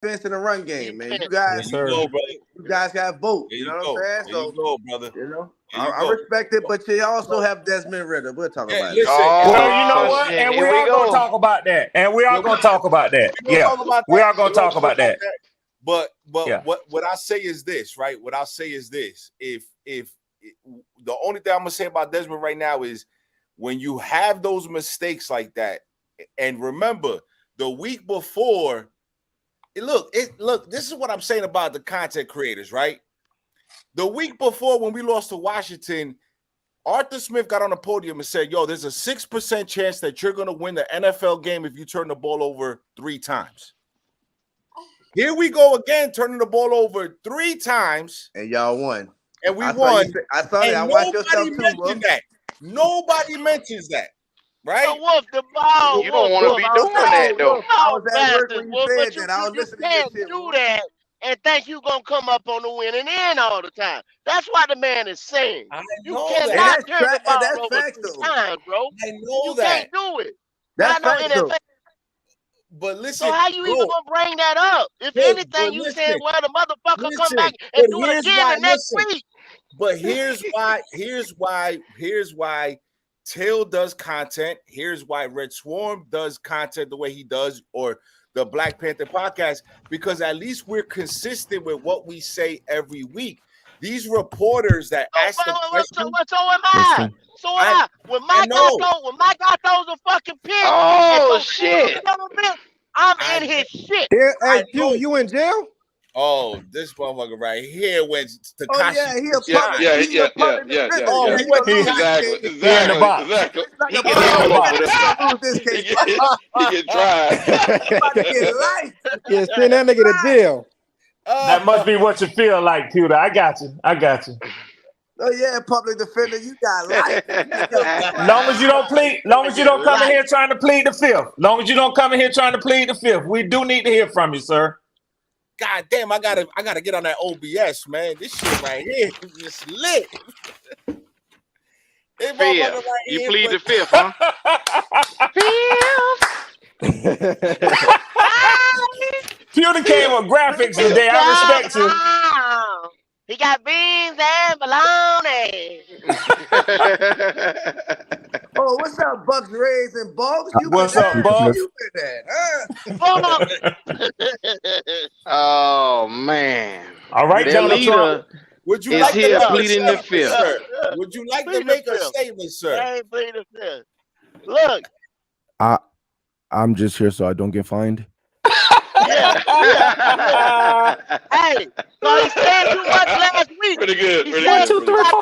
defense in the run game, man. You Yes, sir. you guys got both. You know what I'm saying? There you go, brother. You know, I respect it, but you also have Desmond Ritter. We'll talk about it. Well, you know what? And we are gonna talk about that. And we are gonna talk about that. Yeah, we are gonna talk about that. But what I say is this, right? What I'll say is this: if the only thing I'm gonna say about Desmond right now is when you have those mistakes like that, and remember the week before, look, this is what I'm saying about the content creators, right? The week before when we lost to Washington, Arthur Smith got on the podium and said, yo, there's a 6% chance that you're gonna win the NFL game if you turn the ball over 3 times. Here we go again, turning the ball over 3 times. And y'all won. And we won. I saw that. I watched your stuff too, that. Nobody mentions that, right? So, Wolf, the ball. You don't want to be doing that, though. I was at work when you said that. I was You listening to can't this shit. do that and think you're going to come up on the winning end all the time. That's what the man is saying. You cannot turn the ball over 3 times, bro. I know you that. You can't do it. That's facts, though. But listen, so how you even gonna bring that up? If anything, you said, well, the motherfucker come back and do it again the next week. But here's why Till does content. Here's why Red Swarm does content the way he does, or the Black Panther podcast, because at least we're consistent with what we say every week. These reporters that ask the question. So am I. So am I. When Mike got throws a fucking pick. Oh shit! I'm in his shit. Hey, you in jail? Oh, this motherfucker right here went to Takashi. Oh, he went to exactly. He get dry. Yeah, send that nigga to jail. That must be what you feel like, Pewter. I got you. Oh yeah, public defender, you got life. Long as you don't come in here trying to plead the fifth. We do need to hear from you, sir. God damn, I gotta get on that OBS, man. This shit right here is just lit. You plead the fifth, huh? Pewter came with graphics today. I respect you. He got beans and bologna. Oh, what's up, Bucks, Rays, and Bugs? What's up, Bugs? You been that, huh? Oh man! All right, Donald Trump. Would you is like here to pleading the fifth? Would you like to make a statement, sir? I ain't pleading the fifth. Look, I'm just here so I don't get fined. Hey, so he said too much last week. Pretty good. He said 1, 2, 3, 4, 5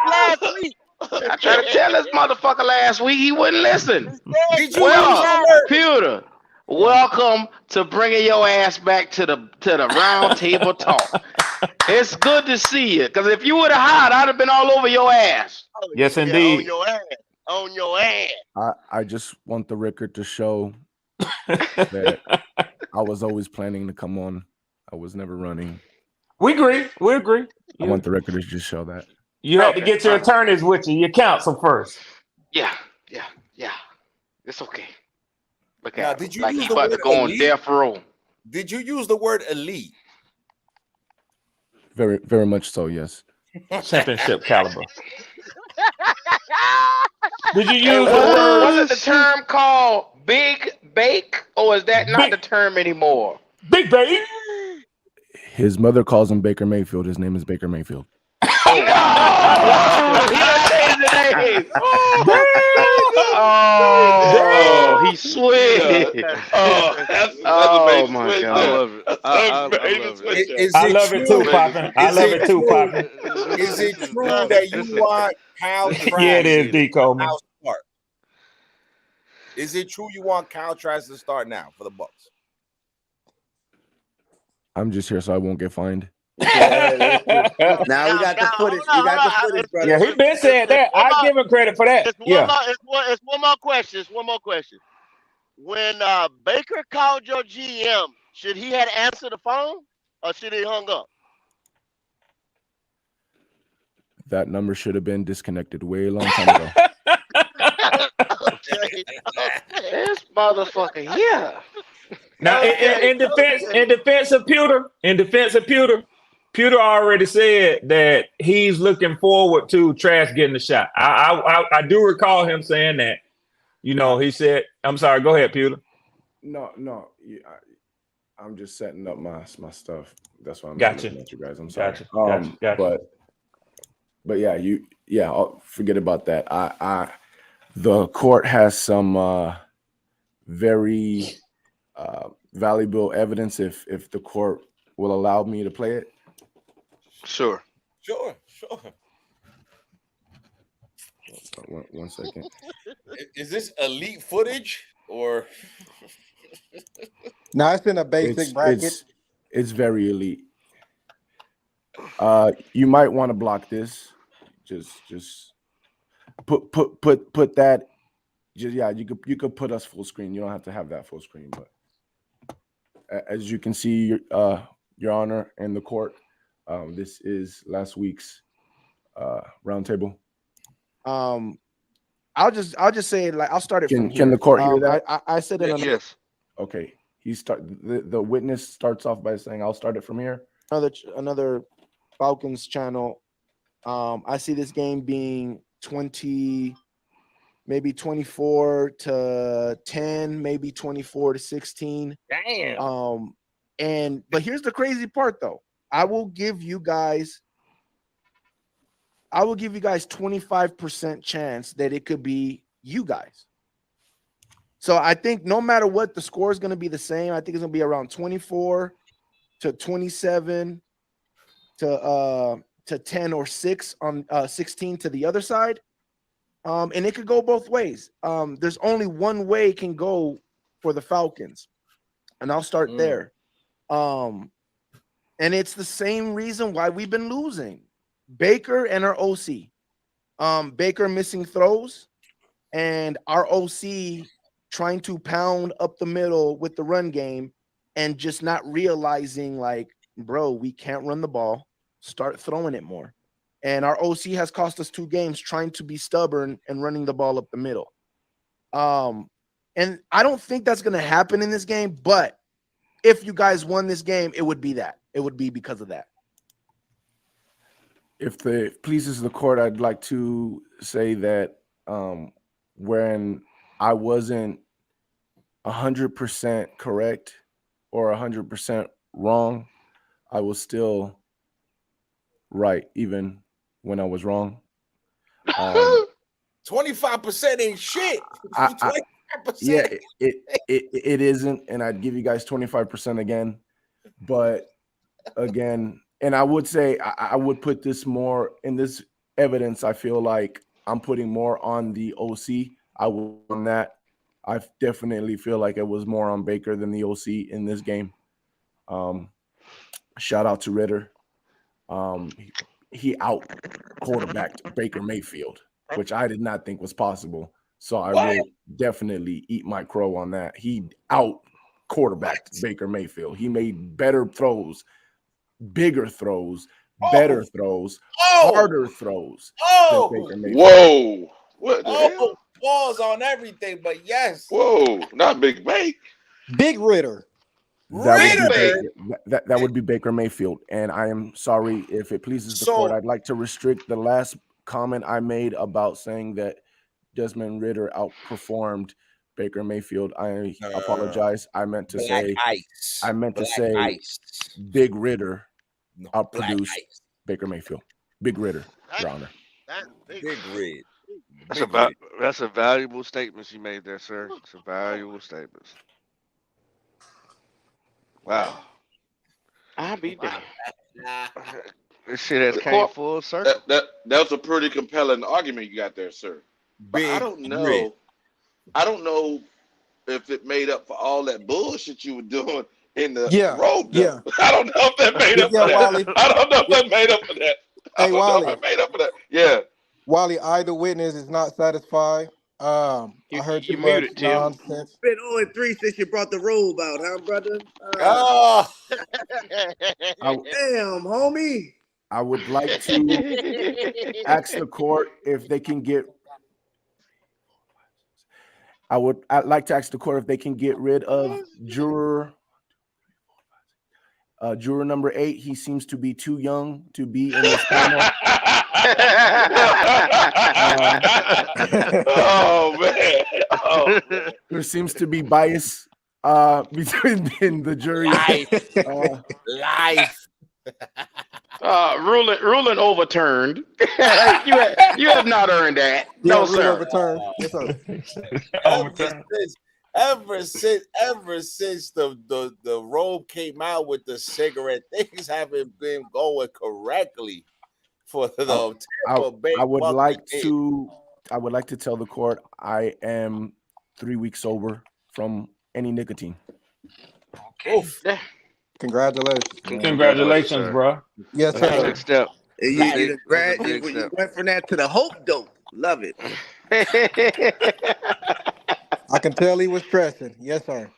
last week. I tried to tell this motherfucker last week. He wouldn't listen. Pewter, welcome to bringing your ass back to the round table talk. It's good to see you. Because if you would have hid, I'd have been all over your ass. Yes, indeed. On your ass. I just want the record to show that I was always planning to come on. I was never running. We agree. I want the record to just show that. You had to get your attorneys with you, your counsel first. Yeah. It's okay. Look now, at did you like use he the about to word go on elite? death row. Did you use the word elite? Very, very much so, yes. Championship caliber. Did you use the word? Was it the term called Big Bake, or is that not the term anymore? Big Bake. His mother calls him Baker Mayfield. His name is Baker Mayfield. Oh, he sweet. Oh my God. I love it too, Poppin. Is it true that you want Cal Trask? Yeah, it is, Deco. Is it true you want Cal Trask to start now for the Bucks? I'm just here so I won't get fined. Now we got the footage. We got the footage, brother. Yeah, he been saying that. I give him credit for that. It's one more question. When Baker called your GM, should he have answered the phone or should he hung up? That number should have been disconnected way long time ago. This motherfucker, yeah. Now, in defense of Pewter, Pewter already said that he's looking forward to Trash getting the shot. I do recall him saying that. You know, he said, "I'm sorry. Go ahead, Pewter." No. I'm just setting up my stuff. That's why I'm Gotcha. looking at you guys. I'm sorry. Gotcha. But yeah, I'll forget about that. The court has some very valuable evidence if the court will allow me to play it. Sure. One second. Is this elite footage or? No, it's in a basic bracket. It's very elite. You might want to block this. Just put that. You could put us full screen. You don't have to have that full screen, but as you can see, Your Honor, and the court, this is last week's roundtable. I'll just say, like, I'll start it from here. Can the court hear that? I said it. Yes. Okay. The witness starts off by saying, "I'll start it from here." Another Falcons channel. I see this game being 20, maybe 24-10, maybe 24-16. Damn. But here's the crazy part, though. I will give you guys 25% chance that it could be you guys. So I think no matter what, the score is going to be the same. I think it's going to be around 24-27 to 10 or 6 on 16 to the other side. And it could go both ways. There's only one way it can go for the Falcons. And I'll start there. And it's the same reason why we've been losing. Baker and our OC. Baker missing throws and our OC trying to pound up the middle with the run game and just not realizing, like, bro, we can't run the ball. Start throwing it more. And our OC has cost us 2 games trying to be stubborn and running the ball up the middle. And I don't think that's going to happen in this game, but if you guys won this game, it would be that. It would be because of that. If it pleases the court, I'd like to say that when I wasn't 100% correct or 100% wrong, I was still right, even when I was wrong. 25% ain't shit. 25%. Yeah, it isn't, and I'd give you guys 25% again. But again, and I would say I would put this more in this evidence. I feel like I'm putting more on the OC. I will on that. I definitely feel like it was more on Baker than the OC in this game. Shout out to Ritter. He out quarterbacked Baker Mayfield, which I did not think was possible. So I will definitely eat my crow on that. He out quarterbacked Baker Mayfield. He made better throws, bigger throws, better throws, harder throws than Baker Mayfield. Whoa. What the hell? Balls on everything, but yes. Whoa, not Big Bay. Big Ritter. That would be Baker Mayfield. And I am sorry if it pleases the court. I'd like to restrict the last comment I made about saying that Desmond Ritter outperformed Baker Mayfield. I apologize. I meant to say Big Ritter outproduced Baker Mayfield. Big Ritter, Your Honor. Big Red. That's a valuable statement you made there, sir. It's a valuable statement. Wow. I'll be damned. This shit has came full circle. That was a pretty compelling argument you got there, sir. But I don't know. I don't know if it made up for all that bullshit you were doing in the road. Yeah. I don't know if that made up for that. Wally. I don't know if that made up for that. Hey, Wally. Made up for that. Yeah. Wally, either witness is not satisfied. I heard you much nonsense. Been 0-3 since you brought the robe out, huh, brother? Damn, homie. I would like to ask the court if they can get. I'd like to ask the court if they can get rid of juror number 8. He seems to be too young to be in this panel. Oh man! Oh. There seems to be bias between the jury. Life. Ruling overturned. you have not earned that. Yeah, No, sir. Overturned. Yes, sir. Ever since the robe came out with the cigarette, things haven't been going correctly for the Tampa Bay. I would like to tell the court I am 3 weeks sober from any nicotine. Okay. Congratulations. Congratulations, bro. Yes, That's a sir. big step. You went from that to the hope dope. Love it. I can tell he was stressing. Yes, sir.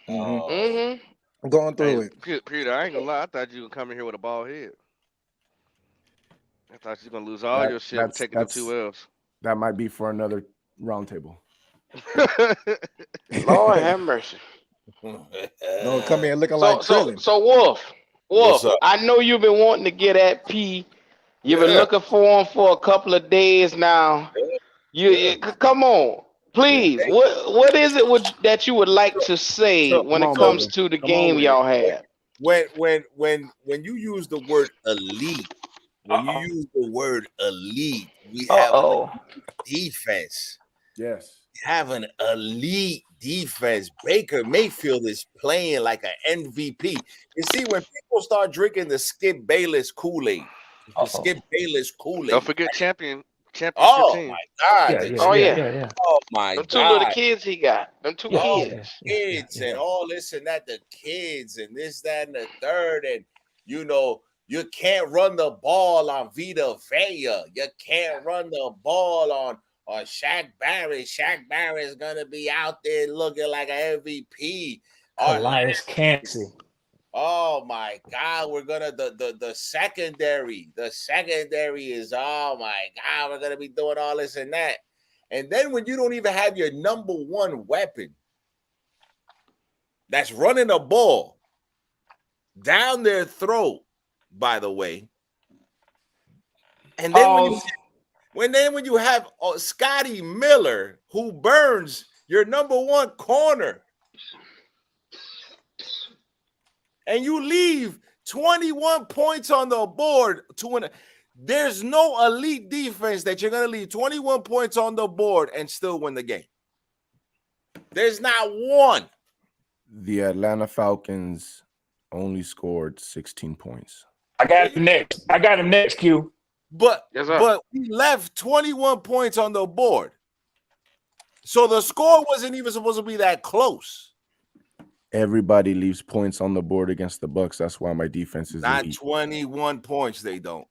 I'm going through it. Peter, I ain't gonna lie. I thought you would come in here with a bald head. I thought you were gonna lose all your shit with taking the 2 L's. That might be for another roundtable. Lord have mercy. No, come here looking like Krillin. So Wolf, I know you've been wanting to get at P. You've been looking for him for a couple of days now. Come on, please. What is it that you would like to say when it comes to the game y'all had? When you use the word elite, we have defense. Yes. We have an elite defense. Baker Mayfield is playing like an MVP. You see, when people start drinking the Skip Bayless Kool-Aid, Don't forget championship oh team. my God! Yeah. Oh my Them God! 2 little kids he got. Them 2 kids. Kids and all this and that. The kids and this, that, and the third. And you can't run the ball on Vita Vea. You can't run the ball on Shaq Barrett. Shaq Barrett is gonna be out there looking like an MVP. Elias Cansey. Oh my God, we're gonna the secondary. The secondary is, oh my God, we're gonna be doing all this and that. And then when you don't even have your number one weapon that's running a ball down their throat, by the way. And then when you have Scotty Miller, who burns your number one corner, and you leave 21 points on the board to win. There's no elite defense that you're going to leave 21 points on the board and still win the game. There's not one. The Atlanta Falcons only scored 16 points. I got him next, Q. But we left 21 points on the board. So the score wasn't even supposed to be that close. Everybody leaves points on the board against the Bucks. That's why my defense is not elite. 21 points. They don't.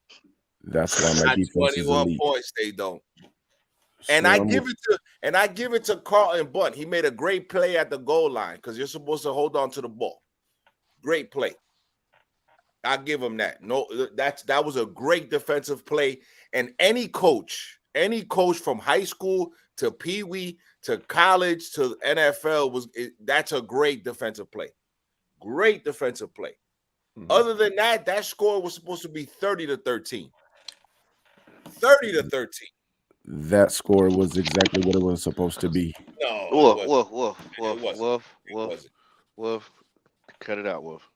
That's why my defense is 21 elite. points. They don't. And I give it to Carlton Bunt. He made a great play at the goal line because you're supposed to hold on to the ball. Great play. I'll give him that. No, that was a great defensive play. And any coach from high school to Pee Wee to college to NFL that's a great defensive play. Great defensive play. Mm-hmm. Other than that, that score was supposed to be 30-13. 30-13. That score was exactly what it was supposed to be. No, Wolf. Cut it out, Wolf.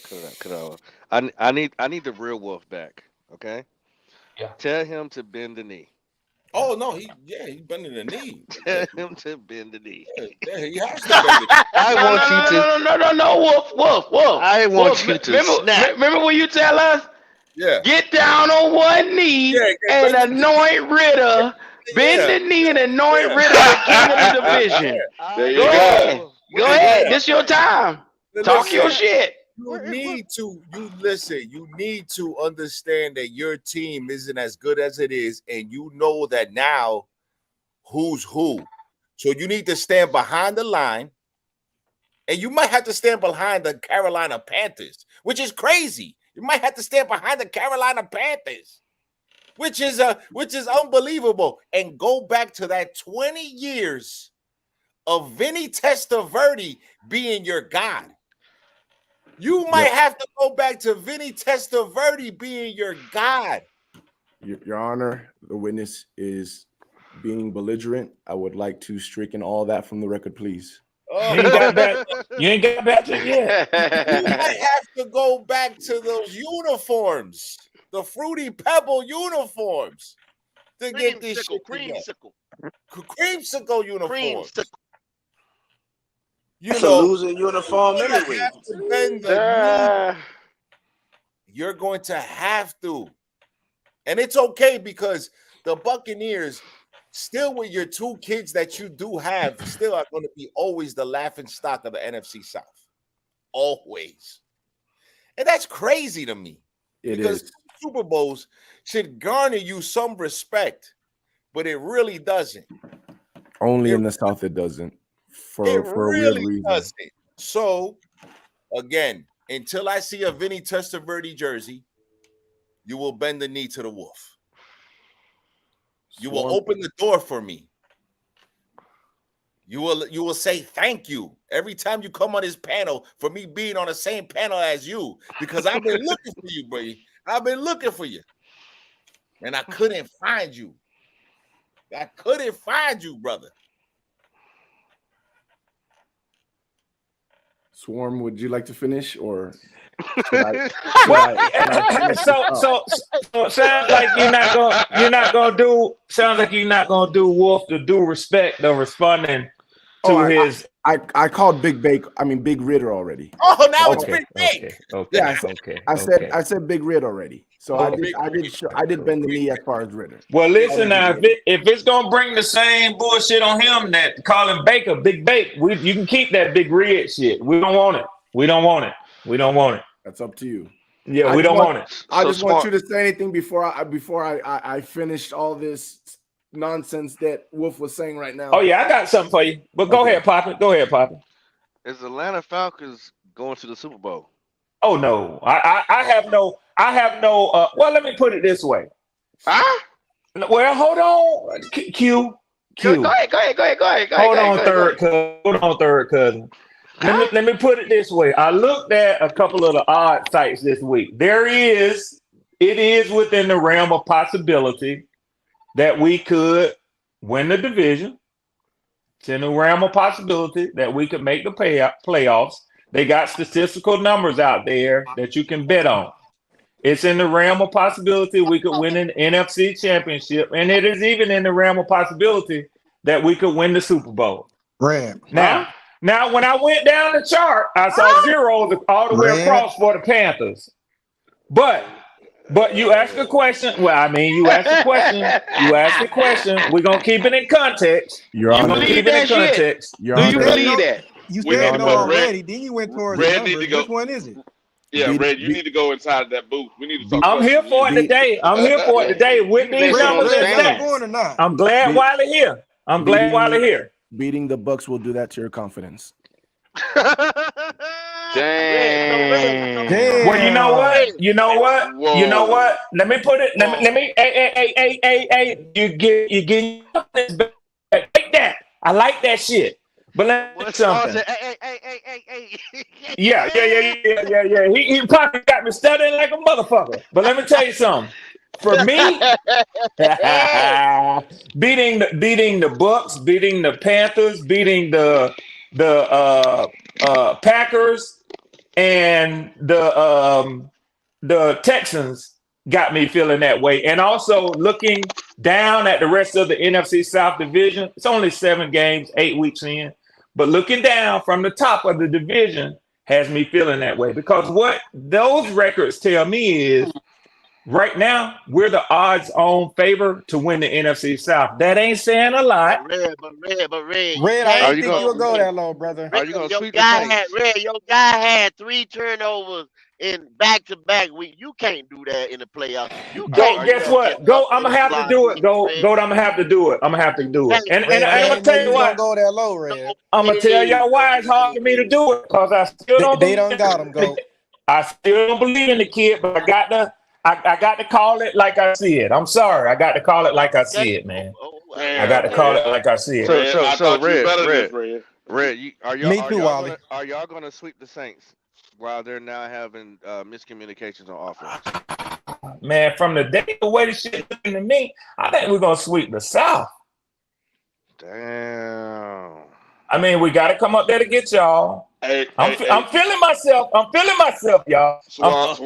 Cut it out. I need the real Wolf back. Okay. Yeah. Tell him to bend the knee. Oh no, he's bending the knee. Tell him to bend the knee. Yeah, he has to bend the knee. I want you to. No, Wolf. I want you to snap. Remember when you tell us? Yeah. Get down on one knee and anoint Ritter. Bend the knee and anoint Ritter the king of the division. Go ahead. This your time. Talk your shit. You need to understand that your team isn't as good as it is, and you know that now who's who. So you need to stand behind the line, and you might have to stand behind the Carolina Panthers, which is crazy. You might have to stand behind the Carolina Panthers, which is unbelievable. And go back to that 20 years of Vinny Testaverde being your God. You might have to go back to Vinny Testaverde being your God. Your Honor, the witness is being belligerent. I would like to stricken all that from the record, please. You ain't got back. You ain't got back to it yet. You might have to go back to those uniforms, the Fruity Pebble uniforms, to get this shit creamsicle uniforms. It's a losing uniform anyway. You're going to have to. And it's okay because the Buccaneers, still with your two kids that you do have, still are going to be always the laughing stock of the NFC South. Always. And that's crazy to me. Because Super Bowls should garner you some respect, but it really doesn't. Only in the South it doesn't. For a weird reason. Doesn't. So, again, until I see a Vinny Testaverde jersey, you will bend the knee to the wolf. You will open the door for me. You will say thank you every time you come on this panel for me being on the same panel as you, because I've been looking for you, buddy. I've been looking for you. And I couldn't find you. I couldn't find you, brother. Swarm, would you like to finish, or so sounds like you're not gonna do. Sounds like you're not gonna do Wolf the due respect of responding to his. I called Big Ritter already. Oh, now it's Big Bake. Okay. Yeah, I said Big Rit already. So I did bend the knee as far as Ritter. Well, listen now, if it's gonna bring the same bullshit on him that calling Baker Big Bake, you can keep that Big Red shit. We don't want it. We don't want it. That's up to you. Yeah, we don't want it. I just want you to say anything before I finished all this nonsense that Wolf was saying right now. Oh yeah, I got something for you. But go ahead, Poppy. Go ahead, Poppy. Is Atlanta Falcons going to the Super Bowl? Oh no, I have no. Well, let me put it this way. Well, hold on. Q. Go ahead. Hold on, third cousin. Let me put it this way. I looked at a couple of the odd sites this week. It is within the realm of possibility that we could win the division. It's in the realm of possibility that we could make the playoffs. They got statistical numbers out there that you can bet on. It's in the realm of possibility we could win an NFC championship, and it is even in the realm of possibility that we could win the Super Bowl. Now, when I went down the chart, I saw zeros all the way across for the Panthers. But you asked a question. Well, I mean, you asked a question. We're gonna keep it in context. You believe that shit? Do you believe that? You said no already. Then you went towards the numbers. Which one is it? Yeah, Red, you need to go inside of that booth. We need to talk. I'm here for it today. With these numbers and stats. I'm glad Wiley here. Beating the Bucks will do that to your confidence. Damn. Well, you know what? Let me put it. Let me. Hey. You get like that. I like that shit. But let me something. Hey. Yeah. He probably got me studying like a motherfucker. But let me tell you something. For me, beating the Bucks, beating the Panthers, beating the Packers, and the Texans got me feeling that way. And also looking down at the rest of the NFC South division, it's only 7 games, 8 weeks in, but looking down from the top of the division has me feeling that way, because what those records tell me is right now we're the odds-on favor to win the NFC South. That ain't saying a lot. Red, I didn't think you would go that low, brother. Are you gonna your sweep guy the Saints? your guy had 3 turnovers in back-to-back week. You can't do that in the playoffs. Guess what? Go. I'm gonna have to do it. Go. I'm gonna have to do it. And I'm gonna tell you what. Don't go that low, Red. I'm gonna tell y'all why it's hard for me to do it, because I still don't. They don't got him. Go. I still don't believe in the kid, but I got to call it like I see it. I'm sorry. I got to call it like I see it, man. I got to call it like I see it. So Red, Me too, Wally. are y'all gonna sweep the Saints while they're now having miscommunications on offense? Man, from the day the way the shit looking to me, I think we're gonna sweep the South. Damn. I mean, we got to come up there to get y'all. I'm feeling myself. I'm feeling myself, y'all. Swamp.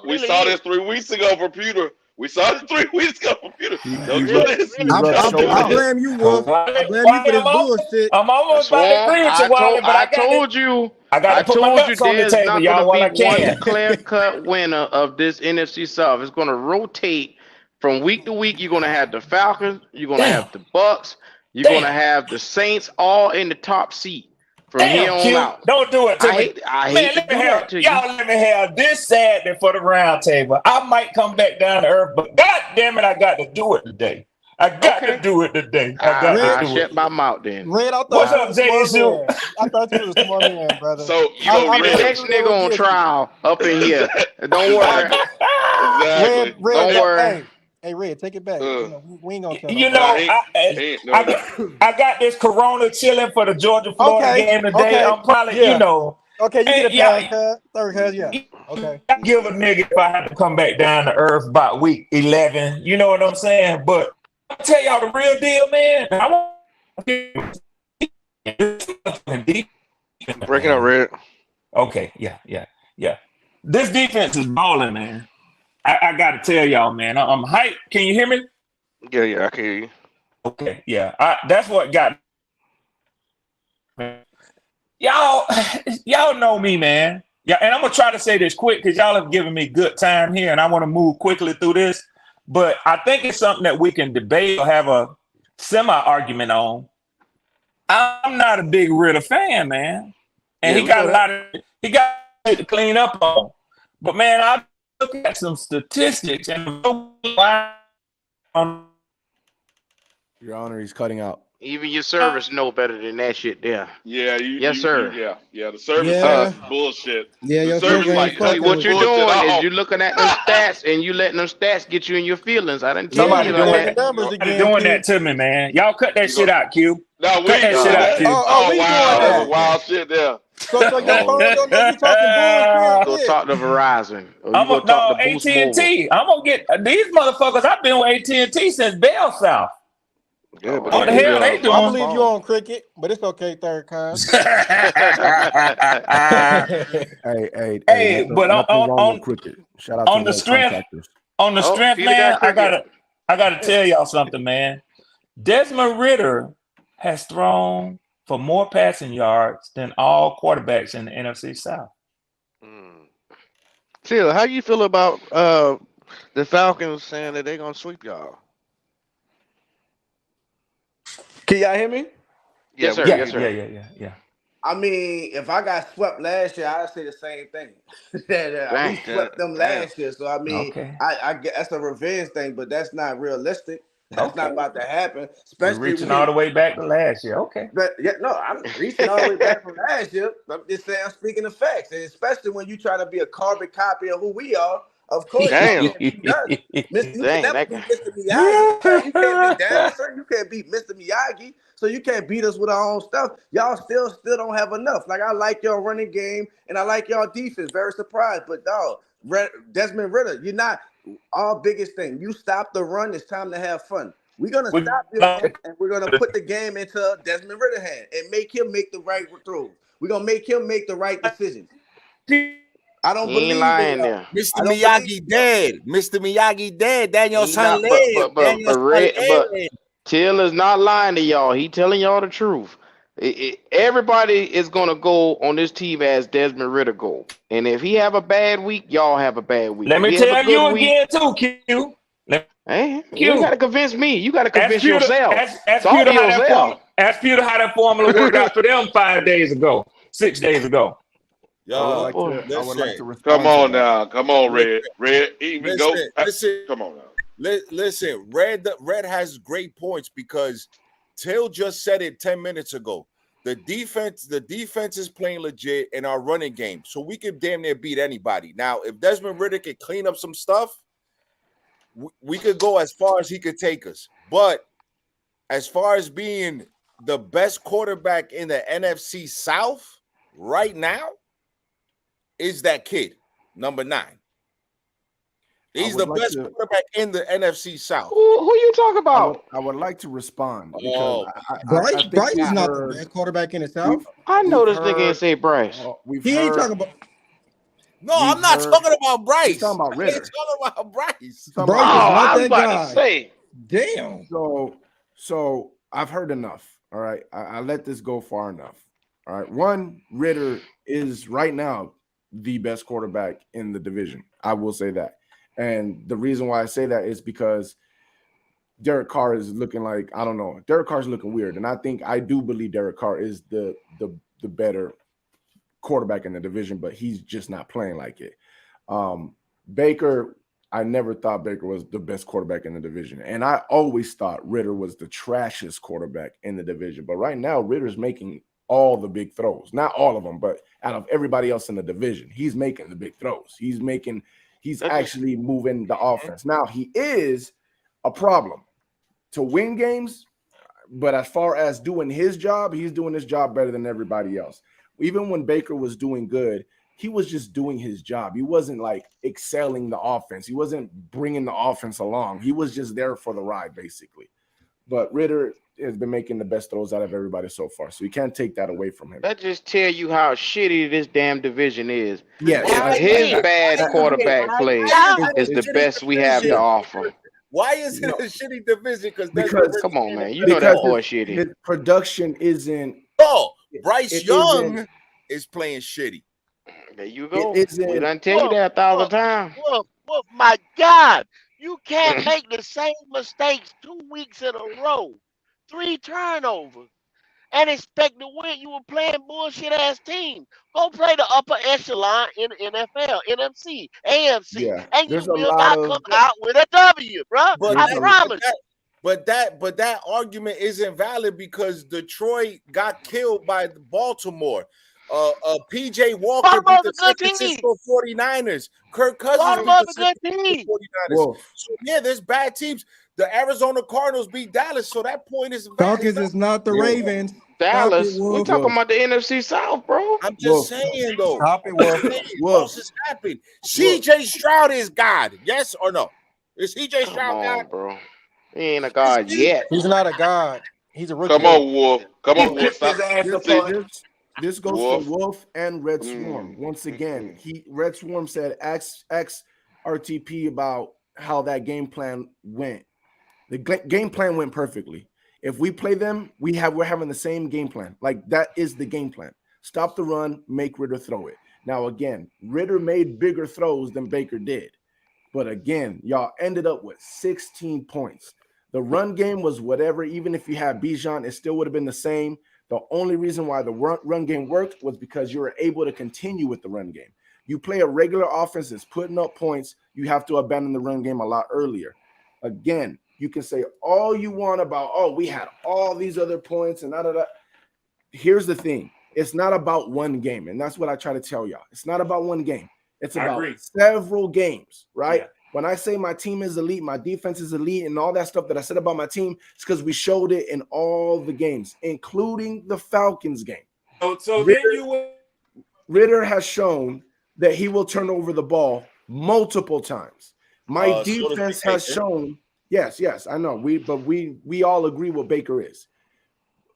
We saw this 3 weeks ago for Pewter. We saw this 3 weeks ago for Pewter. Don't do this. I blame you, Wolf. I blame you for this bullshit. I'm almost about to agree with you, Wally, but I told you. I got to put my nuts on the there's table, not y'all, while I going to be can. one clear-cut winner of this NFC South. It's going to rotate from week to week. You're going to have the Falcons. You're going to have the Bucks. You're going to have the Saints all in the top seat from here on out. Don't do it to me. I hate to do that to you. Y'all let me have this Saturday for the round table. I might come back down to earth, but God damn it, I got to do it today. I got to do it today. I shut my mouth then. Red, I thought what's up, JD? I thought you was a smart man, brother. So I'm the next nigga on trial up in here. Don't worry. Exactly. Red, Don't worry. Hey, Red, take it back. We ain't gonna tell I got this Corona chilling for the Georgia-Florida game today. I'm probably, Okay, you get a pass, third cuz, yeah. Okay. I give a nigga if I have to come back down to earth by week 11. You know what I'm saying? But I'll tell y'all the real deal, man. Breaking up, Red. Okay, yeah. This defense is balling, man. I got to tell y'all, man. I'm hyped. Can you hear me? Yeah, I can hear you. Okay, yeah. That's what got y'all know me, man. Yeah, and I'm gonna try to say this quick because y'all have given me good time here, and I want to move quickly through this. But I think it's something that we can debate or have a semi-argument on. I'm not a big Ritter fan, man, and he got to clean up on. But man, I look at some statistics and Your Honor, he's cutting out. Even your service know better than that shit there. Yeah, sir. The service is bullshit. Yeah, your service See, what you're doing is you're looking at them stats and you letting them stats get you in your feelings. I didn't tell somebody you doing that. doing that to me, man. Y'all cut that shit out, Q. No, we cut that shit out, Q. Oh wow, that's wild shit there. So your phone don't know you talking bullshit. Go talk to Verizon. I'm gonna talk to AT&T. I'm gonna get these motherfuckers. I've been with AT&T since Bell South. Yeah, but what the hell they doing? I believe you on cricket, but it's okay, third kind. Hey, but on cricket. Shout out on to the strength, Peter man. got I gotta tell y'all something, man. Desmond Ritter has thrown for more passing yards than all quarterbacks in the NFC South. Chill. How you feel about the Falcons saying that they're gonna sweep y'all? Can y'all hear me? Yes, sir. Yes, sir. Yeah. I mean, if I got swept last year, I'd say the same thing. We swept them last year, so I mean, I get that's a revenge thing, but that's not realistic. That's not about to happen. Especially reaching all the way back to last year. Okay. But I'm reaching all the way back from last year. I'm just saying, I'm speaking of facts, and especially when you try to be a carbon copy of who we are. Of course, damn. You can never beat Mr. Miyagi. You can't beat Danielson. You can't beat Mr. Miyagi. So you can't beat us with our own stuff. Y'all still don't have enough. Like, I like y'all running game and I like y'all defense. Very surprised, but dog, Desmond Ritter, you're not our biggest thing. You stop the run. It's time to have fun. We're gonna stop this and we're gonna put the game into Desmond Ritter's hand and make him make the right throws. We're gonna make him make the right decisions. I don't believe there. Mr. Miyagi dead. Mr. Miyagi dead. Daniel San But Till is not lying to y'all. He telling y'all the truth. Everybody is gonna go on this team as Desmond Ritter go. And if he have a bad week, y'all have a bad week. Let me tell you again too, Q. You gotta convince me. You gotta convince yourself. Ask Peter how that formula worked out for them 6 days ago. Yo, I would like to respond. Come on now. Come on, Red. Even go. Listen. Come on now. Listen, Red has great points because Till just said it 10 minutes ago. The defense is playing legit in our running game, so we could damn near beat anybody. Now, if Desmond Ritter could clean up some stuff, we could go as far as he could take us. But as far as being the best quarterback in the NFC South right now, is that kid, number 9. He's the best quarterback in the NFC South. Who you talking about? I would like to respond because Bryce is not the best quarterback in the South. I know this nigga ain't say Bryce. He ain't talking about. No, I'm not talking about Bryce. He's talking about Ritter. I ain't talking about Bryce. Bryce is not that guy. To say. Damn. So I've heard enough. All right, I let this go far enough. All right, one, Ritter is right now the best quarterback in the division. I will say that. And the reason why I say that is because Derek Carr is looking like, I don't know, Derek Carr's looking weird. And I do believe Derek Carr is the better quarterback in the division, but he's just not playing like it. Baker, I never thought Baker was the best quarterback in the division. And I always thought Ritter was the trashiest quarterback in the division. But right now, Ritter's making all the big throws. Not all of them, but out of everybody else in the division, he's making the big throws. He's actually moving the offense. Now, he is a problem to win games, but as far as doing his job, he's doing his job better than everybody else. Even when Baker was doing good, he was just doing his job. He wasn't like excelling the offense. He wasn't bringing the offense along. He was just there for the ride, basically. But Ritter has been making the best throws out of everybody so far, so you can't take that away from him. That just tell you how shitty this damn division is. Yes, his bad quarterback play is the best we have to offer. Why is it a shitty division? Because come on, man, you know that boy shitty. His production isn't. Oh, Bryce Young is playing shitty. There you go. We done tell you that 1,000 times. Well, my God, you can't make the same mistakes 2 weeks in a row. 3 turnovers and expect to win. You were playing bullshit ass team. Go play the upper echelon in NFL, NFC, AFC, and you will not come out with a W, bro. I promise. But that argument isn't valid because Detroit got killed by Baltimore. PJ Walker beat the San Francisco 49ers. Kirk Cousins beat the San Francisco 49ers. So yeah, there's bad teams. The Arizona Cardinals beat Dallas, so that point is valid. Falcons is not the Ravens. Dallas. We talking about the NFC South, bro. I'm just saying though. Stop it, Wolf. What else is happening? CJ Stroud is God. Yes or no? Is CJ Stroud God, bro? He ain't a god yet. He's not a god. He's a rookie. Come on, Wolf. Come on, Wolf. This goes for Wolf and Red Swarm. Once again, Red Swarm said ask RTP about how that game plan went. The game plan went perfectly. If we play them, we're having the same game plan. Like that is the game plan. Stop the run, make Ritter throw it. Now again, Ritter made bigger throws than Baker did. But again, y'all ended up with 16 points. The run game was whatever. Even if you had Bijan, it still would have been the same. The only reason why the run game worked was because you were able to continue with the run game. You play a regular offense that's putting up points, you have to abandon the run game a lot earlier. Again, you can say all you want about, we had all these other points and da. Here's the thing. It's not about one game, and that's what I try to tell y'all. It's not about one game. It's about several games, right? Yeah. When I say my team is elite, my defense is elite, and all that stuff that I said about my team, it's because we showed it in all the games, including the Falcons game. Ritter has shown that he will turn over the ball multiple times. My defense has shown, yes, I know. We all agree what Baker is.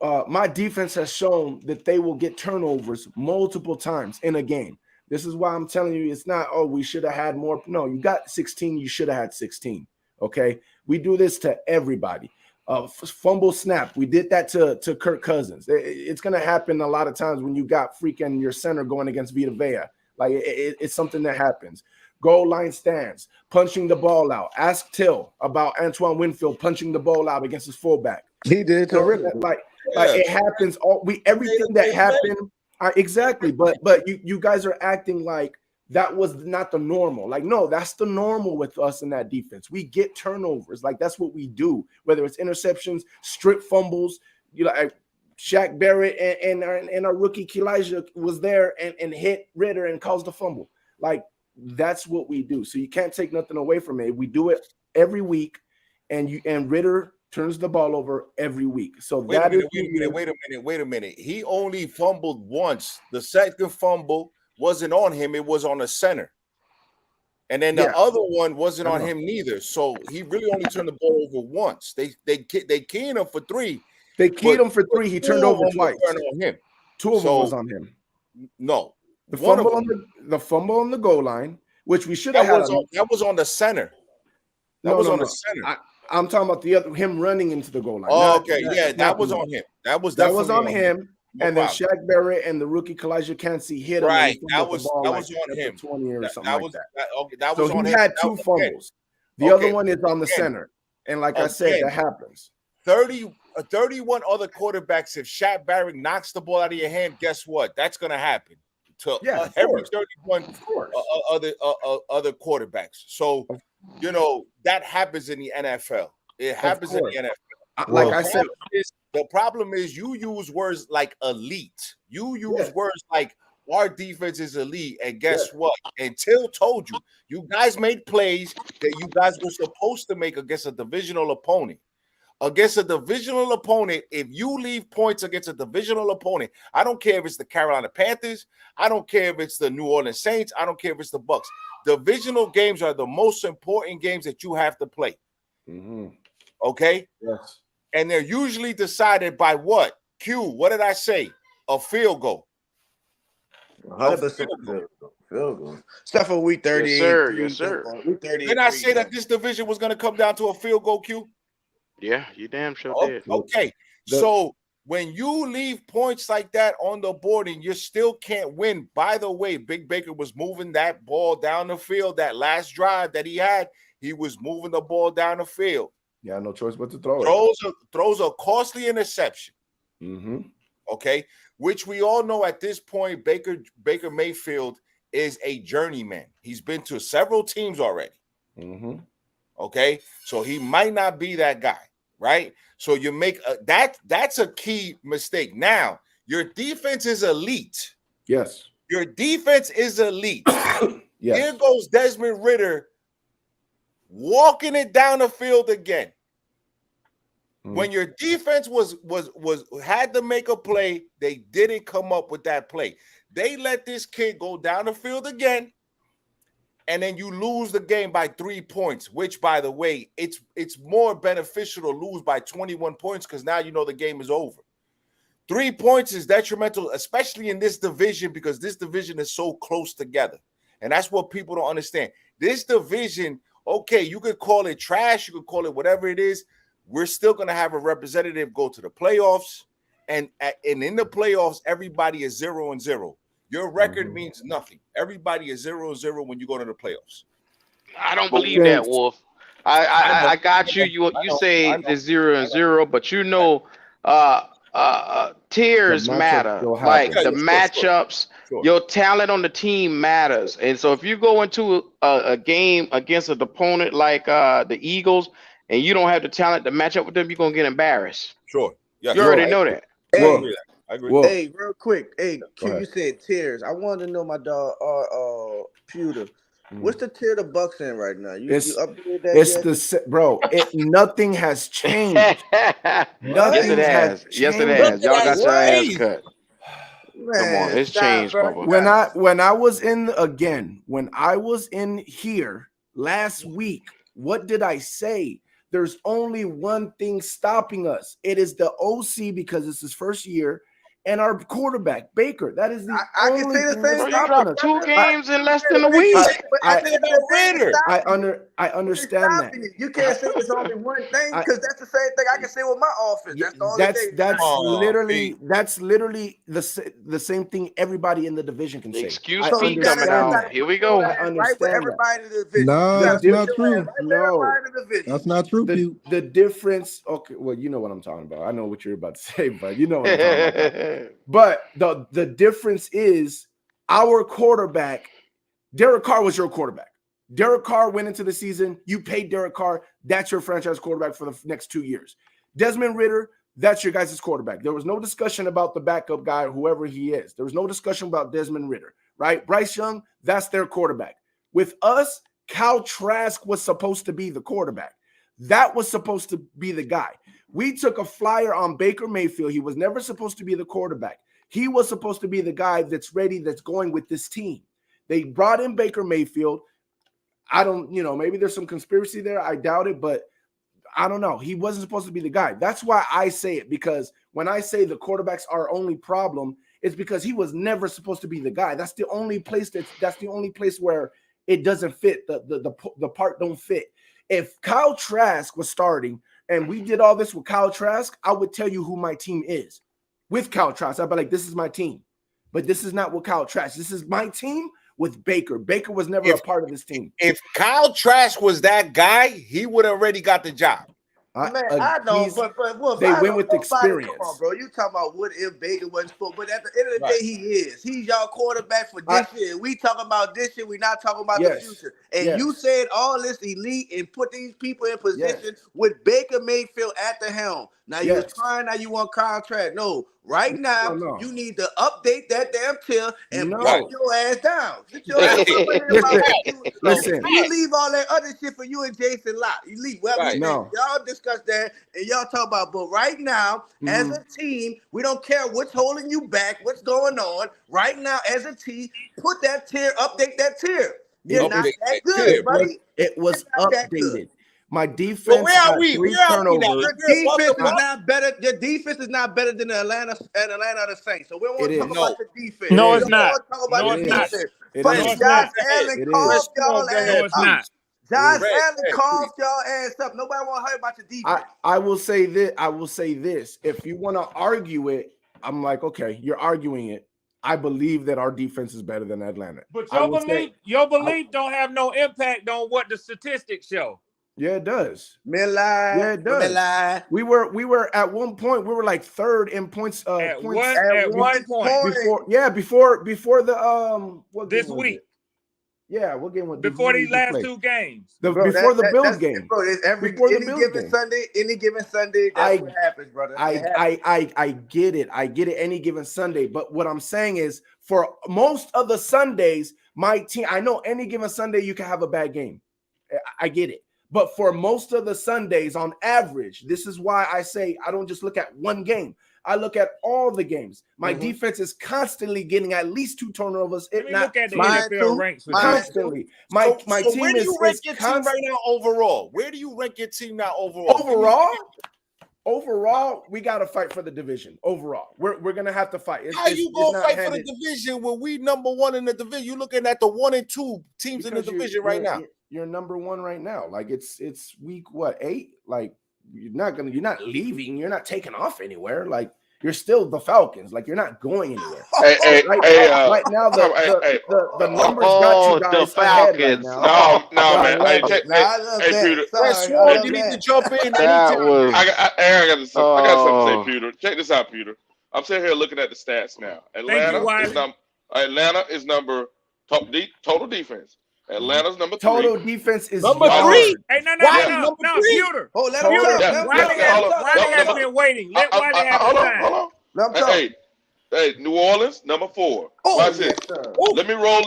My defense has shown that they will get turnovers multiple times in a game. This is why I'm telling you, it's not, we should have had more. No, you got 16, you should have had 16, okay? We do this to everybody. Fumble snap, we did that to Kirk Cousins. It's going to happen a lot of times when you got freaking your center going against Vita Vea. Like, it's something that happens. Goal line stands, punching the ball out. Ask Till about Antoine Winfield punching the ball out against his fullback. He did to Ritter. Like it happens. Everything that happened. Exactly, but you guys are acting like that was not the normal. Like, no, that's the normal with us in that defense. We get turnovers. Like, that's what we do, whether it's interceptions, strip fumbles. Shaq Barrett and our rookie Kelijah was there and hit Ritter and caused a fumble. Like, that's what we do. So you can't take nothing away from it. We do it every week, and Ritter turns the ball over every week. So wait a minute. He only fumbled once. The second fumble wasn't on him; it was on the center. And then the other one wasn't on him neither. So he really only turned the ball over once. They keyed him for 3. They keyed him for 3. He turned over twice. On him. 2 of them was on him. No. The fumble on the goal line, which we should have had. That was on the center. That was on the center. I'm talking about the other him running into the goal line. Oh, okay. That was on him. That was on him. No and problem. Then Shaq Barrett and the rookie Kalijah Kancey hit him. Right. That was on him. 20 or something like that. That was on him. He had 2 fumbles. The other one is on the center. And like I said, that happens. 31 other quarterbacks, if Shaq Barrett knocks the ball out of your hand, guess what? That's going to happen to every 31 other quarterbacks. So, that happens in the NFL. It happens in the NFL. Like I said, the problem is you use words like elite. You use words like our defense is elite. And guess what? Until told you, you guys made plays that you guys were supposed to make against a divisional opponent. Against a divisional opponent, if you leave points against a divisional opponent, I don't care if it's the Carolina Panthers, I don't care if it's the New Orleans Saints, I don't care if it's the Bucks. Divisional games are the most important games that you have to play. Mm-hmm. Okay? Yes. And they're usually decided by what? Q, what did I say? A field goal. 100% field goal. Except for week 38. Yes, sir. Week 38. Didn't I say that this division was going to come down to a field goal, Q? Yeah, you damn sure did. Okay. So when you leave points like that on the board and you still can't win, by the way, Big Baker was moving that ball down the field. That last drive that he had, he was moving the ball down the field. Yeah, no choice but to throw it. Throws a costly interception. Mm-hmm. Okay, which we all know at this point, Baker Mayfield is a journeyman. He's been to several teams already. Mm-hmm. Okay, so he might not be that guy, right? So you make that's a key mistake. Now, your defense is elite. Yes. Your defense is elite. Yes. Here goes Desmond Ridder walking it down the field again. When your defense was had to make a play, they didn't come up with that play. They let this kid go down the field again, and then you lose the game by 3 points, which, by the way, it's more beneficial to lose by 21 points because now you know the game is over. 3 points is detrimental, especially in this division, because this division is so close together. And that's what people don't understand. This division, okay, you could call it trash, you could call it whatever it is. We're still going to have a representative go to the playoffs. And in the playoffs, everybody is 0-0. Your record means nothing. Everybody is 0-0 when you go to the playoffs. I don't believe that, Wolf. I got you. You say the 0-0, but tiers matter. Like the matchups, your talent on the team matters. And so if you go into a game against an opponent like the Eagles and you don't have the talent to match up with them, you're gonna get embarrassed. Sure. Yeah. You already know that. Hey, I agree. Hey, real quick. Hey, Q, you said tiers. I wanted to know, my dog, Pewter. What's the tier the Bucks in right now? You updated that yet? Bro. Nothing has changed. Yes, it has. Yes, it has. Y'all got your ass cut. Man, come on, it's changed, brother. When I was in here last week, what did I say? There's only one thing stopping us. It is the OC because it's his first year, and our quarterback Baker. That is the I can say the same. You dropped 2 games in less than a week. I understand that. You can't say it's only one thing because that's the same thing I can say with my offense. That's literally the same thing everybody in the division can say. Excuse me coming out. Here we go. I understand everybody in the division. No, that's not true. No, that's not true. The difference. Okay, well, you know what I'm talking about. I know what you're about to say, but you know what I'm talking about. But the difference is our quarterback, Derek Carr was your quarterback. Derek Carr went into the season. You paid Derek Carr. That's your franchise quarterback for the next 2 years. Desmond Ridder, that's your guys' quarterback. There was no discussion about the backup guy, whoever he is. There was no discussion about Desmond Ridder, right? Bryce Young, that's their quarterback. With us, Kyle Trask was supposed to be the quarterback. That was supposed to be the guy. We took a flyer on Baker Mayfield. He was never supposed to be the quarterback. He was supposed to be the guy that's ready, that's going with this team. They brought in Baker Mayfield. I don't, maybe there's some conspiracy there. I doubt it, but I don't know. He wasn't supposed to be the guy. That's why I say it, because when I say the quarterbacks are our only problem, it's because he was never supposed to be the guy. That's the only place where it doesn't fit. The part don't fit. If Kyle Trask was starting and we did all this with Kyle Trask, I would tell you who my team is. With Kyle Trask, I'd be like, this is my team. But this is not with Kyle Trask. This is my team with Baker. Baker was never a part of this team. If Kyle Trask was that guy, he would have already got the job. Man, I know, but Wolf, they win with experience. Come on, bro. You talking about what if Baker wasn't supposed? But at the end of the day, he is. He's y'all quarterback for this year. We talking about this year. We not talking about the future. And you said all this elite and put these people in position with Baker Mayfield at the helm. Now you're trying. Now you want Kyle Trask. No, right now you need to update that damn tier and put your ass down. Get your ass Listen. You leave all that other shit for you and Jason Locke. You leave. Y'all discuss that and y'all talk about. But right now, as a team, we don't care what's holding you back, what's going on. Right now, as a team, put that tier, update that tier. You're not that good, buddy. It was updated. My defense. Where are we? Your defense is not better. Your defense is not better than the Atlanta or the Saints. So we don't want to talk about the defense. No, it's not. Talk about the defense. But Josh Allen calls y'all ass up. Josh Allen calls y'all ass up. Nobody want to hear about your defense. I will say this. If you want to argue it, I'm like, okay, you're arguing it. I believe that our defense is better than Atlanta. But your belief don't have no impact on what the statistics show. Yeah, it does. Yeah, it does. We were at one point, we were like third in points. At one point. Before the what this week. Yeah, what game was before these last two games? Before the Bills game. Bro, any given Sunday, that's what happens, brother. I get it. Any given Sunday. But what I'm saying is, for most of the Sundays, my team, I know any given Sunday you can have a bad game. I get it. But for most of the Sundays, on average, this is why I say I don't just look at one game. I look at all the games. My defense is constantly getting at least 2 turnovers, if not look at the NFL ranks constantly. My team where do you rank your team right now overall? Where do you rank your team now overall? Overall, we got to fight for the division. Overall, we're gonna have to fight. How you gonna fight for the division when we number 1 in the division? You're looking at the 1 and 2 teams in the division right now. You're number 1 right now. Like it's week 8? Like you're not leaving. You're not taking off anywhere. Like you're still the Falcons. Like you're not going anywhere. Right now, the numbers got you guys. The Falcons. Right no, man. Hey, Peter. You need to jump in. I got something to say, Peter. Check this out, Peter. I'm sitting here looking at the stats now. Atlanta is number total defense. Atlanta's number 3. Total defense is number 3. Hey, no, Peter. Wiley has been waiting. Let Wiley have time. Hey, New Orleans, number 4. Watch this. Let me roll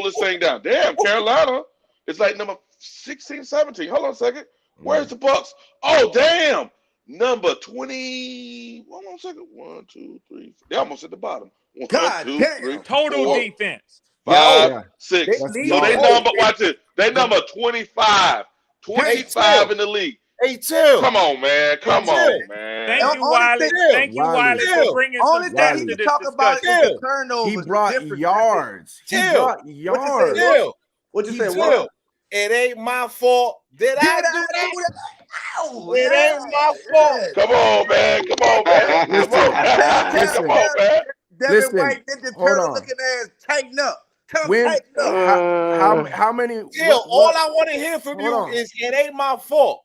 this thing down. Damn, Carolina is like number 16, 17. Hold on a second. Where's the Bucks? Oh, damn. Number 20. Hold on a second. 1, 2, 3. They're almost at the bottom. 1, 2, 3. Total defense. 5, 6. So they number, watch it. They number 25. 25 in the league. Hey, Tim. Come on, man. Come on, man. Thank you, Wiley. Thank you, Wiley, for bringing some stats to this discussion. He brought yards. What'd you say? It ain't my fault. Did I do that? It ain't my fault. Come on, man. Come on, man. Devin White did the turtle looking ass tighten up. How many? All I want to hear from you is it ain't my fault.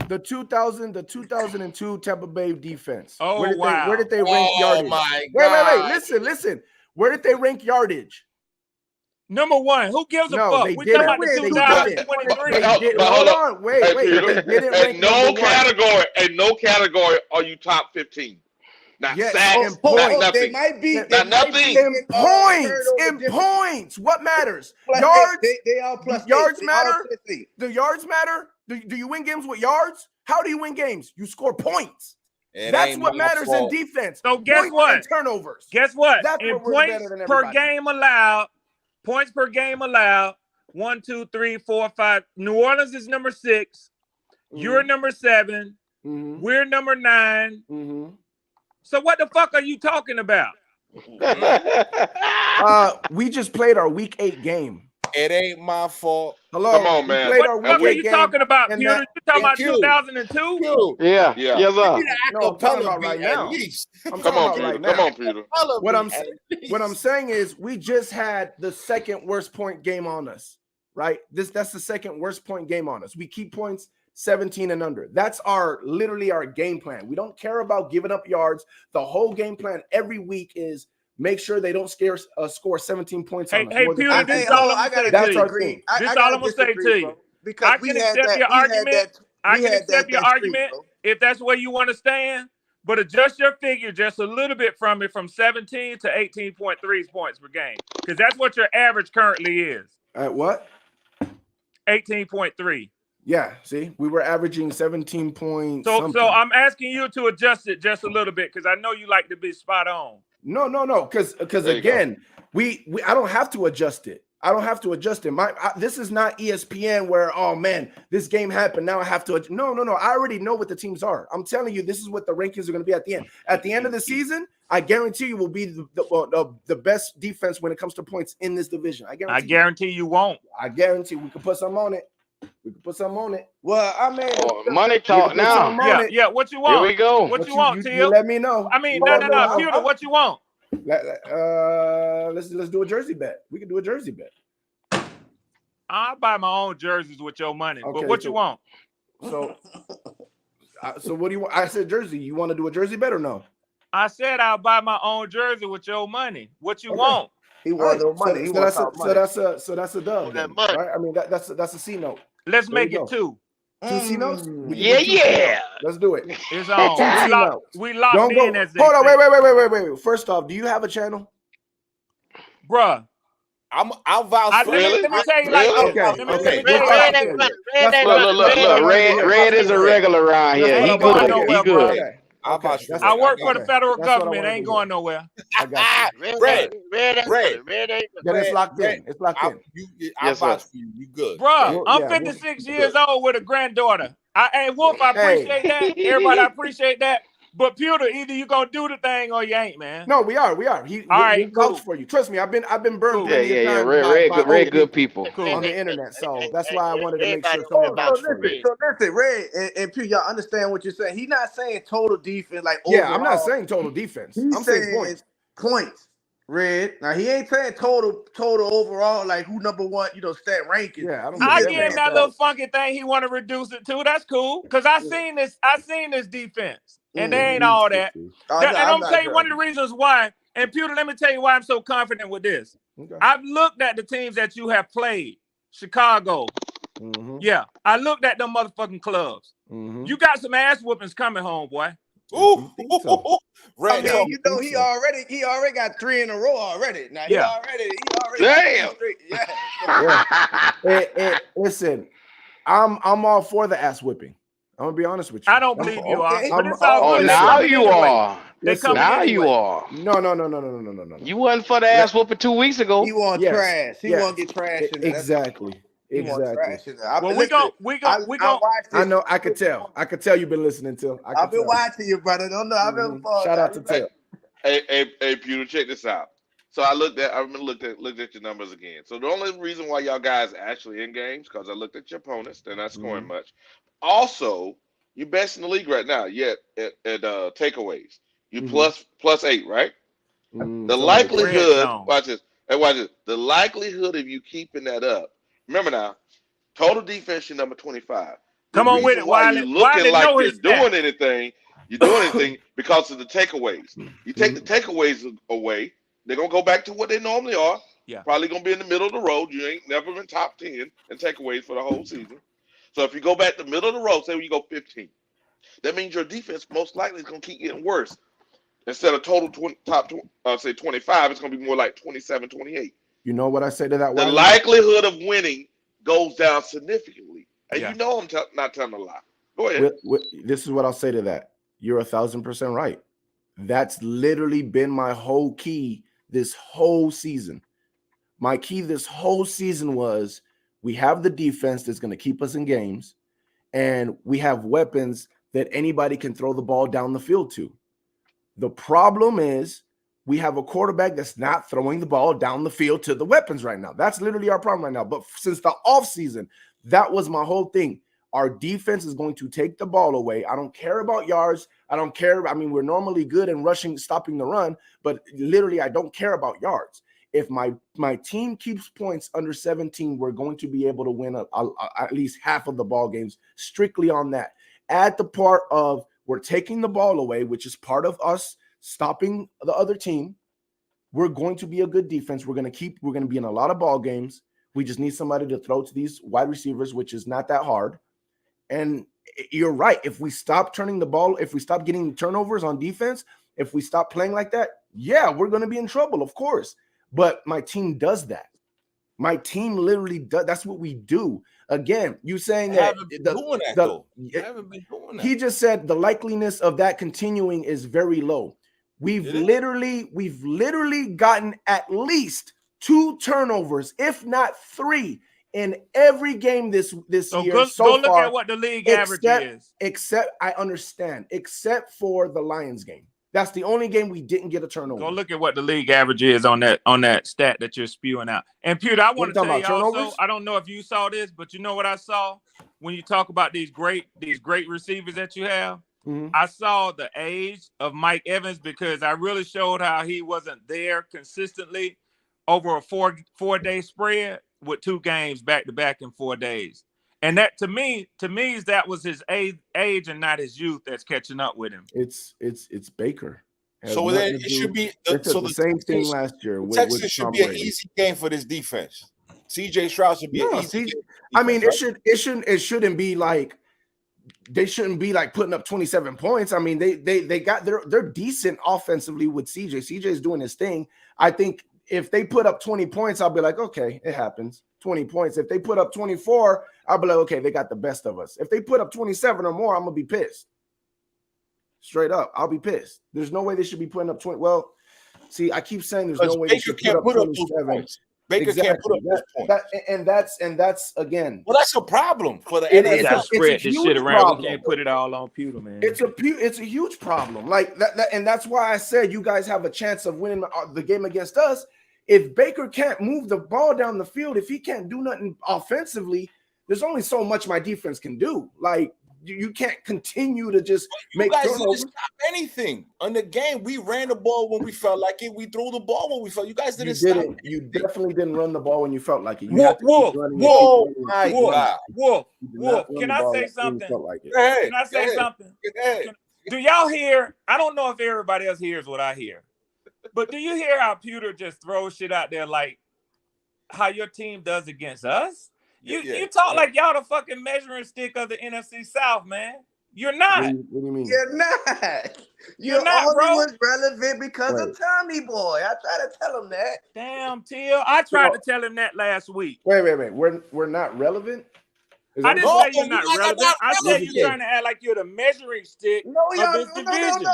The 2002 Tampa Bay defense. Oh, where did they rank yardage? My God. Wait. Listen. Where did they rank yardage? Number 1. Who gives a fuck? We talking about the 2023. Hold on. Wait. In no category are you top 15. Not sacks, not nothing. They might be. Nothing. In points. What matters? Yards. They all plus. Yards matter. The yards matter. Do you win games with yards? How do you win games? You score points. That's what matters in defense. So guess what? Turnovers. Guess what? That's in what we're points better than per everybody. game allowed, points per game allowed. 1, 2, 3, 4, 5. New Orleans is number 6. You're number 7. We're number 9. So what the fuck are you talking about? We just played our week 8 game. It ain't my fault. Hello, come on, man. What the fuck are you talking about, Peter? You talking about 2002? Yeah. Yes, sir. No, I'm talking about right now. Come on, Peter. Come on, Peter. What I'm saying is we just had the second worst point game on us, right? That's the second worst point game on us. We keep points 17 and under. That's literally our game plan. We don't care about giving up yards. The whole game plan every week is make sure they don't score 17 points on us. Hey, Peter, this is all I'm going to say to you. This is all I'm going to say to you. Because I can accept your argument. I can accept your argument if that's where you want to stand, but adjust your figure just a little bit from it, from 17 to 18.3 points per game, because that's what your average currently is. At what? 18.3. Yeah, see, we were averaging 17 points. So I'm asking you to adjust it just a little bit, because I know you like to be spot on. No, because again, I don't have to adjust it. I don't have to adjust it. This is not ESPN where, oh man, this game happened. Now I have to. No. I already know what the teams are. I'm telling you, this is what the rankings are going to be at the end. At the end of the season, I guarantee you will be the best defense when it comes to points in this division. I guarantee you won't. I guarantee we can put some on it. Well, I mean, money talk now. Yeah. What you want? Here we go. What you want, Till? You let me know. I mean, no, Peter. What you want? Let's do a jersey bet. We can do a jersey bet. I'll buy my own jerseys with your money. Okay, but what you want? So what do you want? I said jersey. You want to do a jersey bet or no? I said I'll buy my own jersey with your money. What you want? He wants no money. So that's a dub. Then, right? I mean that's a C note. Let's make it 2. 2 C notes? Yeah. Let's do it. It's on. We locked in as hold on, wait. First off, do you have a channel? Bruh. I'll vouch for it. Let me tell you like Look, Red is a regular around here. He good. I work for the federal government. Ain't going nowhere. I got you. Red. Then it's locked in. It's locked in. I'll vouch for you. You good. Bro, I'm 56 years old with a granddaughter. Hey, Wolf, I appreciate that. Everybody, I appreciate that. But Pewter, either you gonna do the thing or you ain't, man. No, we are. He vouched for you. Trust me, I've been burned. Yeah. Red good people on the internet. So that's why I wanted to make sure someone vouched for you. So listen, Red and Pew, y'all understand what you're saying. He's not saying total defense like overall. I'm not saying total defense. I'm saying points. Red. Now he ain't saying total overall, like who number one, stat ranking. Yeah, I give him that little funky thing he want to reduce it to. That's cool. Because I seen this defense. And they ain't all that. And I'm gonna tell you one of the reasons why. And Pewter, let me tell you why I'm so confident with this. Okay. I've looked at the teams that you have played. Chicago. Yeah. I looked at them motherfucking clubs. You got some ass whoopings coming home, boy. Ooh. I mean, he already got 3 in a row already. Now he already damn. Yeah. Listen, I'm all for the ass whipping. I'm gonna be honest with you. I don't believe you are. But it's all good. Now you are. Now you are. No. You wasn't for the ass whooping 2 weeks ago. He want trash. He want to get trash in there. Exactly. Well, we go. I know. I could tell. You've been listening to. I've been watching you, brother. Don't know. I've been. Shout out to Till. Hey, Peter, check this out. So I looked at your numbers again. So the only reason why y'all guys are actually in games because I looked at your opponents. They're not scoring much. Also, you're best in the league right now. Yet at takeaways, you plus 8, right? The likelihood. Watch this. Hey, watch this. The likelihood of you keeping that up. Remember now, total defense, you're number 25. Come on with it. Why you're looking like you're doing anything? You're doing anything because of the takeaways. You take the takeaways away, they're gonna go back to what they normally are. Yeah. Probably gonna be in the middle of the road. You ain't never been top 10 in takeaways for the whole season. So if you go back to the middle of the road, say you go 15, that means your defense most likely is gonna keep getting worse. Instead of total say 25, it's gonna be more like 27, 28. You know what I say to that? The likelihood of winning goes down significantly. And Yeah. you know I'm not telling a lie. Go ahead. This is what I'll say to that. You're 1,000% right. That's literally been my whole key this whole season. My key this whole season was we have the defense that's going to keep us in games, and we have weapons that anybody can throw the ball down the field to. The problem is we have a quarterback that's not throwing the ball down the field to the weapons right now. That's literally our problem right now. But since the offseason, that was my whole thing. Our defense is going to take the ball away. I don't care about yards. I don't care. I mean, we're normally good in rushing, stopping the run, but literally I don't care about yards. If my team keeps points under 17, we're going to be able to win at least half of the ball games strictly on that. Add the part of we're taking the ball away, which is part of us stopping the other team. We're going to be a good defense. We're going to be in a lot of ball games. We just need somebody to throw to these wide receivers, which is not that hard. And you're right. If we stop turning the ball, if we stop getting turnovers on defense, if we stop playing like that, yeah, we're going to be in trouble, of course. But my team does that. My team literally does. That's what we do. Again, you saying that he just said the likeliness of that continuing is very low. We've literally gotten at least 2 turnovers, if not 3, in every game this year. Go so look far, at what the league average is. Except I understand, except for the Lions game. That's the only game we didn't get a turnover. Go look at what the league average is on that stat that you're spewing out. And Pewter, I want to tell you also, I don't know if you saw this, but you know what I saw when you talk about these great receivers that you have? Mm-hmm. I saw the age of Mike Evans because I really showed how he wasn't there consistently over a four-day spread with 2 games back-to-back in 4 days. And that to me, that was his age and not his youth that's catching up with him. It's Baker. So then it should be the same thing last year. Texas should be an easy game for this defense. CJ Stroud should be an easy game. I mean, it shouldn't be like they shouldn't be like putting up 27 points. I mean, they're decent offensively with CJ. CJ is doing his thing. I think if they put up 20 points, I'll be like, okay, it happens. 20 points. If they put up 24, I'll be like, okay, they got the best of us. If they put up 27 or more, I'm gonna be pissed. Straight up, I'll be pissed. There's no way they should be putting up 20. Well, see, I keep saying there's no way they should put up 27. Baker can't put up those points. And that's again. Well, that's a problem for the NFL. Got to spread this shit around. Problem. We can't put it all on Pewter, man. It's a huge problem. Like that, and that's why I said you guys have a chance of winning the game against us. If Baker can't move the ball down the field, if he can't do nothing offensively, there's only so much my defense can do. Like you can't continue to just make turnovers. Stop anything on the game. We ran the ball when we felt like it. We threw the ball when we felt. You guys didn't stop. You definitely didn't run the ball when you felt like it. Wolf. Can I say something? Can I say something? Do y'all hear? I don't know if everybody else hears what I hear, but do you hear how Pewter just throws shit out there like how your team does against us? You talk like y'all the fucking measuring stick of the NFC South, man. You're not. What do you mean? You're not. You're not, bro. Was relevant because of Tommy Boy. I tried to tell him that. Damn, Till. I tried to tell him that last week. Wait. We're not relevant? I didn't say you're not relevant. I said you're trying to act like you're the measuring stick of this division. No.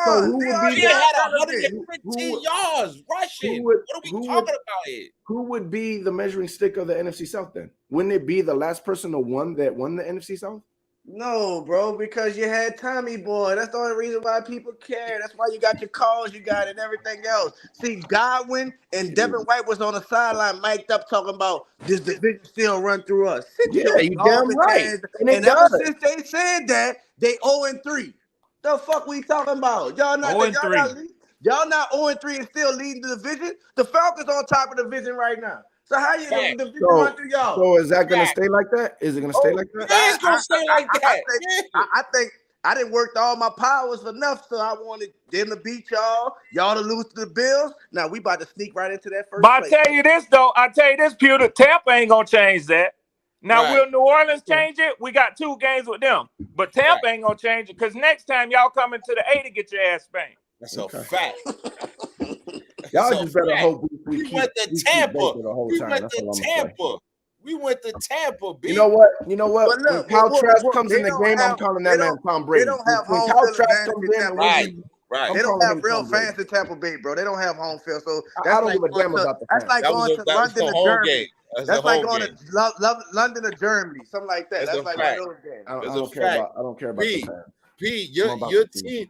So who would be had 115 yards rushing? What are we talking about here? Who would be the measuring stick of the NFC South then? Wouldn't it be the last person who won the NFC South? No, bro, because you had Tommy Boy. That's the only reason why people care. That's why you got your calls you got and everything else. See, Godwin and Devin White was on the sideline mic'd up talking about this division still run through us. You damn right. And ever since they said that, they 0-3. The fuck we talking about? Y'all not 0-3. Y'all not 0-3 and still leading the division? The Falcons on top of the division right now. So how you the division run through y'all? So is that gonna stay like that? Is it gonna stay like that? It's gonna stay like that. I think I didn't work all my powers enough, so I wanted them to beat y'all to lose to the Bills. Now we about to sneak right into that first. But I tell you this though, Pewter, Tampa ain't gonna change that. Now will New Orleans change it? We got 2 games with them, but Tampa ain't gonna change it because next time y'all come into the A to get your ass spanked. That's a fact. Y'all just better hope we went to Tampa. We went to Tampa. We went to Tampa, B. You know what? You know what? But look, when Kyle Trask comes they in the don't game, I'm have calling they that man don't Tom they Brady. don't have When home Kyle field Trask advantage comes in in, Tampa Right, Bay. right. I'm They don't calling have him real Tom Brady. fans in Tampa Bay, bro. They don't have home field, so I that's don't like give a going damn to about the that's fans. like That going to was a London or home Germany. game. That's That's a like home going game. to London or Germany, something like that. That's That's a like one of fact. those games. I That's don't a care fact. about. I don't care about the P, fans. P, I'm about your the team.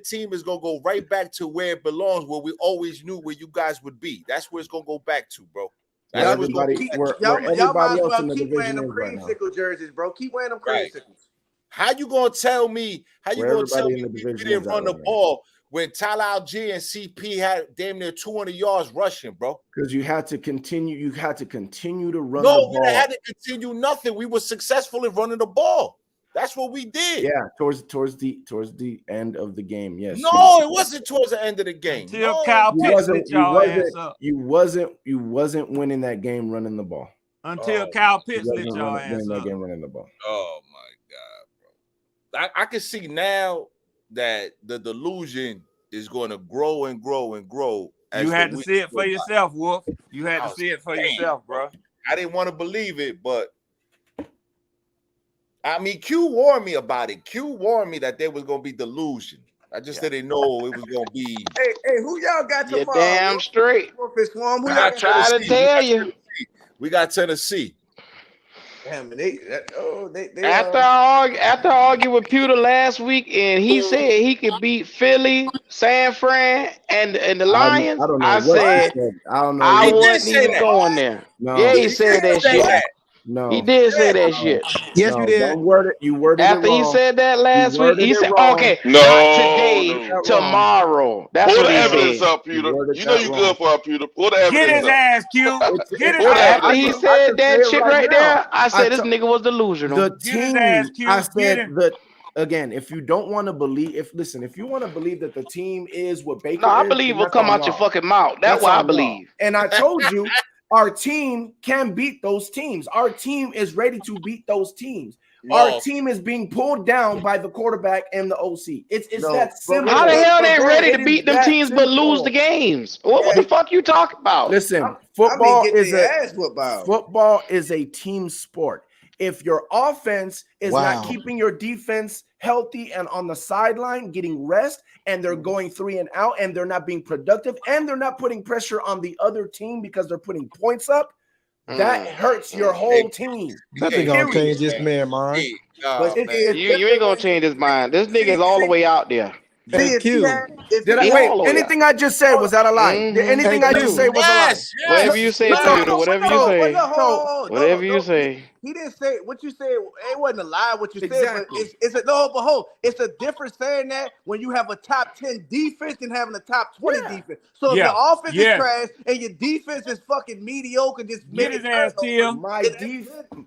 team is gonna go right back to where it belongs, where we always knew where you guys would be. That's where it's gonna go back to, bro. Where That's where it's gonna everybody, go back where to. Y'all might everybody as else well in the keep wearing division them is right now. creamsicle jerseys, bro. Keep wearing them Right. creamsicles. How you gonna tell me? How you Where gonna tell everybody me in the we division didn't is at run the right now. ball when Tyler Algier and CP had damn near 200 yards rushing, bro? Because you had to continue. You had to continue to run No, the we ball. had to continue nothing. We were successful in running the ball. That's what we did. Yeah, towards the end of the game. Yes. No, it wasn't towards the end of the game. Until No, Kyle You Pitts lit y'all ass up. You wasn't winning that game running the ball. Until Kyle You Pitts lit wasn't y'all winning ass that up. game running the ball. Oh my God, bro! I can see now that the delusion is going to grow and grow and grow. You had to see it for yourself, Wolf. You had to see it for yourself, bro. I didn't want to believe it, but I mean, Q warned me about it. Q warned me that there was going to be delusion. I just didn't know it was going to be. Hey, who y'all got You're tomorrow? damn straight. Who I try to tell you. We got Tennessee. Damn, they After I argued with Pewter last week, and he said he could beat Philly, San Fran, and the Lions. I don't know I what said he said. I don't know. I He did wasn't say even that. going there. No. Yeah, he said that say shit. that. No. He did say that shit. Yes, No, you did. don't word it. You worded After it wrong. he said that last week, he said, "Okay, No, not today, no. tomorrow." That's Pull what the he evidence said. up, Pewter. worded You know that you wrong. good for it, Pewter. Pull the Get evidence his up. ass, Q. Get his Pull the ass. After he evidence up. said I that can say shit it right now. there, I said this nigga was delusional. The Get his team. ass, Q. I Get said him. that again. If you don't want to believe, if you want to believe that the team is what Baker No, I is, believe then will that's come on out your y'all. fucking mouth. That's what I on y'all. believe. And I told you, our team can beat those teams. Our team is ready to beat those teams. Our team is being pulled down by the quarterback and the OC. It's that simple. How the hell they ready It to is beat them that teams but lose the simple. games? What the fuck you talking about? Listen, football is football is a team sport. If your offense is not keeping your defense healthy and on the sideline getting rest, and they're going 3 and out, and they're not being productive, and they're not putting pressure on the other team because they're putting points up, that hurts your whole team. Nothing gonna change this man, man. You ain't gonna change his mind. This nigga is all the way out there. Hey, Q. Did I wait? Anything I just said was that a lie? Anything I just said was a lie. Whatever you say, Peter. Whatever you say. Whatever you say. He didn't say what you said. It wasn't a lie what you said, but Exactly. it's a difference saying that when you have a top 10 defense than having a top 20 defense. So if your offense is trash and your defense is fucking mediocre, just Get his ass, Tim.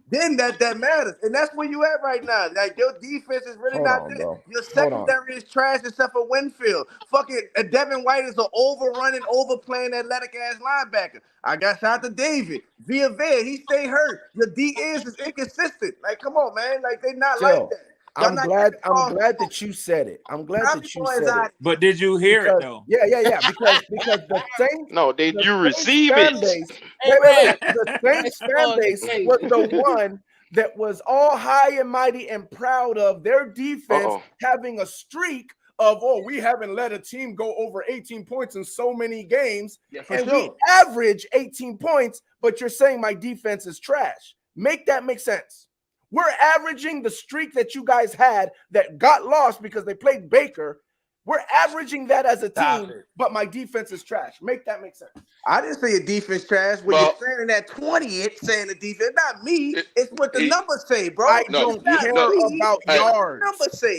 then that matters, and that's where you at right now. Like your defense is really not there. Your secondary is trash except for Winfield. Fucking Devin White is an overrunning, overplaying athletic ass linebacker. I got shot to David. Via he stay hurt. Your D is inconsistent. Like, come on, man. Like they not like that. I'm glad that you said it. I'm glad that you said it. But did you hear it though? Yeah. Because the Saints. No, did you receive it? The Saints fan base was the one that was all high and mighty and proud of their defense having a streak of, we haven't let a team go over 18 points in so many games. We average 18 points, but you're saying my defense is trash. Make that make sense. We're averaging the streak that you guys had that got lost because they played Baker. We're averaging that as a team, but my defense is trash. Make that make sense. I didn't say your defense trash. When you're saying that 20, it's saying the defense, not me. It's what the numbers say, bro. I don't care about yards. Numbers say.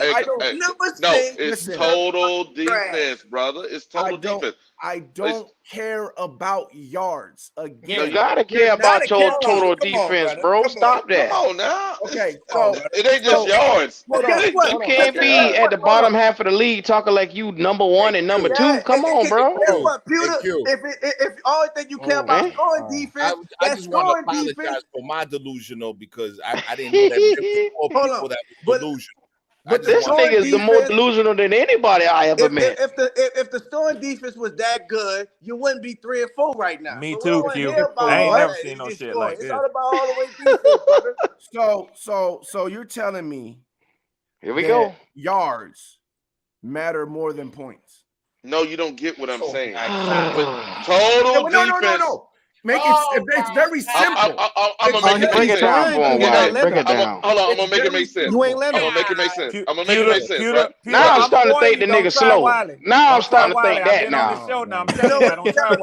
It's total defense, brother. It's total defense. I don't care about yards. Again, you gotta care about your total defense, bro. Stop that. Come on now. Okay, so it ain't just yards. You can't be at the bottom half of the league talking like you number 1 and number 2. Come on, bro. Guess what, Pewter? If all thing you care about scoring defense, I just want to apologize for my delusional because I didn't know that there were more people that was delusional. But this nigga is the more delusional than anybody I ever met. If the Storm defense was that good, you wouldn't be 3-4 right now. Me so too, Q. I ain't never seen no shit like this. It's all about all the way defense, brother. So you're telling me here we go. Yards matter more than points. No, you don't get what I'm saying. Total defense. No. It's very simple. I'm gonna make it break it down for him. Break it down. Hold on, I'm gonna make it make sense. You ain't letting I'm gonna make it make sense. I'm gonna make it make sense. Right? Now I'm starting to think the nigga slow. Now I'm starting to think that now.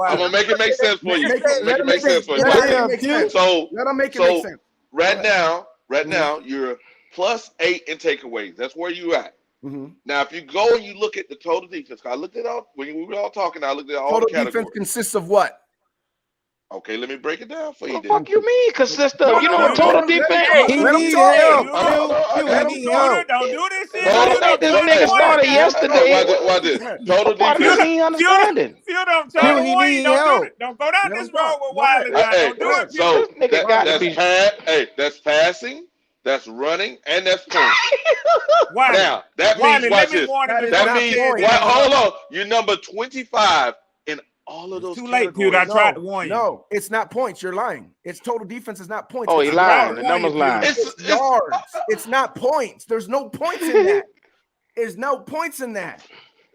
I'm gonna make it make sense for you. Make it make sense for you. So let him make it make sense. Right now, you're +8 in takeaways. That's where you at. Mm-hmm. Now, if you go and you look at the total defense, I looked at all when we were all talking. I looked at all total the categories. Defense consists of what? Okay, let me break it down for you. What the fuck you mean consist of? You know what total defense? He need help. Don't do this shit. This nigga started yesterday. Why this? Total defense. He understanding. Don't go down this road with Wiley. Don't do it. So that's passing. That's running, and that's points. Now, that means, watch this. That means, hold on. You're number 25 in all of those. Too late, dude. I tried to warn you. No, it's not points. You're lying. It's total defense. Is not points. Oh, he lying. The number's lying. It's yards. It's not points. There's no points in that. There's no points in that.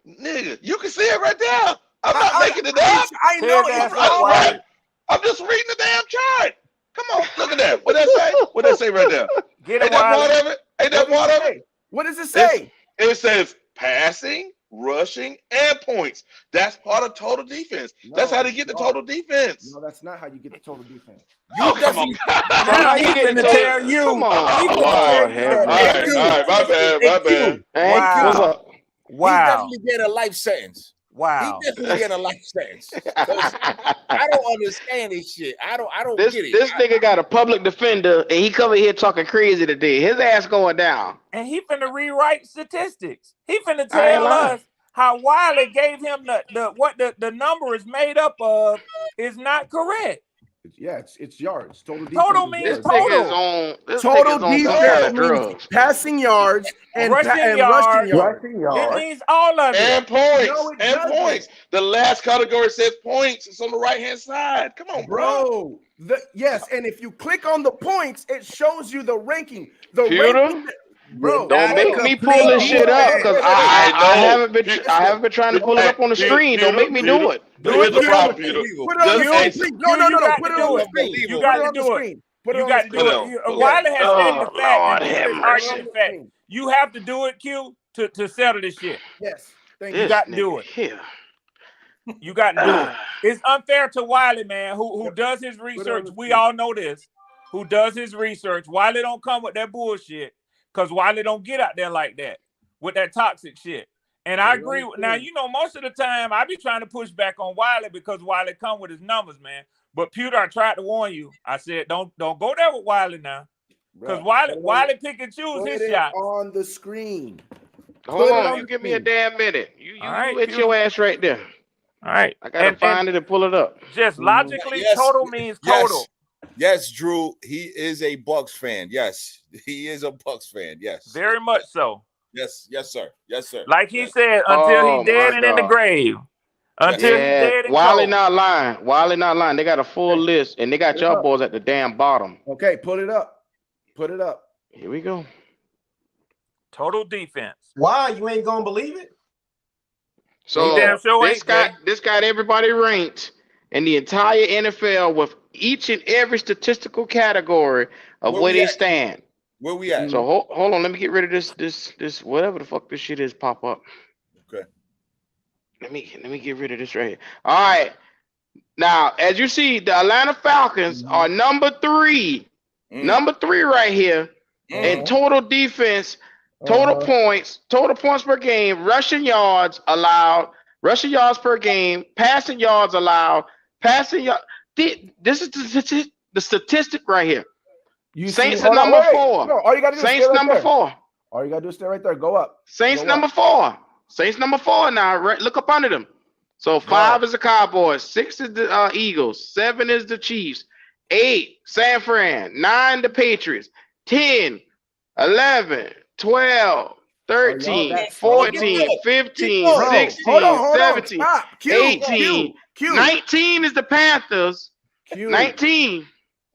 Nigga, you can see it right there. I'm not making it up. I know it's right. I'm just reading the damn chart. Come on, look at that. What that say? What that say right there? Ain't that part of it? Ain't that part of it? What does it say? It says passing, rushing, and points. That's part of total defense. That's how they get the total defense. No, that's not how you get the total defense. Oh, come on. Now he's going to tell you. Come on. All right, my bad. Wow. He definitely get a life sentence. Wow. He definitely get a life sentence. I don't understand this shit. I don't get it. This nigga got a public defender and he coming here talking crazy today. His ass going down. And he finna rewrite statistics. He finna tell us how Wiley gave him the number is made up of is not correct. Yeah, it's yards. Total defense. Total means total. Total defense means passing yards and rushing yards. It means all of it. And points. No, it and doesn't. points. The last category says points. It's on the right-hand side. Come on, bro. Yes, and if you click on the points, it shows you the ranking. The ranking. Bro, don't make me pull this shit up because I haven't been trying to pull it up on the screen. Don't make me do it. Here's the problem, Peter. Put it on the screen. No. Put it on the screen. You got to do it. You got to do it. Wiley has stated the fact that you have to do it, Q, to settle this shit. Yes. You got to do it. You got to do it. It's unfair to Wiley, man, who does his research. We all know this. Who does his research. Wiley don't come with that bullshit. Because Wiley don't get out there like that with that toxic shit. And I agree. Now, most of the time I be trying to push back on Wiley because Wiley come with his numbers, man. But Pewter, I tried to warn you. I said, don't go there with Wiley now. Because Wiley pick and choose his shot. On the screen. Hold on. You give me a damn minute. You hit your ass right there. All right. I got to find it and pull it up. Just logically, total means total. Yes, Drew, he is a Bucks fan. Yes, he is a Bucks fan. Yes, very much so. Yes, sir. Like he said, until he dead and in the grave. Until he dead and Wiley not lying. They got a full list, and they got y'all boys at the damn bottom. Okay, put it up. Here we go. Total defense. Why? You ain't gonna believe it? So this got everybody ranked in the entire NFL with each and every statistical category of where they stand. Where we at? So hold on, let me get rid of this whatever the fuck this shit is pop up. Okay. Let me get rid of this right here. All right. Now, as you see, the Atlanta Falcons are number 3. Number 3 right here in total defense, total points per game, rushing yards allowed, rushing yards per game, passing yards allowed, passing yards. This is the statistic right here. Saints are number 4. No, all you gotta do Saints number 4. All you gotta do is stay right there. Go up. Saints number 4. Saints number 4 now. Right, look up under them. So 5 is the Cowboys, 6 is the Eagles, 7 is the Chiefs, 8 San Fran, 9 the Patriots, 10, 11, 12, 13, that 14, 15, Bro, 16, hold on, 17, stop. 18, Q. 19 is the Panthers. Q. 19.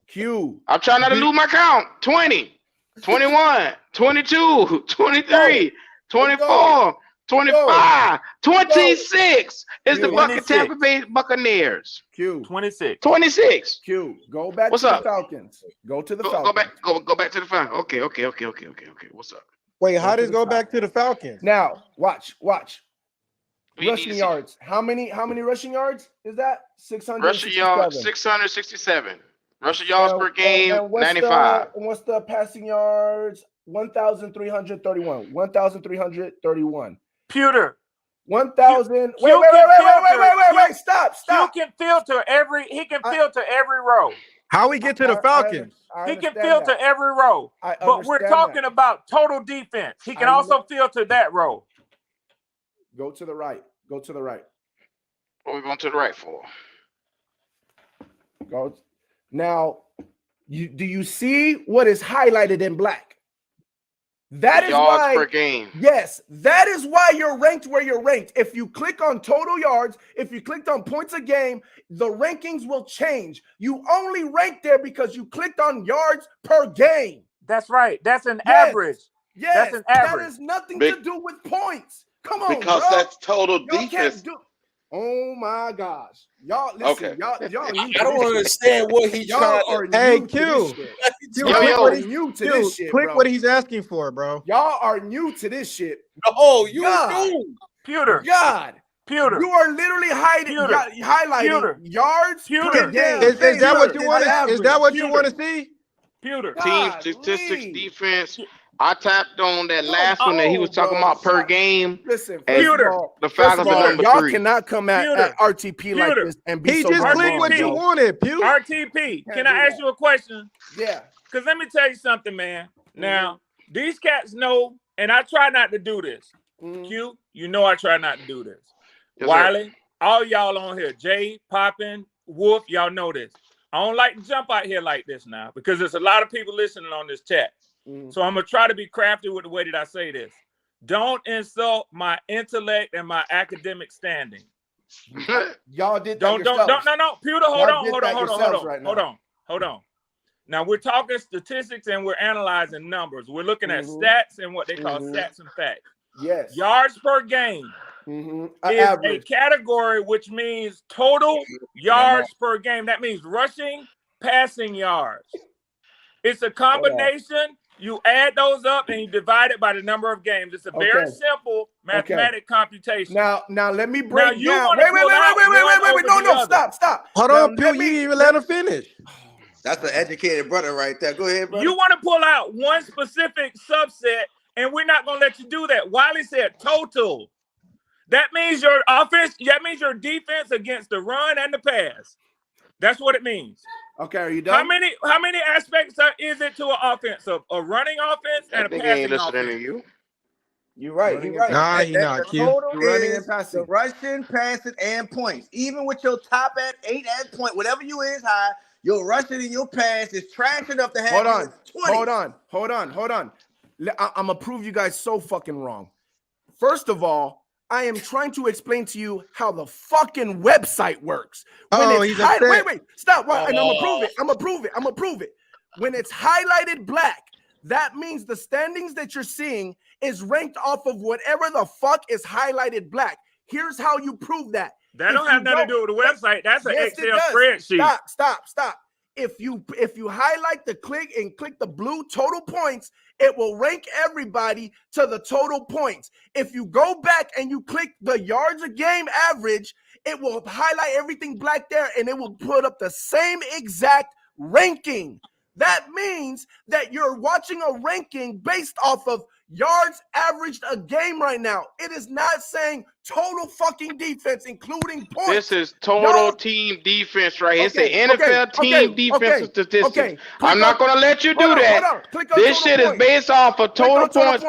Q. I'm trying not to lose my count. 20, 21, 22, 23, 24, 25, 26 is the Tampa Bay Buccaneers. Q. 26. 26. Q. Go back What's to up? the Falcons. Go to the Falcons. Go back to the Falcons. Okay. What's up? Wait, how does go back to the Falcons? Now, watch. We need Rushing to see- yards. How many rushing yards is that? 667. Rushing yards, 667. Rushing yards per game, and what's 95. What's the passing yards? 1,331. 1,331. Pewter. 1,000. Wait. Stop. You can filter every. He can filter every row. How we get to the Falcons? He can filter every row. But we're talking about total defense. He can also filter that row. Go to the right. What are we going to the right for? Go. Now, do you see what is highlighted in black? That is yards why, per game. Yes, that is why you're ranked where you're ranked. If you click on total yards, if you clicked on points a game, the rankings will change. You only rank there because you clicked on yards per game. That's right. That's an average. Yes, that's an average. That has nothing to do with points. Come on, because bro. that's total defense. Oh my gosh, y'all! Listen, y'all. I don't understand what he's trying to. Hey, Q. Click what he's asking for, bro. Y'all are new to this shit. No, you new. Pewter. Pewter. You are literally highlighting yards per game. Is that what you want to? Is that what you want to see? Pewter. Team statistics, defense. I tapped on that last one that he was talking about per game. Listen, the Falcons are number y'all 3. cannot come at RTP like this and be so. He just clicked what you wanted, Pew. RTP. Can I ask you a question? Yeah. Because let me tell you something, man. Now, these cats know, and I try not to do this. Q, you know I try not to do this. Yes, Wiley, all y'all on here, Jay, Poppin, Wolf, y'all know this. I don't like to jump out here like this now because there's a lot of people listening on this chat. So I'm going to try to be crafty with the way that I say this. Don't insult my intellect and my academic standing. Y'all did that No. Pewter, hold on. Now we're talking statistics and we're analyzing numbers. We're looking at stats and what they call stats and facts. Yes. Yards per game is a category which means total yards per game. That means rushing, passing yards. It's a combination. You add those up and you divide it by the number of games. It's a very simple mathematic computation. Now let me break down. Wait. No, stop. Hold on, Pew. You didn't even let him finish. That's an educated brother right there. Go ahead, brother. You want to pull out one specific subset, and we're not going to let you do that. Wiley said total. That means your offense, that means your defense against the run and the pass. That's what it means. Okay, are you done? How many aspects is it to an offense? A running offense and a passing offense? You're right. Nah, he's not. Total running and passing. The rushing, passing, and points. Even with your top at 8 at point, whatever you is high, your rushing and your pass is trash enough to have. Hold on. I'm gonna prove you guys so fucking wrong. First of all, I am trying to explain to you how the fucking website works. Wait, stop. And I'm gonna prove it. When it's highlighted black, that means the standings that you're seeing is ranked off of whatever the fuck is highlighted black. Here's how you prove that. That don't have nothing to do with the website. That's an Excel spreadsheet. Stop. If you highlight the click and click the blue total points, it will rank everybody to the total points. If you go back and you click the yards a game average, it will highlight everything black there and it will put up the same exact ranking. That means that you're watching a ranking based off of yards averaged a game right now. It is not saying total fucking defense, including points. This is total team defense, right? It's an NFL team defense statistics. I'm not going to let you do that. This shit is based off of total points.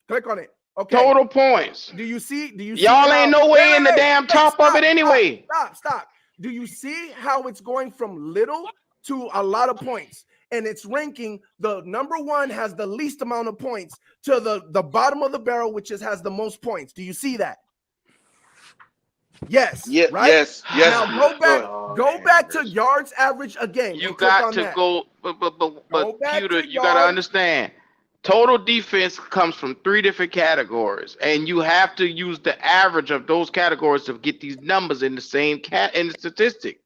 Click on it. Okay. Total points. Do you see? Y'all ain't no way in the damn top of it anyway. Stop. Do you see how it's going from little to a lot of points? and it's ranking the number one has the least amount of points to the bottom of the barrel, which has the most points. Do you see that? Yes. Yeah, right? yes. Now go back to yards average a game. You and click got on to that. go, but back Pewter, to you got to yards. understand. Total defense comes from 3 different categories, and you have to use the average of those categories to get these numbers in the same in the statistic.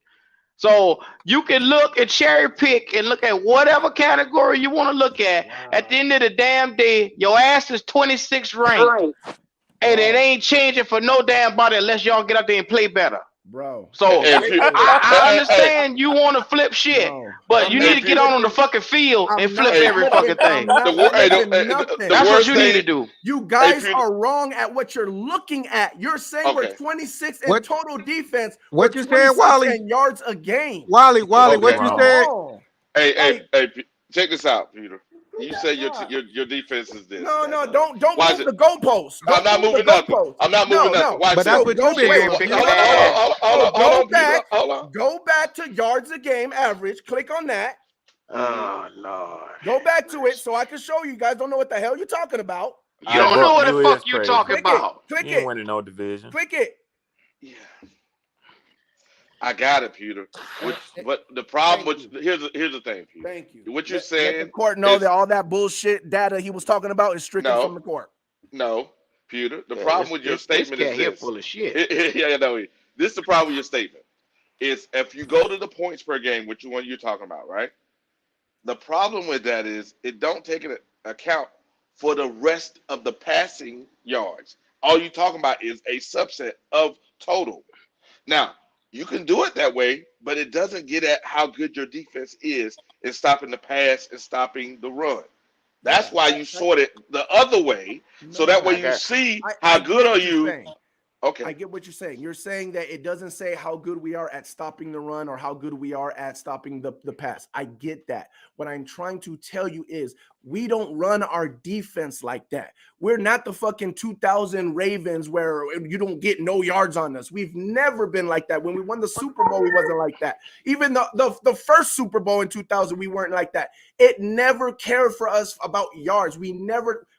So you can look at cherry pick and look at whatever category you want to look at. Wow. At the end of the damn day, your ass is 26 ranked, and it ain't changing for no damn body unless y'all get out there and play better. Bro. So I understand you want to flip shit, but you need to get on the fucking field and flip every fucking thing. That's what you need to do. You guys are wrong at what you're looking at. You're saying we're 26 in total defense. What you saying, Wally? Yards a game. Wally, what you said? Hey, check this out, Peter. You say your defense is this. No, don't move the goalpost. I'm not moving nothing. I'm not moving nothing. But that's what you've been doing. Go back to yards a game average. Click on that. Oh Lord. Go back to it so I can show you guys. Don't know what the hell you're talking about. You don't know what the fuck you're talking about. Click You ain't winning no division. Click it. Yeah. I got it, Peter. But the problem with here's the thing, Peter. Thank you. What you're saying? Let the court know that all that bullshit data he was talking about is stricken from the court. No, Peter. The problem with your statement is this. Full of shit. Yeah, no. This is the problem with your statement. Is if you go to the points per game, which one you're talking about, right? The problem with that is it don't take into account for the rest of the passing yards. All you're talking about is a subset of total. Now, you can do it that way, but it doesn't get at how good your defense is in stopping the pass and stopping the run. That's why you sort it the other way, so that way you see how good are you. Okay. I get what you're saying. You're saying that it doesn't say how good we are at stopping the run or how good we are at stopping the pass. I get that. What I'm trying to tell you is we don't run our defense like that. We're not the fucking 2000 Ravens where you don't get no yards on us. We've never been like that. When we won the Super Bowl, we wasn't like that. Even the first Super Bowl in 2000, we weren't like that. It never cared for us about yards. When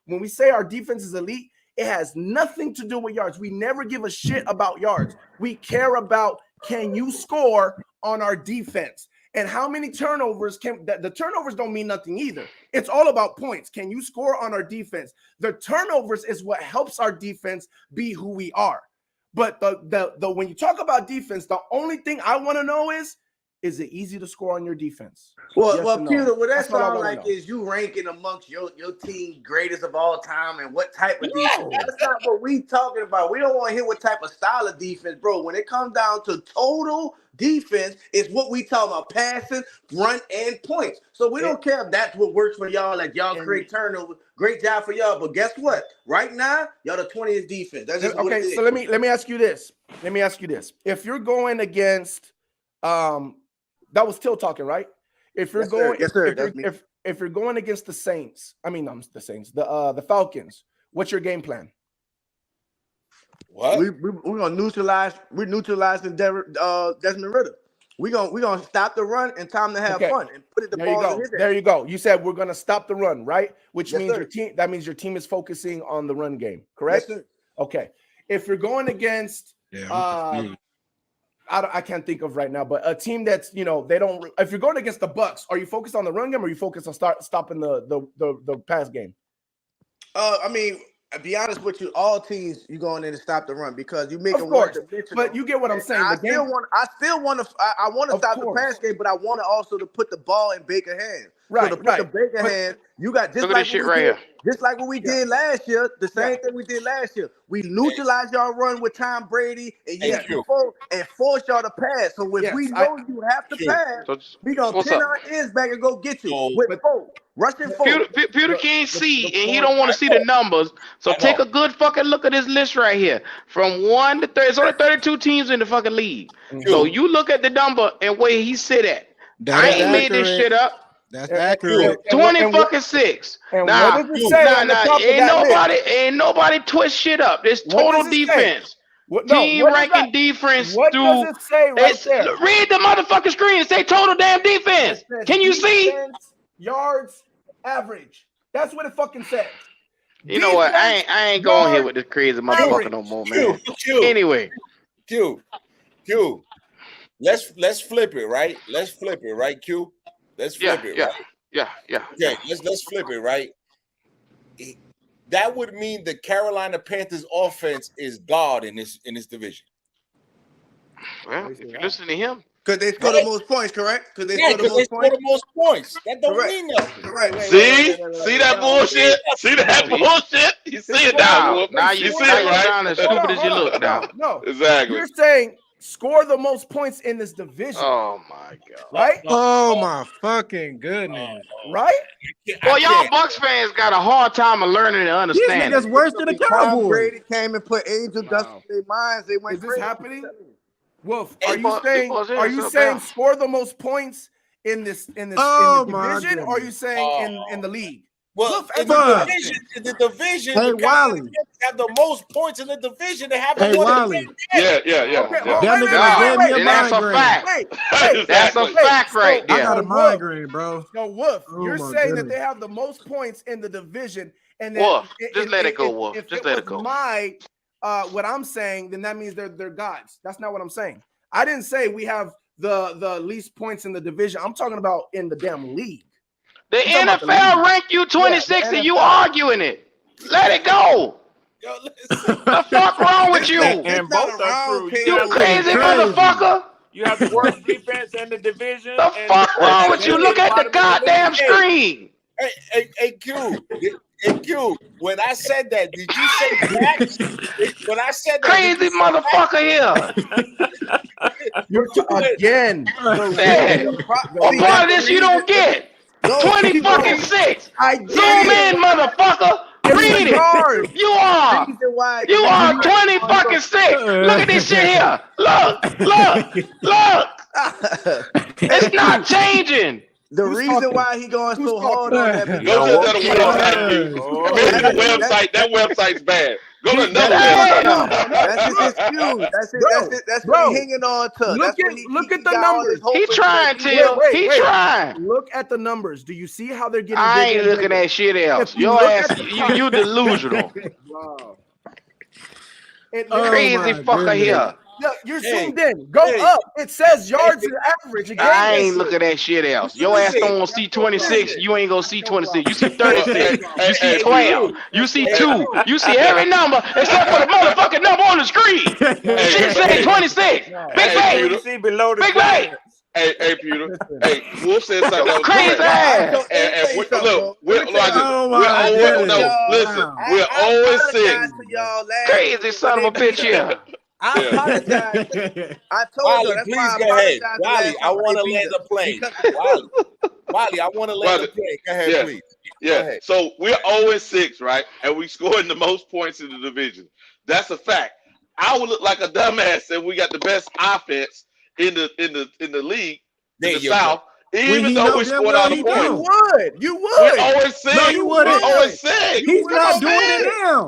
we say our defense is elite, it has nothing to do with yards. We never give a shit about yards. We care about, can you score on our defense? And how many turnovers the turnovers don't mean nothing either. It's all about points. Can you score on our defense? The turnovers is what helps our defense be who we are. But when you talk about defense, the only thing I want to know is it easy to score on your defense? Well, Peter, what that sounds like is you ranking amongst your team greatest of all time and what type of defense. That's not what we talking about. We don't want to hear what type of style of defense, bro. When it comes down to total defense, it's what we talk about: passing, run, and points. So we don't care if that's what works for y'all. Like y'all create turnovers. Great job for y'all. But guess what? Right now, y'all the 20th defense. That's just what it is. So let me ask you this. If you're going against that was Till talking, right? If you're if you're going against the Saints, the Falcons, what's your game plan? What? We're gonna neutralize. We're neutralizing Desmond Ritter. We're gonna stop the run and time to have fun and put the ball in his hand. There you go. You said we're gonna stop the run, right? Which means your team is focusing on the run game, correct? Yes, sir. Okay. If you're going against I can't think of right now, but a team that's they don't. If you're going against the Bucks, are you focused on the run game or are you focused on stopping the pass game? To be honest with you, all teams you going in to stop the run because you make it one. But you get what I'm saying. I still want to stop the pass game, but I want to also to put the ball in Baker's hands. Right, so to put the Baker hand, you got just like what we did last year. The same thing we did last year. We neutralized y'all run with Tom Brady and force y'all to pass. So if we know you have to pass, we gonna pin our ears back and go get you with four. Rushing forward. Peter can't see, and he don't want to see the numbers. So take a good fucking look at this list right here. From 1 to 30, it's only 32 teams in the fucking league. So you look at the number and where he sit at. I ain't made this shit up. That's accurate. 26. Now, ain't nobody twist shit up. This total defense. Team ranking defense. What does it say right there? Read the motherfucking screen and say total damn defense. Can you see? yards average. That's what it fucking says. You know what? I ain't going here with this crazy motherfucker no more, man. Anyway, Q. Let's flip it, right? Let's flip it, right, Q? Let's flip it, right? Yeah. Okay, let's flip it, right? That would mean the Carolina Panthers offense is God in this division. Well, if you listen to him. Because they score the most points, correct? Because they score the most points. That don't mean nothing. Correct. See that bullshit? See that bullshit? You see it now. Now you see it, right? Sound as stupid as you look now. No. Exactly. You're saying score the most points in this division. Oh my God. Right? Oh my fucking goodness. Right? Well, y'all Bucks fans got a hard time of learning and understanding. These niggas worse than the Tom Cowboys. Brady came and put angel dust in their minds. They went Is this crazy. happening? Wolf, Hey, are you saying score the most points in this division, or are you saying in the league? Well, Wolf, in the division, hey, the Wally have the most points in the division. They have hey, Wally. Yeah. That's a fact. That's a fact right there. I got a migraine, bro. No, Wolf, you're saying that they have the most points in the division, and then Wolf, just let it go, Wolf. Just let it go. What I'm saying, then that means they're gods. That's not what I'm saying. I didn't say we have the least points in the division. I'm talking about in the damn league. The NFL ranked you 26 and you arguing it. Let it go. Yo, the fuck wrong with you? And both are true. You crazy motherfucker. You have the worst defense in the division. The fuck wrong with you? Look at the goddamn screen. Hey, Q, when I said that, did you say that? When I said that, crazy motherfucker here. You're again. What part of this you don't get? 20 fucking 6. Zoom in, motherfucker. Read it. You are 20 fucking 6. Look at this shit here. Look. It's not changing. The reason why he going so hard on that because go to the website. That website's bad. Go to another website. That's his excuse. That's what he's hanging on to. Look at the numbers. He trying to. He trying. Look at the numbers. Do you see how they're getting? I ain't looking at shit else. Your ass, you delusional. Wow. Crazy fucker here. Look, you're zoomed in. Go up. It says yards average. Again. I ain't looking at shit else. Your ass don't want to see 26. You ain't gonna see 26. You see 36. You see 12. You see 2. You see every number except for the motherfucking number on the screen. Shit say 26. Big Bay. You see below the Big Bay. Hey, Peter. Hey, Wolf said something that was crazy ass. And look, we're always 6. Crazy son of a bitch here. I apologize. I told you. That's please why go ahead. I Wally, I want to land the plane. Wally, I want to land the plane. Go ahead, please. Yeah. So we're 0-6, right? And we scored the most points in the division. That's a fact. I would look like a dumbass if we got the best offense in the league in the South. Even though we scored all the points. You would. We're 0-6. No, you wouldn't. We're 0-6. He's not doing it now.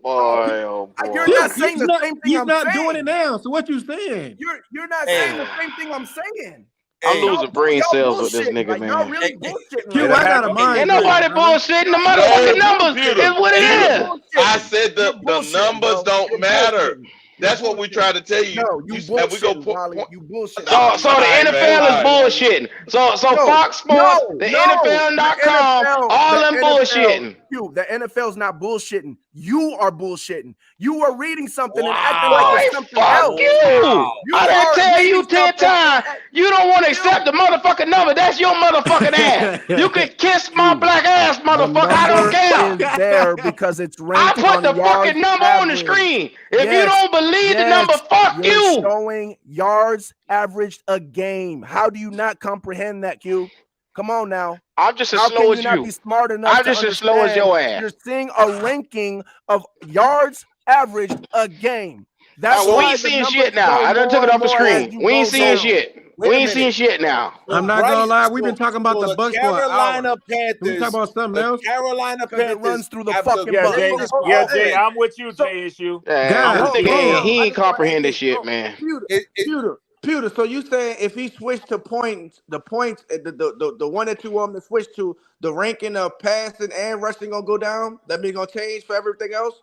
Boy. You're not saying the same thing He's I'm not saying. doing it now. So what you saying? You're not saying the same thing I'm saying. I'm losing brain cells with this nigga, man. Y'all really bullshitting. Q, I got a mind. Ain't nobody bullshitting. The motherfucking numbers is what it is. I said the numbers don't matter. That's what we try to tell you. No, you bullshitting, Wally. You bullshitting. So the NFL is bullshitting. So Fox Sports, the NFL.com, all them bullshitting. The NFL's not bullshitting. You are bullshitting. You are reading something and acting like it's something else. You. I done tell you 10 times. You don't want to accept the motherfucking number. That's your motherfucking ass. You can kiss my black ass, motherfucker. I don't care. It's there because it's ranked. I put the fucking number on the screen. If you don't believe the number, fuck you. Showing yards averaged a game. How do you not comprehend that, Q? Come on now. I'm just as slow as you. Be smart enough I'm just as slow as your ass. You're seeing a ranking of yards averaged a game. That's we ain't seeing shit now. I done took it off the screen. We ain't seeing shit. We ain't seeing shit now. I'm not gonna lie. We've been talking about the Bucks for an hour. Panthers. We talking about something else. Carolina Panthers runs through the fucking Bucks. Jay, I'm with you, Jay. Issue. He ain't comprehend this shit, man. Computer. Pewter, so you saying if he switched to points, the one that you want him to switch to, the ranking of passing and rushing gonna go down? That mean gonna change for everything else?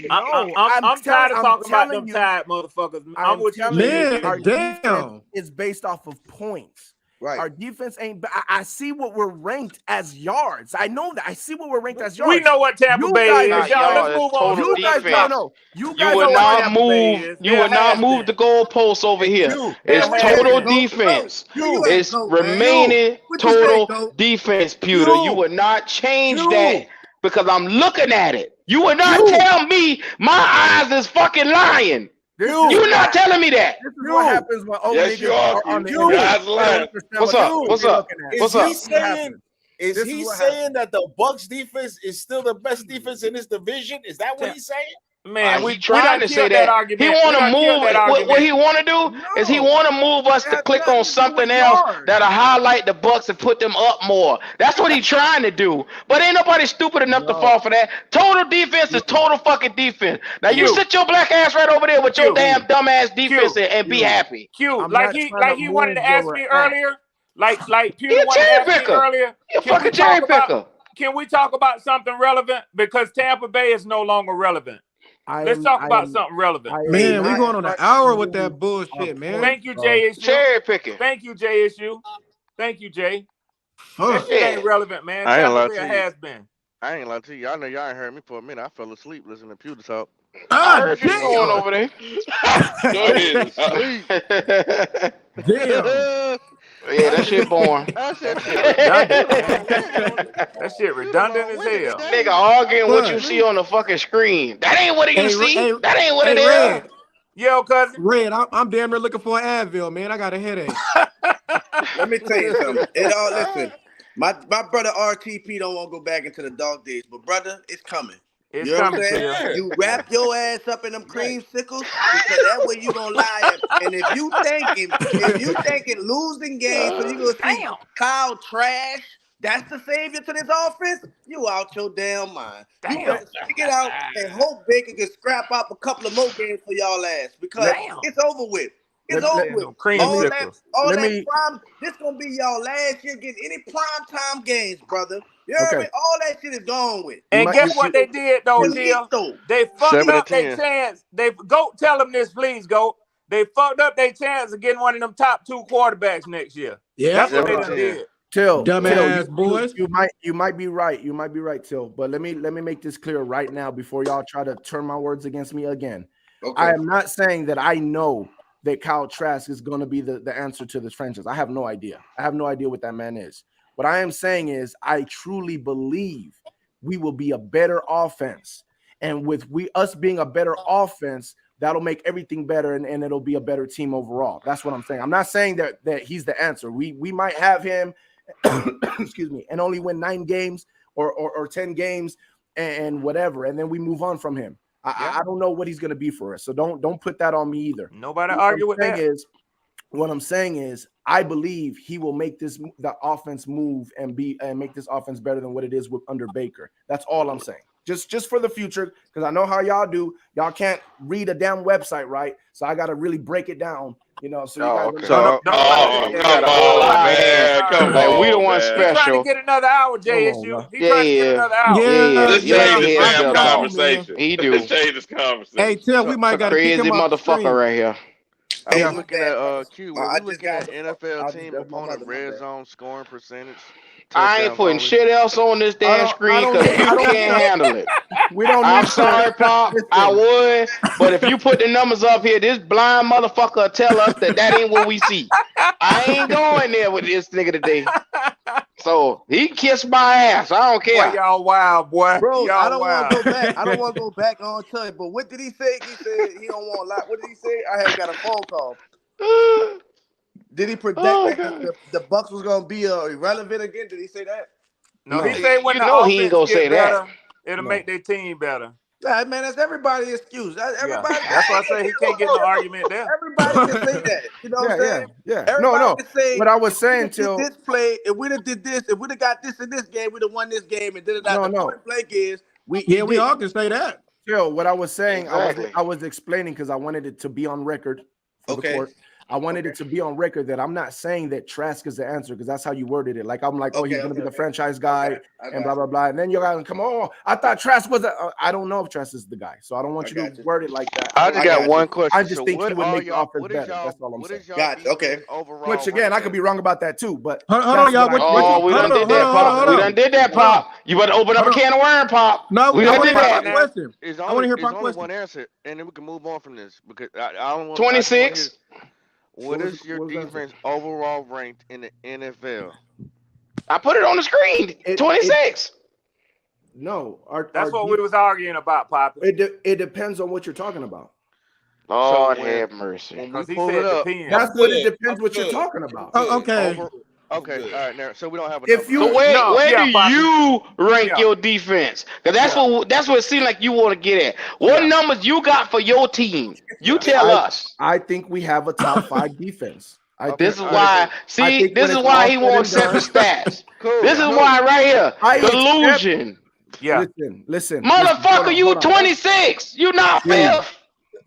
No, I'm tired of talking about them you, tired motherfuckers. I'm with you, telling you, our Man, defense damn. is based off of points. Right. Our defense ain't. I see what we're ranked as yards. I know that. I see what we're ranked as yards. We know what Tampa You Bay guys is. Y'all, let's it's move on. total You guys, defense. You You guys would know not what Tampa Bay is. move. You would There not has move been. the goalposts over here. It's There has total been. defense. You It's ain't go, man. remaining What you say, total Goat? defense, Pewter. You would not change that because I'm looking at it. You would not You. tell me my eyes is fucking lying. You're not telling me that. This is what happens when old Yes, niggas you are. on the You internet. guys They don't lying. understand What's what up? they What's be up? looking at. What's Is up? he saying? Is This he is what saying that the Bucks defense is still the best defense in this division? Is that what he's saying? Man, He trying to say that. argument. He want to We done killed that move. What argument. he want to do is he No. want to move us It to has click nothing on to do something with else yards. that'll highlight the Bucks and put them up more. That's what he trying to do. But ain't nobody stupid enough to fall for that. Total defense is total fucking defense. Now you sit your black ass right over there with your damn dumb ass defense and be happy. I'm not trying to wanted to move where ask we're me at. earlier. Like He Pewter a wanted to cherry ask me picker. earlier. He a fucking cherry picker. Can we talk about something relevant? Because Tampa Bay is no longer relevant. Let's talk about something relevant. Man, we going on an hour with that bullshit, man. Thank you, JSU. Cherry picking. Thank you, JSU. Thank you, Jay. Fuck. That shit ain't relevant, man. I ain't Tampa lying Bay to you. has been. I ain't lying to you. I know y'all ain't heard me for a minute. I fell asleep listening to Pewter talk. I heard you going over there. Go ahead. Damn. Yeah, that shit boring. That shit redundant, man. That shit redundant as hell. Nigga arguing what you see on the fucking screen. That ain't what you see. That ain't what it is. Red. Yo, cousin. Red, I'm damn near looking for an Advil, man. I got a headache. Let me tell you something. Listen, my brother RTP don't want to go back into the dog days, but brother, it's coming. It's you know coming, what I'm saying? Phil. You wrap your ass up in them creamsicles because that way you gonna lie. And if you thinking losing games, so you gonna see Kyle trash. That's the savior to this offense. You out your damn mind. You better stick it out and hope Baker can scrap up a couple of more games for y'all ass because it's over with. It's over with. All that prime. This gonna be y'all last year getting any prime time games, brother. You heard me? All that shit is gone with. And guess what they did though, Jill? They fucked up their chance. Go tell them this, please, go. They fucked up their chance of getting one of them top 2 quarterbacks next year. Yeah, that's what they done did. Till, dumbass boys. You might be right. You might be right, Till. But let me make this clear right now before y'all try to turn my words against me again. Okay. I am not saying that I know that Kyle Trask is going to be the answer to this franchise. I have no idea. I have no idea what that man is. What I am saying is I truly believe we will be a better offense. And with us being a better offense, that'll make everything better and it'll be a better team overall. That's what I'm saying. I'm not saying that he's the answer. We might have him, excuse me, and only win 9 games or 10 games and whatever, and then we move on from him. I don't know what he's going to be for us. So don't put that on me either. Nobody argue with that. What I'm saying is I believe he will make the offense move and make this offense better than what it is under Baker. That's all I'm saying. Just for the future, because I know how y'all do. Y'all can't read a damn website, right? So I got to really break it down, you know. So you guys come on, we don't want special. He's trying to get another hour, JSU. He's trying to get another hour. Let's change this damn conversation. He do. Let's change this conversation. Hey, Till, we might got crazy motherfucker right here. I was looking at Q. We're looking at NFL team opponent red zone scoring percentage. I ain't putting shit else on this damn screen because you can't handle it. I'm sorry, Pop. I would, but if you put the numbers up here, this blind motherfucker will tell us that ain't what we see. I ain't going there with this nigga today. So he kissed my ass. I don't care. Boy, y'all wild, boy. Bro, y'all I don't want to go back. I don't want to go back on time. But what did he say? He said he don't want a lot. What did he say? I had got a phone call. Did he predict that the Bucks was gonna be irrelevant again? Did he say that? No, he said when you the know offense he ain't gonna get say better, that. it'll make their team better. Yeah, man, that's everybody's excuse. Everybody. Yeah. That's why I say he can't get no argument there. Everybody can say that. You know what I'm saying? Yeah. Everybody can say what I was saying till this play, if we'd have did this, if we'd have got this in this game, we'd have won this game. And the point blank is we all can say that. Till what I was saying, I was explaining because I wanted it to be on record for the court. I wanted it to be on record that I'm not saying that Trask is the answer because that's how you worded it. Like I'm like, oh, he's going to be the franchise guy and blah blah blah. And then you're going to come, oh, I thought Trask was. I don't know if Trask is the guy, so I don't want you to word it like that. I just got one question. I just think he would make the offense better. That's all I'm saying. Gotcha. Okay. Which again, I could be wrong about that too. But hold on, y'all. We done did that, Pop. We done did that, Pop. You better open up a can of worms, Pop. No, we done did that. I want to hear my question. One answer, and then we can move on from this because I don't want 26. What is your defense overall ranked in the NFL? I put it on the screen. 26. No, that's what we was arguing about, Pop. It depends on what you're talking about. Lord have mercy. Because he said it depends. That's what it depends what you're talking about. Okay. Okay, all right. Now, so we don't have. If you, so where do you rank your defense? Because that's what it seems like you want to get at. What numbers you got for your team? You tell us. I think we have a top 5 defense. This is why. See, this is why he wants to set the stats. Cool. This is why right here. Delusion. Yeah. Listen. Motherfucker, you 26. You not fifth.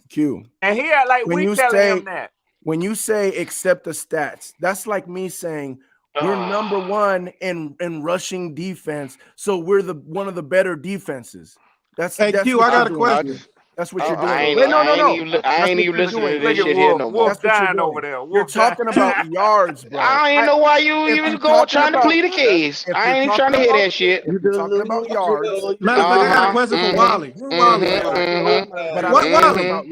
Q. And he had like we telling him that. When you say accept the stats, that's like me saying we're number 1 in rushing defense, so we're one of the better defenses. That's Q. I got a question. That's what you're doing. I ain't even listening to this shit here no more. Wolf dying over there. You're talking about yards, bro. I ain't know why you was trying to plead the case. I ain't trying to hear that shit. You're talking about yards. Matter of fact, I got a question for Wally. Wally?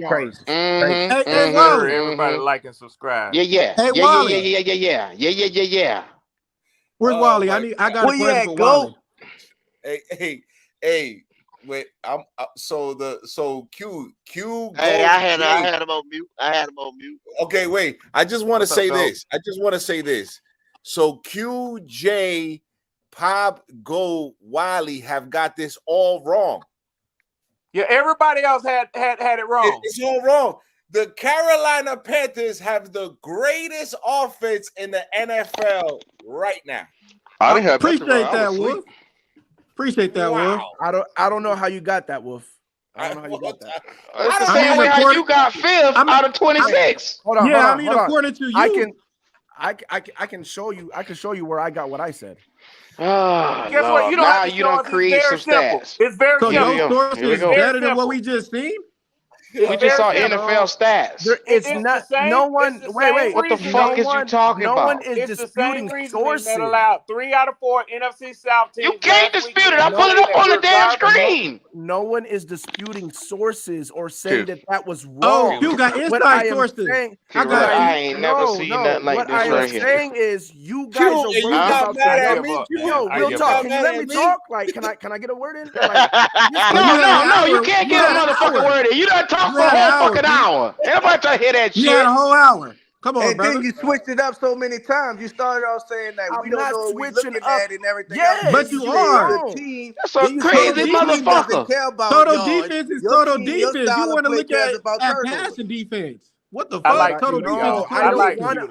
Crazy. Hey, Wally. Everybody like and subscribe. Yeah. Hey, Wally. Yeah. Where's Wally? I got a question for Wally. Hey. Wait, so Q. Hey, I had him on mute. Okay, wait. I just want to say this. So QJ, Pop, Go, Wiley have got this all wrong. Yeah, everybody else had it wrong. It's all wrong. The Carolina Panthers have the greatest offense in the NFL right now. I appreciate that, Wolf. Appreciate that, Wolf. I don't know how you got that, Wolf. I don't know how you got that. It's the same way how you got 5th out of 26. Hold on. According to you, I can show you. I can show you where I got what I said. Guess what? You don't have to don't create some stats. It's very simple. simple. Your source is better than what we just seen. We just saw NFL stats. It's not. No one. Wait. What the fuck is you talking about? No one is it's disputing sources. That allowed 3 out of 4 NFC South teams. You can't dispute it. I put it up on the damn screen. No one is disputing sources or saying that was wrong. Oh, you got inside sources. I ain't never seen nothing like this right here. What I am saying is you guys are worried about that. Yo, real talk. Can you let me talk? Like, can I get a word in? No, you can't get a motherfucking word in. You done talk for a whole fucking hour. Everybody trying to hear that shit. You had a whole hour. Come on, brother. Then you switched it up so many times. You started off saying that we don't know what we're looking at and everything. Yes, but you are. That's a crazy motherfucker. Total defense is total defense. You want to look at passing defense. What the fuck? Like total defense.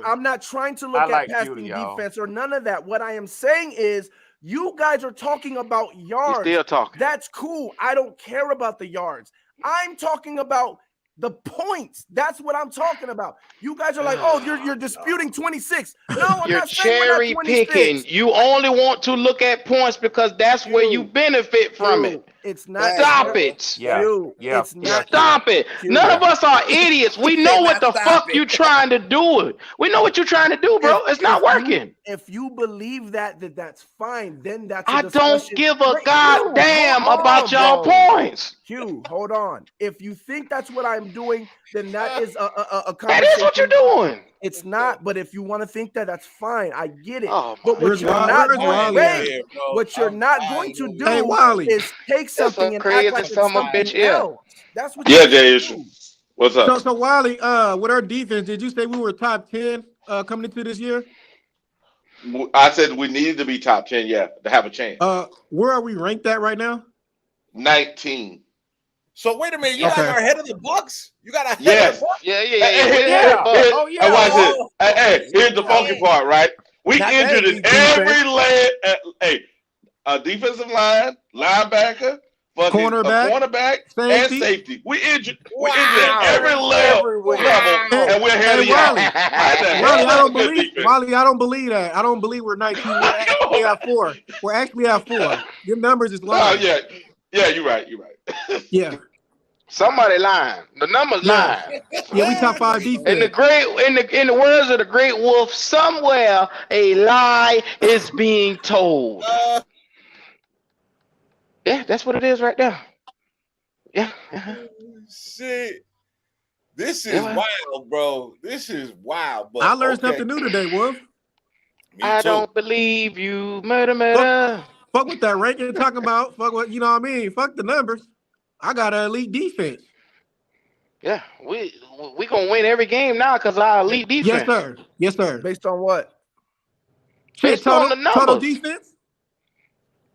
I'm not trying to look at passing defense or none of that. What I am saying is you guys are talking about yards. You're still talking. That's cool. I don't care about the yards. I'm talking about the points. That's what I'm talking about. You guys are like, oh, you're disputing 26. No, I'm you're not saying cherry picking. You only want to look at points because that's where you benefit from it. It's not. Stop it. Yeah. It's not. Stop it. None of us are idiots. We know what the fuck you trying to do. We know what you're trying to do, bro. It's not working. If you believe that's fine, then that's. I don't give a goddamn about y'all points. Q, hold on. If you think that's what I'm doing, then that is a conversation. That is what you're doing. It's not, but if you want to think that, that's fine. I get it. Oh, but what you're not going to do is take something and act like it's something else. That's what Jay issue. What's up? So Wally, with our defense, did you say we were top 10 coming into this year? I said we needed to be top 10, to have a chance. Where are we ranked at right now? 19. So wait a minute, you guys are ahead of the Bucks? You got ahead of the Bucks? Yeah. Hey, here's the funky part, right? We injured in every leg. A defensive line, linebacker, fucking cornerback, and safety. We injured at every level, and we're ahead of y'all. Wally, I don't believe that. I don't believe we're 19. We're actually at 4. We're actually at 4. Your numbers is lying. Oh yeah, you're right. Yeah. Somebody lying. The numbers lying. Yeah, we top 5 defense. In the words of the great wolf, somewhere a lie is being told. Yeah, that's what it is right there. Yeah. Shit. This is wild, bro. This is wild. But I learned something new today, Wolf. I don't believe you, murder. Fuck what that ranking talking about. Fuck what, you know what I mean? Fuck the numbers. I got an elite defense. Yeah, we gonna win every game now because our elite defense. Yes, sir. Based on what? Based on the numbers. Total defense?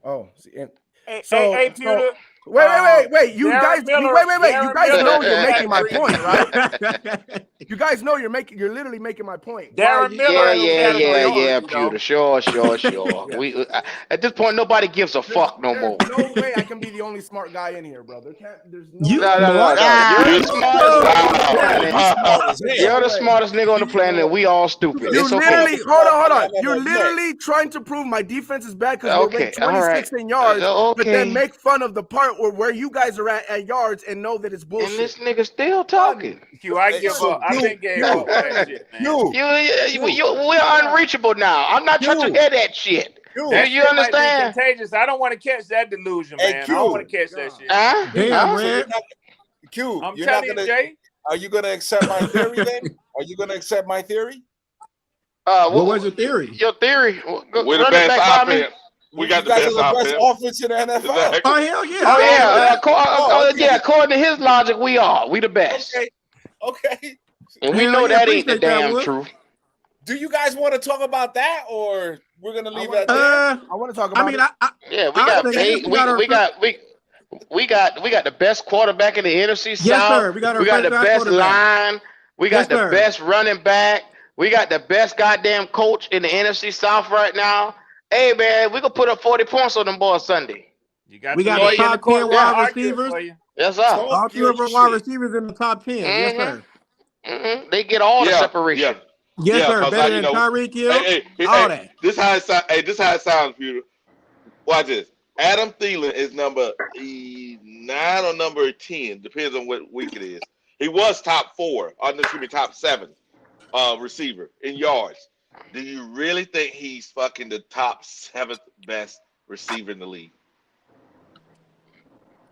Oh, see, Hey, Pewter. Wait! You guys, You guys know you're making my point, right? You guys know you're literally making my point. Darren Miller. Yeah, Pewter. Sure. We at this point, nobody gives a fuck no more. No way I can be the only smart guy in here, bro. There's no. You're the smartest nigga on the planet, and we all stupid. You're literally hold on. You're literally trying to prove my defense is bad because we're ranked 26 in yards, but then make fun of the part where you guys are at yards and know that it's bullshit. And this nigga still talking. I give up. I think gave up that shit, man. We're unreachable now. I'm not trying to hear that shit. Do you understand? Contagious. I don't want to catch that delusion, man. I don't want to catch that shit. Damn, man. Q, I'm telling you, Jay. Are you gonna accept my theory then? Are you gonna accept my theory? What was your theory? Your theory. We're the best offense. We got the best offense in the NFL. Oh hell yeah! Oh yeah. According to his logic, we are. We the best. Okay. And we know that ain't the damn truth. Do you guys want to talk about that, or we're gonna leave that there? I want to talk about. We got the best quarterback in the NFC South. Yes, sir. We got the best line. We got the best running back. We got the best goddamn coach in the NFC South right now. Hey man, we gonna put up 40 points on them boys Sunday. We got the top 10 wide receivers. Yes, sir. All 2 of our wide receivers in the top 10. Yes, sir. They get all the separation. Yes, sir. Better than Tyreek Hill. All that. This how it sounds, Peter. Watch this. Adam Thielen is number 9 or number 10, depends on what week it is. He was top 7 receiver in yards. Do you really think he's fucking the top 7th best receiver in the league?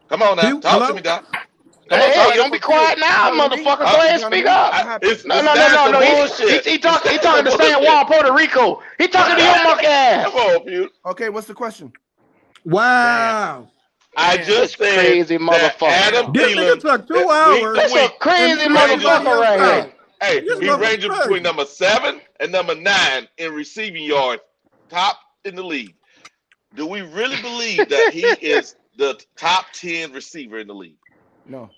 Come on now, talk to me, Doc. Hey, don't be quiet now, motherfucker. Go ahead and speak up. No. He talking to San Juan, Puerto Rico. He talking to your monkey ass. Come on, Pew. Okay, what's the question? Wow. I just said crazy motherfucker. Adam This nigga took 2 hours. That's a crazy motherfucker right here. Hey, he ranges between number 7 and number 9 in receiving yards, top in the league. Do we really believe that he is the top 10 receiver in the league? No.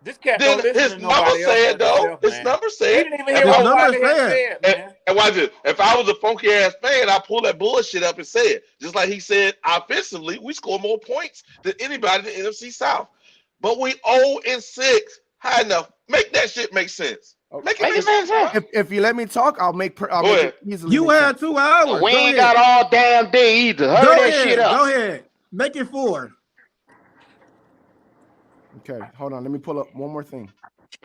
This cat then his number said though. His number said. He didn't even hear what nobody said, man. And watch this. If I was a funky ass fan, I'd pull that bullshit up and say it. Just like he said, offensively, we score more points than anybody in the NFC South. But we 0-6. High enough. Make that shit make sense. Make it make sense. If you let me talk, I'll make it easily. You had 2 hours. We ain't got all damn day either. Hurry that shit up. Go ahead. Make it 4. Okay, hold on. Let me pull up one more thing.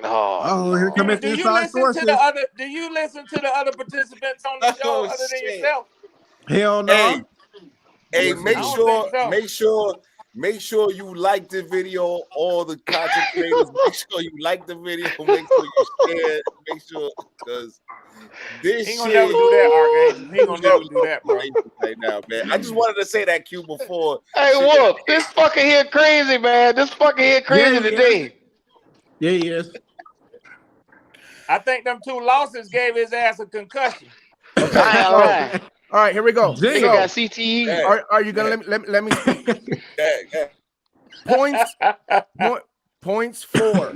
Oh, here comes do you listen to the other? Do you listen to the other participants on the show other than yourself? Hell no. Hey, make sure you like the video. All the content creators, make sure you like the video. Make sure you share. Make sure because this he gonna never do that, Archangel. He gonna never do that, bro. Right now, man. I just wanted to say that Q before. Hey, Wolf, this fucking here crazy, man. This fucking here crazy today. Yeah, he is. I think them 2 losses gave his ass a concussion. Okay, all right, here we go. He got CTE. Are you gonna let me speak? Points 4.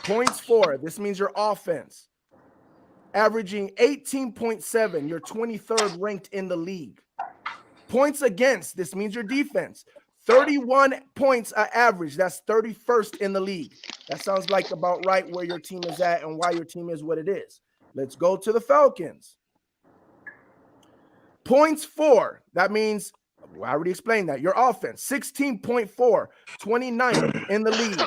Points 4. This means your offense. Averaging 18.7. You're 23rd ranked in the league. Points against. This means your defense. 31 points average. That's 31st in the league. That sounds like about right where your team is at and why your team is what it is. Let's go to the Falcons. Points for. That means, I already explained that. Your offense, 16.4, 29th in the league.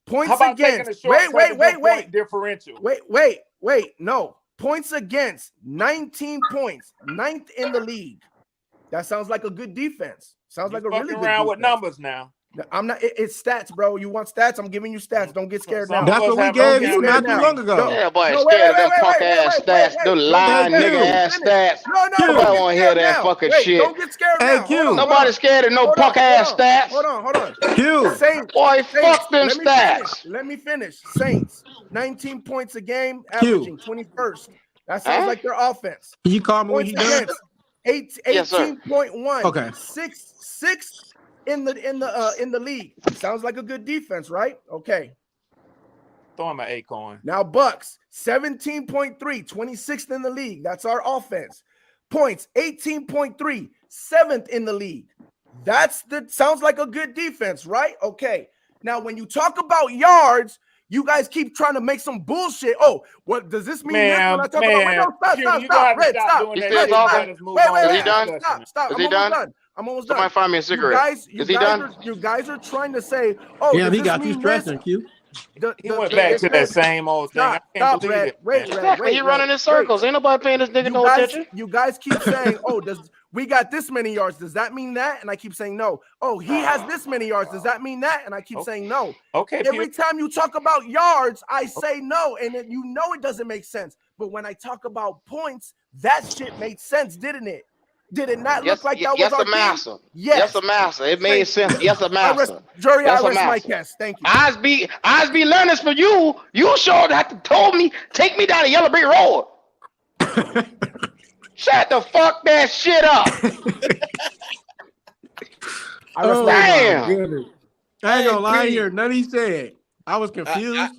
Points How about taking against. a point differential? Wait. No. Points against, 19 points, 9th in the league. That sounds like a good defense. Sounds like a really good around defense. with numbers now. I'm not. It's stats, bro. You want stats? I'm giving you stats. Don't get scared now. That's what we gave you not too long ago. Yeah, boy, scared of them punk ass stats, them lying nigga ass stats. Nobody want to hear that fucking shit. Don't get scared now. Nobody scared of no punk ass stats. Hold on. Saints, boy, fuck them stats. Let me finish. Saints, 19 points a game, averaging 21st. That sounds like their offense. Can you call me when he done? 18.1. Okay. Sixth in the league. Sounds like a good defense, right? Okay. Throw him an acorn. Now Bucks, 17.3, 26th in the league. That's our offense. Points, 18.3, 7th in the league. Sounds like a good defense, right? Okay. Now, when you talk about yards, you guys keep trying to make some bullshit. Oh, what does this mean? Man, Stop. Red, stop. Stop. I'm almost done. Somebody find me a cigarette. Is he done? You guys are trying to say, oh, yeah, he got you stressing, Q. He went back to that same old thing. I can't believe it. Wait, he running in circles. Ain't nobody paying this nigga no attention. You guys keep saying, oh, we got this many yards. Does that mean that? And I keep saying no. Oh, he has this many yards. Does that mean that? And I keep saying no. Okay. Every time you talk about yards, I say no. And then you know it doesn't make sense. But when I talk about points, that shit made sense, didn't it? Did it not look like that was our master? Team? Yes, master. It made sense. Yes, a master. Jury, I rest my case. Thank you. I be learning this from you. You sure have to told me, take me down the Yellow Brick Road. Shut the fuck that shit up. Damn. I ain't gonna lie here. None he said. I was confused.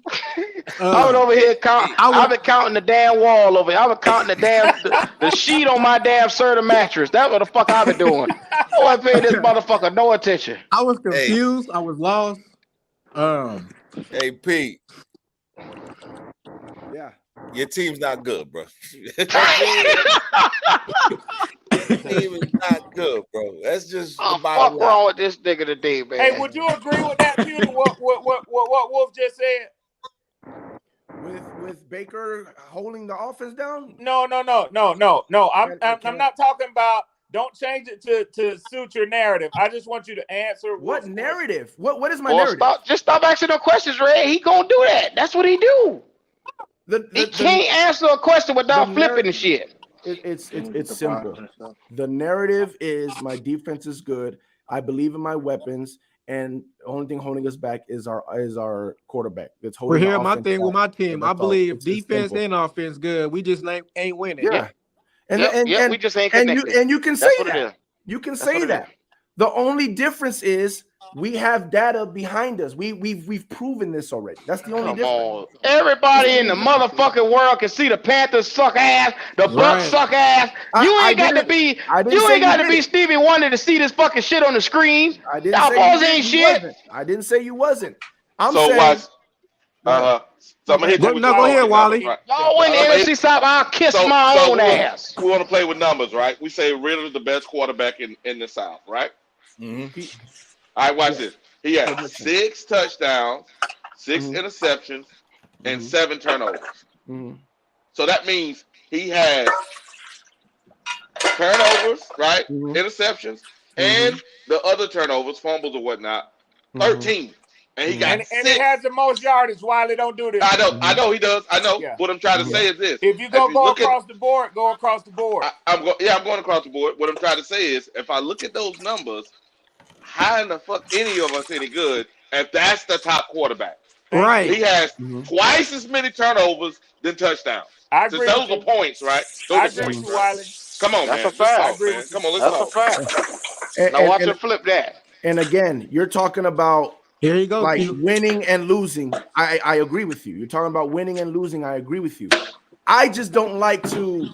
I was over here counting. I've been counting the damn wall over here. I've been counting the damn the sheet on my damn Serta mattress. That's what the fuck I've been doing. I wasn't paying this motherfucker no attention. I was confused. I was lost. Hey, Pete. Yeah. Your team's not good, bro. Your team is not good, bro. That's just fuck wrong with this nigga today, man. Hey, would you agree with that, Peter? What Wolf just said? With Baker holding the offense down? No. I'm not talking about. Don't change it to suit your narrative. I just want you to answer. What narrative? What is my narrative? Stop asking no questions, Ray. He gonna do that. That's what he do. He can't answer a question without flipping the shit. It's simple. The narrative is my defense is good. I believe in my weapons, and the only thing holding us back is our quarterback. That's holding. We're here. My thing with my team, I believe defense and offense good. We just ain't winning. Yeah. And we just ain't connected. And you can say that. You can say that. The only difference is we have data behind us. We've proven this already. That's the only difference. Everybody in the motherfucking world can see the Panthers suck ass, the Bucks suck ass. You ain't got to be Stevie Wonder to see this fucking shit on the screen. I didn't say you wasn't. I'm saying. So I'm gonna hit you. Go ahead, Wally. Right. Y'all win the NFC South. I'll kiss my own ass. We want to play with numbers, right? We say Ridder's the best quarterback in the South, right? Mm-hmm. All right, watch this. He had 6 touchdowns, 6 interceptions, and 7 turnovers. Mm-hmm. So that means he had turnovers, right? Interceptions, and the other turnovers, fumbles or whatnot, 13. And he got 6. And he has the most yardage. Wiley, don't do this. I know he does. I know. Yeah. What I'm trying to say is this: if you go across the board, go across the board. I'm going across the board. What I'm trying to say is, if I look at those numbers, how in the fuck any of us any good if that's the top quarterback? Right. He has twice as many turnovers than touchdowns. I agree. Those are points, right? Those are points. Wiley. Come on, that's man. A fact. Come on, let's go. That's a fact. Now watch him flip that. And again, you're talking about. Here you go. Like winning and losing. I agree with you. You're talking about winning and losing. I agree with you. I just don't like to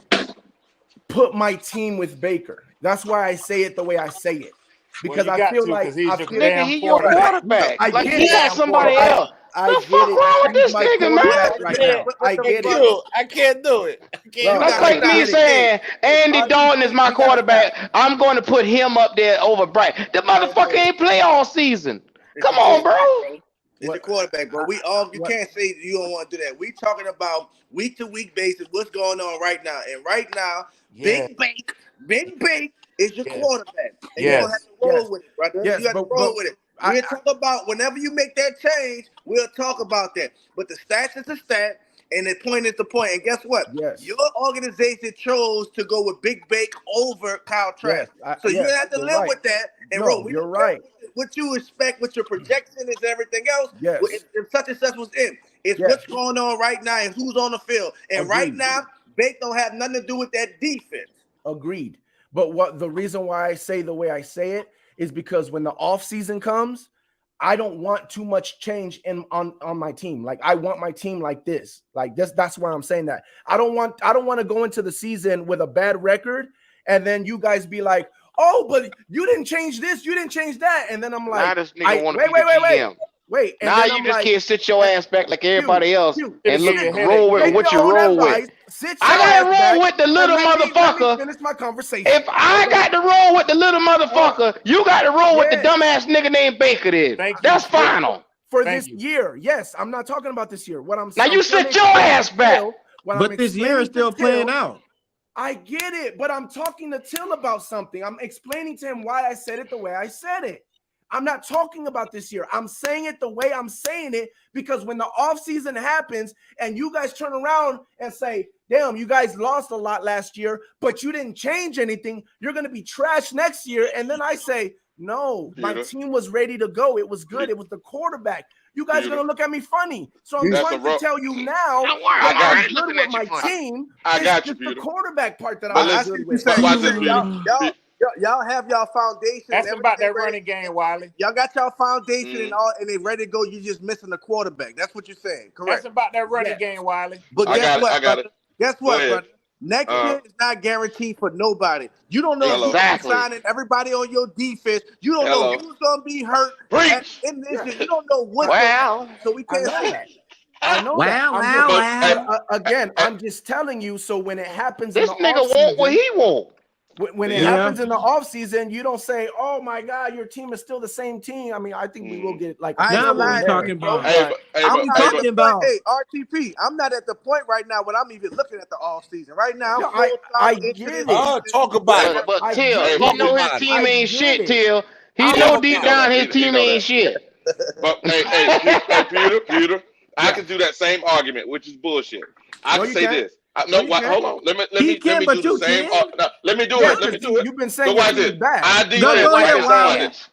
put my team with Baker. That's why I say it the way I say it. because you I got feel to, like because he's your Nigga, damn he your quarterback. quarterback. I Like get he it. got somebody else. I The get fuck it. wrong with He's this my nigga, man? quarterback right now. I get it. I can't do it. Bro, That's I like me get it. saying Andy Dalton is my you gotta quarterback. stop. I'm going to put him up there over Bright. The motherfucker ain't play all season. Come on, bro. It's the quarterback, bro. You can't say you don't want to do that. We talking about week to week basis. What's going on right now? And right now, Big Bake is your quarterback, and you're gonna have to roll with it, brother. Yes, you have to roll with it. We'll talk about whenever you make that change. We'll talk about that. But the stats is the stat, and the point is the point. And guess what? Yes. Your organization chose to go with Big Bake over Kyle Trask. Yes, So you have to live with that and roll. You're right. What you expect, what your projection is, everything else. Yes. If such and such was in, it's what's going on right now and who's on the field. And right now, Bake don't have nothing to do with that defense. Agreed. But what the reason why I say the way I say it is because when the off season comes, I don't want too much change on my team. Like I want my team like this. Like this. That's why I'm saying that. I don't want to go into the season with a bad record and then you guys be like, oh, but you didn't change this, you didn't change that, and then I'm like, now this nigga want to be the GM. Wait. And now then you I'm just like, can't sit your ass back like everybody else and look sit, roll with what you roll with. I gotta roll with the little motherfucker. Let me finish my conversation. If I got to roll with the little motherfucker, you got to roll with the dumbass nigga named Baker. Then that's final for this year. Yes, I'm not talking about this year. What I'm now, you sit your ass back. But this year is still playing out. I get it, but I'm talking to Till about something. I'm explaining to him why I said it the way I said it. I'm not talking about this year. I'm saying it the way I'm saying it because when the offseason happens and you guys turn around and say, damn, you guys lost a lot last year, but you didn't change anything, you're going to be trash next year. And then I say, no, my team was ready to go. It was good. It was the quarterback. You guys are going to look at me funny. So I'm trying to tell you now that I'm good with my team. I got you, the quarterback part that I'm good with. Y'all have y'all foundation. That's about that running game, Wiley. Y'all got y'all foundation and all, and they ready to go. You just missing the quarterback. That's what you're saying, correct? That's about that running game, Wiley. But guess what, brother? Guess what, brother? Next Uh-huh. year is not guaranteed for nobody. You don't know who's signing everybody on your defense. You don't know who's gonna be hurt in this year. You don't know what. So we can't say that. I know that. Again, I'm just telling you. So when it happens, this in the nigga want what he want. When it happens in the offseason, you don't say, "Oh my God, your team is still the same team." I mean, I think we will get like. Now what we talking about? I'm talking about. Hey, RTP. I'm not at the point right now when I'm even looking at the offseason. Right now, I get it. Talk about it. But Till, he know his team ain't shit. Till he know deep down his team ain't shit. But hey, Peter, I can do that same argument, which is bullshit. I can say this. Hold on. Let me do the same. Let me do it. You've been saying it's bad.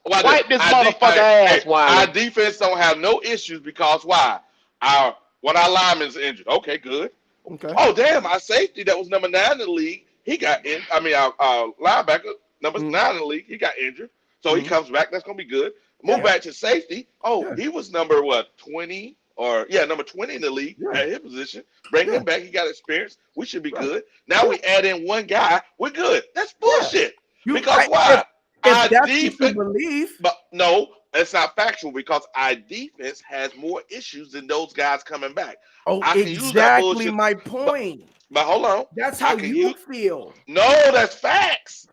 Wipe this motherfucker ass. Why? Our defense don't have no issues because why? One of our linemen's injured. Okay, good. Okay. Oh damn, our safety that was number 9 in the league, he got in. I mean, our linebacker number 9 in the league, he got injured. So he comes back. That's gonna be good. Move back to safety. He was number 20 or number 20 in the league at his position. Bring him back. He got experience. We should be good. Now we add in one guy. We're good. That's bullshit. Because why? If that's defense, what you believe. But no, it's not factual because our defense has more issues than those guys coming back. Oh, exactly my point. But hold on. That's how you feel. No, that's facts.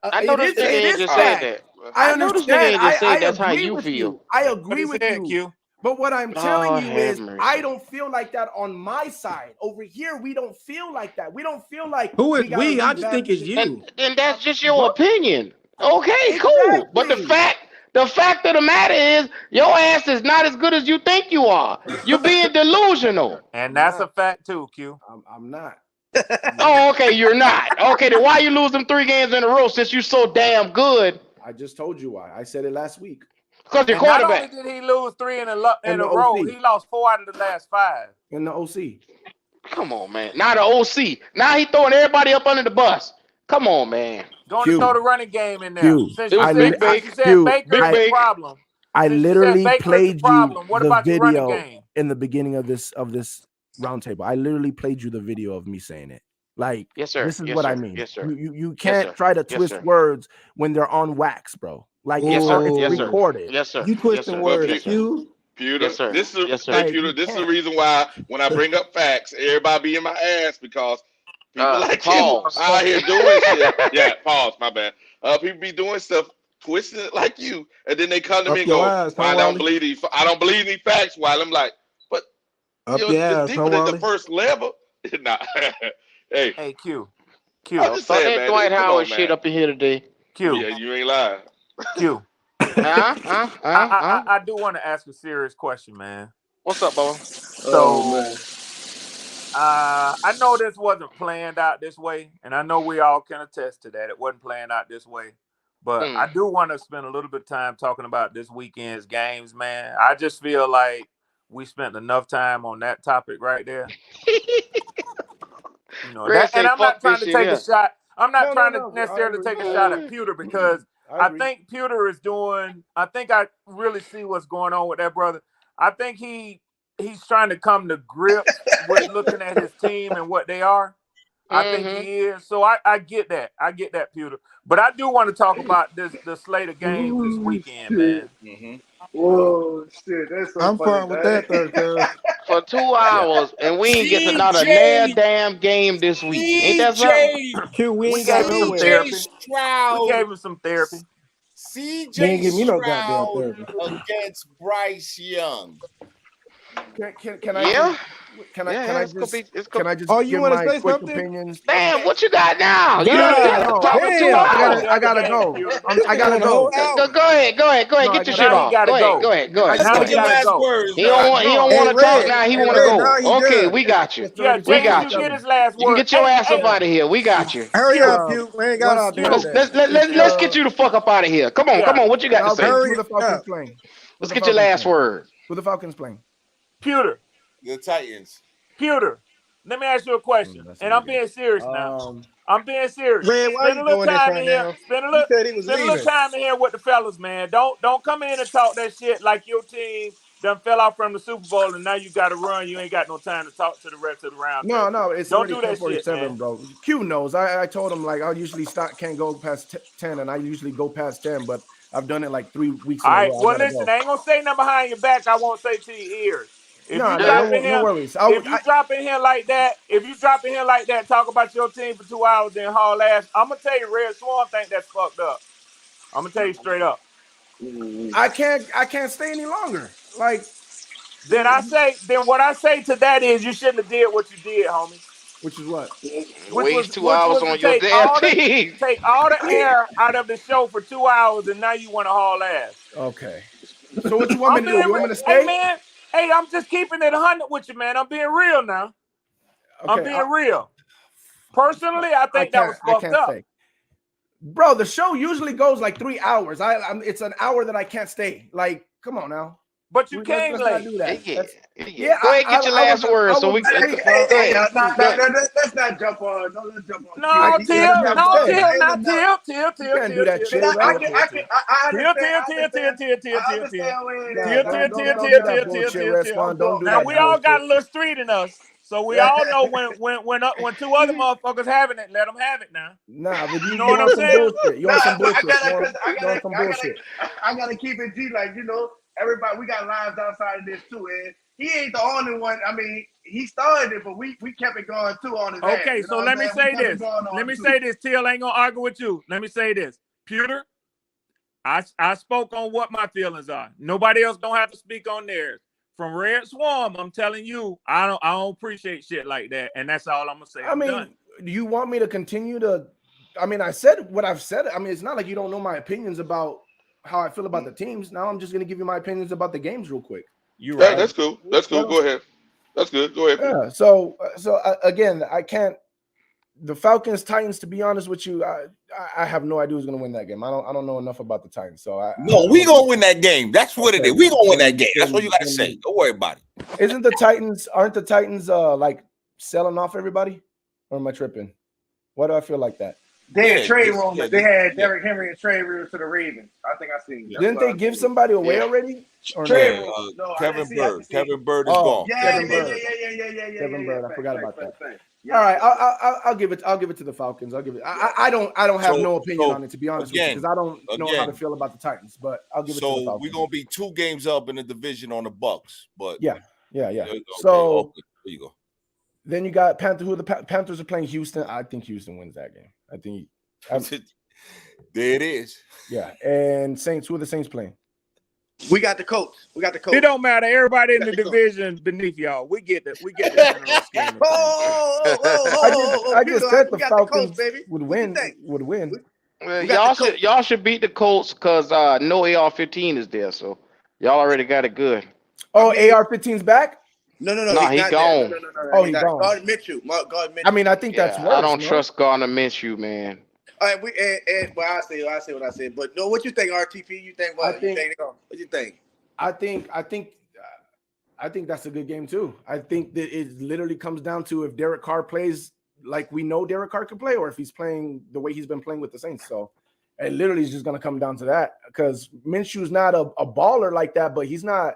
I know this nigga ain't just saying that. I know this nigga ain't just saying that's how you feel. I agree with you. But what I'm telling you is I don't feel like that on my side. Over here, we don't feel like that. We don't feel like who is we? I just think it's you. And that's just your opinion. Okay, cool. But the fact of the matter is your ass is not as good as you think you are. You're being delusional. And that's a fact too, Q. I'm not. Oh, okay, you're not. Okay, then why you lose them 3 games in a row since you're so damn good? I just told you why. I said it last week. Because your quarterback. Not only did he lose 3 in a row, he lost 4 out of the last 5. In the OC. Come on, man. Now the OC. Now he throwing everybody up under the bus. Come on, man. Going to throw the running game in there. Since you said Baker's the problem. I literally played you the video in the beginning of this roundtable. I literally played you the video of me saying it. Like, Yes, sir. this is Yes, what I sir. mean. Yes, sir. You Yes, can't sir. try to Yes, twist sir. words when they're on wax, bro. Like, Yes, it's sir. Yes, sir. recorded. Yes, sir. You Yes, twisting sir. But words, Yes, sir. Q. Pewter, Yes, sir. this is Yes, sir. Like, Pewter. you This is the can't. reason why when I bring up facts, everybody be in my ass because people like you Pause. out here doing shit. Yeah, pause. My bad. People be doing stuff, twisting it like you, and then they come to me Up and your go, ass, huh, "Well, I don't Wally? believe these. I don't believe these facts." While I'm like, but Up you're your just ass, huh, deeper than the Wally? first level. Nah. Hey, Hey, Q. I'm Don't just start saying, that man. Dwight Come Howard on, shit man. up in here today. Q. Yeah, you ain't lying. Q. I do want to ask a serious question, man. What's up, Bo? So I know this wasn't planned out this way, and I know we all can attest to that. It wasn't planned out this way. But I do want to spend a little bit of time talking about this weekend's games, man. I just feel like we spent enough time on that topic right there. You know, Red that, and say, I'm not fuck trying this to shit take a here. shot. I'm not No, trying to I necessarily agree. take a shot at Pewter because I think Pewter is doing. I think I really see what's going on with that brother. I think he's trying to come to grips with looking at his team and what they are. I think he is. So I get that. I get that, Pewter. But I do want to talk about the slate of games this weekend, man. Whoa, shit, that's so I'm funny, fine with man. that, third cuz. For 2 hours, and we ain't get to not a nail damn game this week. Ain't that something? Q, we We ain't got gave him no some wins. therapy. We gave him some therapy. You CJ ain't give me no goddamn Stroud therapy. against Bryce Young. Can I Yeah. can Yeah, I it's gonna be. It's can gonna. I just Oh, you give want to my say quick something? opinions? Damn, what you got now? You God done No, talk for 2 damn. hours. I gotta go. I gotta Going a whole go. hour. Go ahead. Go ahead. No, I Get your gotta shit Now he go. off. gotta Go ahead. go. Go ahead. Go I ahead. Let's Go Now get he ahead. your gotta last go. words, He don't man. want. He No. don't Hey, want to talk Red. now. He Hey, want to Red, now he go. Okay, done. we got you. It's Yeah, We just 30 let got you you. get his 27. last You can word. get your ass up Hey, out of here. We got you. Hurry Q, up, Q. We ain't what got I'll to do stand Let's there. then is let's get you the fuck up out of here. Come on. yeah, What you got to okay, say? who Hurry the Falcons up. playing? Who Let's the get your Falcons last playing? word. Who the Falcons playing? Pewter. The Titans. Pewter. Let me ask you a question, That's a and I'm good game. being serious now. I'm being serious. Red, why Spend a you little doing this time right in here. now? He said he was Spend a little leaving. time in here with the fellas, man. Don't come in and talk that shit like your team done fell off from the Super Bowl and now you got to run. You ain't got no time to talk to the rest of the round table. No, it's Don't already do that shit, 10:47, man. bro. Q knows. I told him like I usually can't go past 10, and I usually go past 10, but I've done it like 3 weeks All in a right. row. I Well, gotta listen, go. I ain't gonna say nothing behind your back. I won't say to your ears. If you drop in No here, worries. if you drop in here like that, talk about your team for 2 hours, then haul ass. I'm gonna tell you, Red Swarm think that's fucked up. I'm gonna tell you straight up. I can't stay any longer. Like, Then what I say to that is you shouldn't have did what you did, homie. which is what? Waste 2 hours To on your damn team. take all the air out of the show for 2 hours, and now you want to haul ass. Okay. So what you want me to do? You want me to Hey stay? man, hey, I'm just keeping it 100 with you, man. I'm being real now. Okay, I'm being real. Personally, I think that was fucked up. Stay. Bro, the show usually goes like 3 hours. It's an hour that I can't stay. Like, come on now. But you came let's late. not do that. Yeah. Go ahead, get your last word. So we. Let's not jump on. Don't let's jump on. No, Till. You can't do that shit. Don't do that bullshit, Red Spawn. Don't do Now that we all got a bullshit. little street in us, so we all know when two other motherfuckers having it, let them have it now. Nah, but you know what I'm want some saying? bullshit. You want some bullshit. I gotta keep it G, like, you know, everybody, we got lives outside of this too, and he ain't the only one. I mean, he started it, but we kept it going too on his ass. Okay, so let me say this. Till ain't gonna argue with you. Let me say this. Pewter, I spoke on what my feelings are. Nobody else don't have to speak on theirs. From Red Swarm, I'm telling you, I don't appreciate shit like that, and that's all I'm gonna say. I'm done. Do you want me to continue to? I mean, I said what I've said. I mean, it's not like you don't know my opinions about how I feel about the teams. Now I'm just gonna give you my opinions about the games real quick. You right? That's cool. That's cool. Go ahead. That's good. Go ahead. Yeah. So again, I can't. The Falcons, Titans. To be honest with you, I have no idea who's gonna win that game. I don't know enough about the Titans. So we gonna win that game. That's what it is. We gonna win that game. That's what you gotta say. Don't worry about it. Aren't the Titans like selling off everybody? Or am I tripping? Why do I feel like that? They had trade rumors. They had Derrick Henry and trade rumors to the Ravens. I think I seen. Didn't they give somebody away already? Or Kevin no? Bird. Kevin Bird is gone. Yeah. Kevin Bird. I forgot about that. All right, I'll give it. I'll give it to the Falcons. I'll give it. I don't have no opinion on it, to be honest with you, because I don't know how to feel about the Titans. But I'll give it to the Falcons. So we're gonna be 2 games up in the division on the Bucks. But yeah. Okay, so there you go. Then you got Panther. Who the Panthers are playing? Houston. I think Houston wins that game. I think. There it is. Yeah, and Saints. Who are the Saints playing? We got the Colts. It don't matter. Everybody in the division beneath y'all. We get the general scheme. I just said the Falcons would win. Y'all should beat the Colts because no AR-15 is there, so y'all already got it good. Oh, AR-15's back? No, he gone. No. Oh, he's gone. Gardner Minshew. I mean, I think that's worse. I don't trust Gardner Minshew, man. All right, well, I say what I said. But no, what you think, RTP? You think what? What you think? I think that's a good game too. I think that it literally comes down to if Derek Carr plays like we know Derek Carr can play, or if he's playing the way he's been playing with the Saints. So it literally is just going to come down to that, because Minshew's not a baller like that, but he's not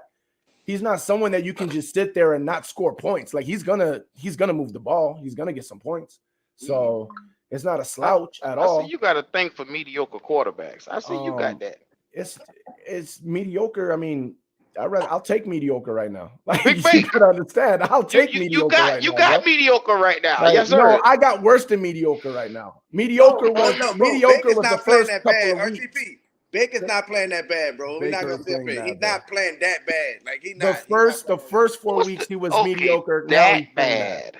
someone that you can just sit there and not score points. Like he's gonna move the ball. He's gonna get some points. So it's not a slouch at all. I see you got a thing for mediocre quarterbacks. I see you got that. It's mediocre. I mean, I'll take mediocre right now. Like, Big you can understand. I'll take mediocre right now. You got mediocre right now. Like, yes, sir. No, I got worse than mediocre right now. Mediocre was the first couple of weeks. RTP. Baker's not playing that bad, bro. We're not gonna say it. He's not playing that bad. Like he's not. The first 4 weeks he was mediocre. That bad.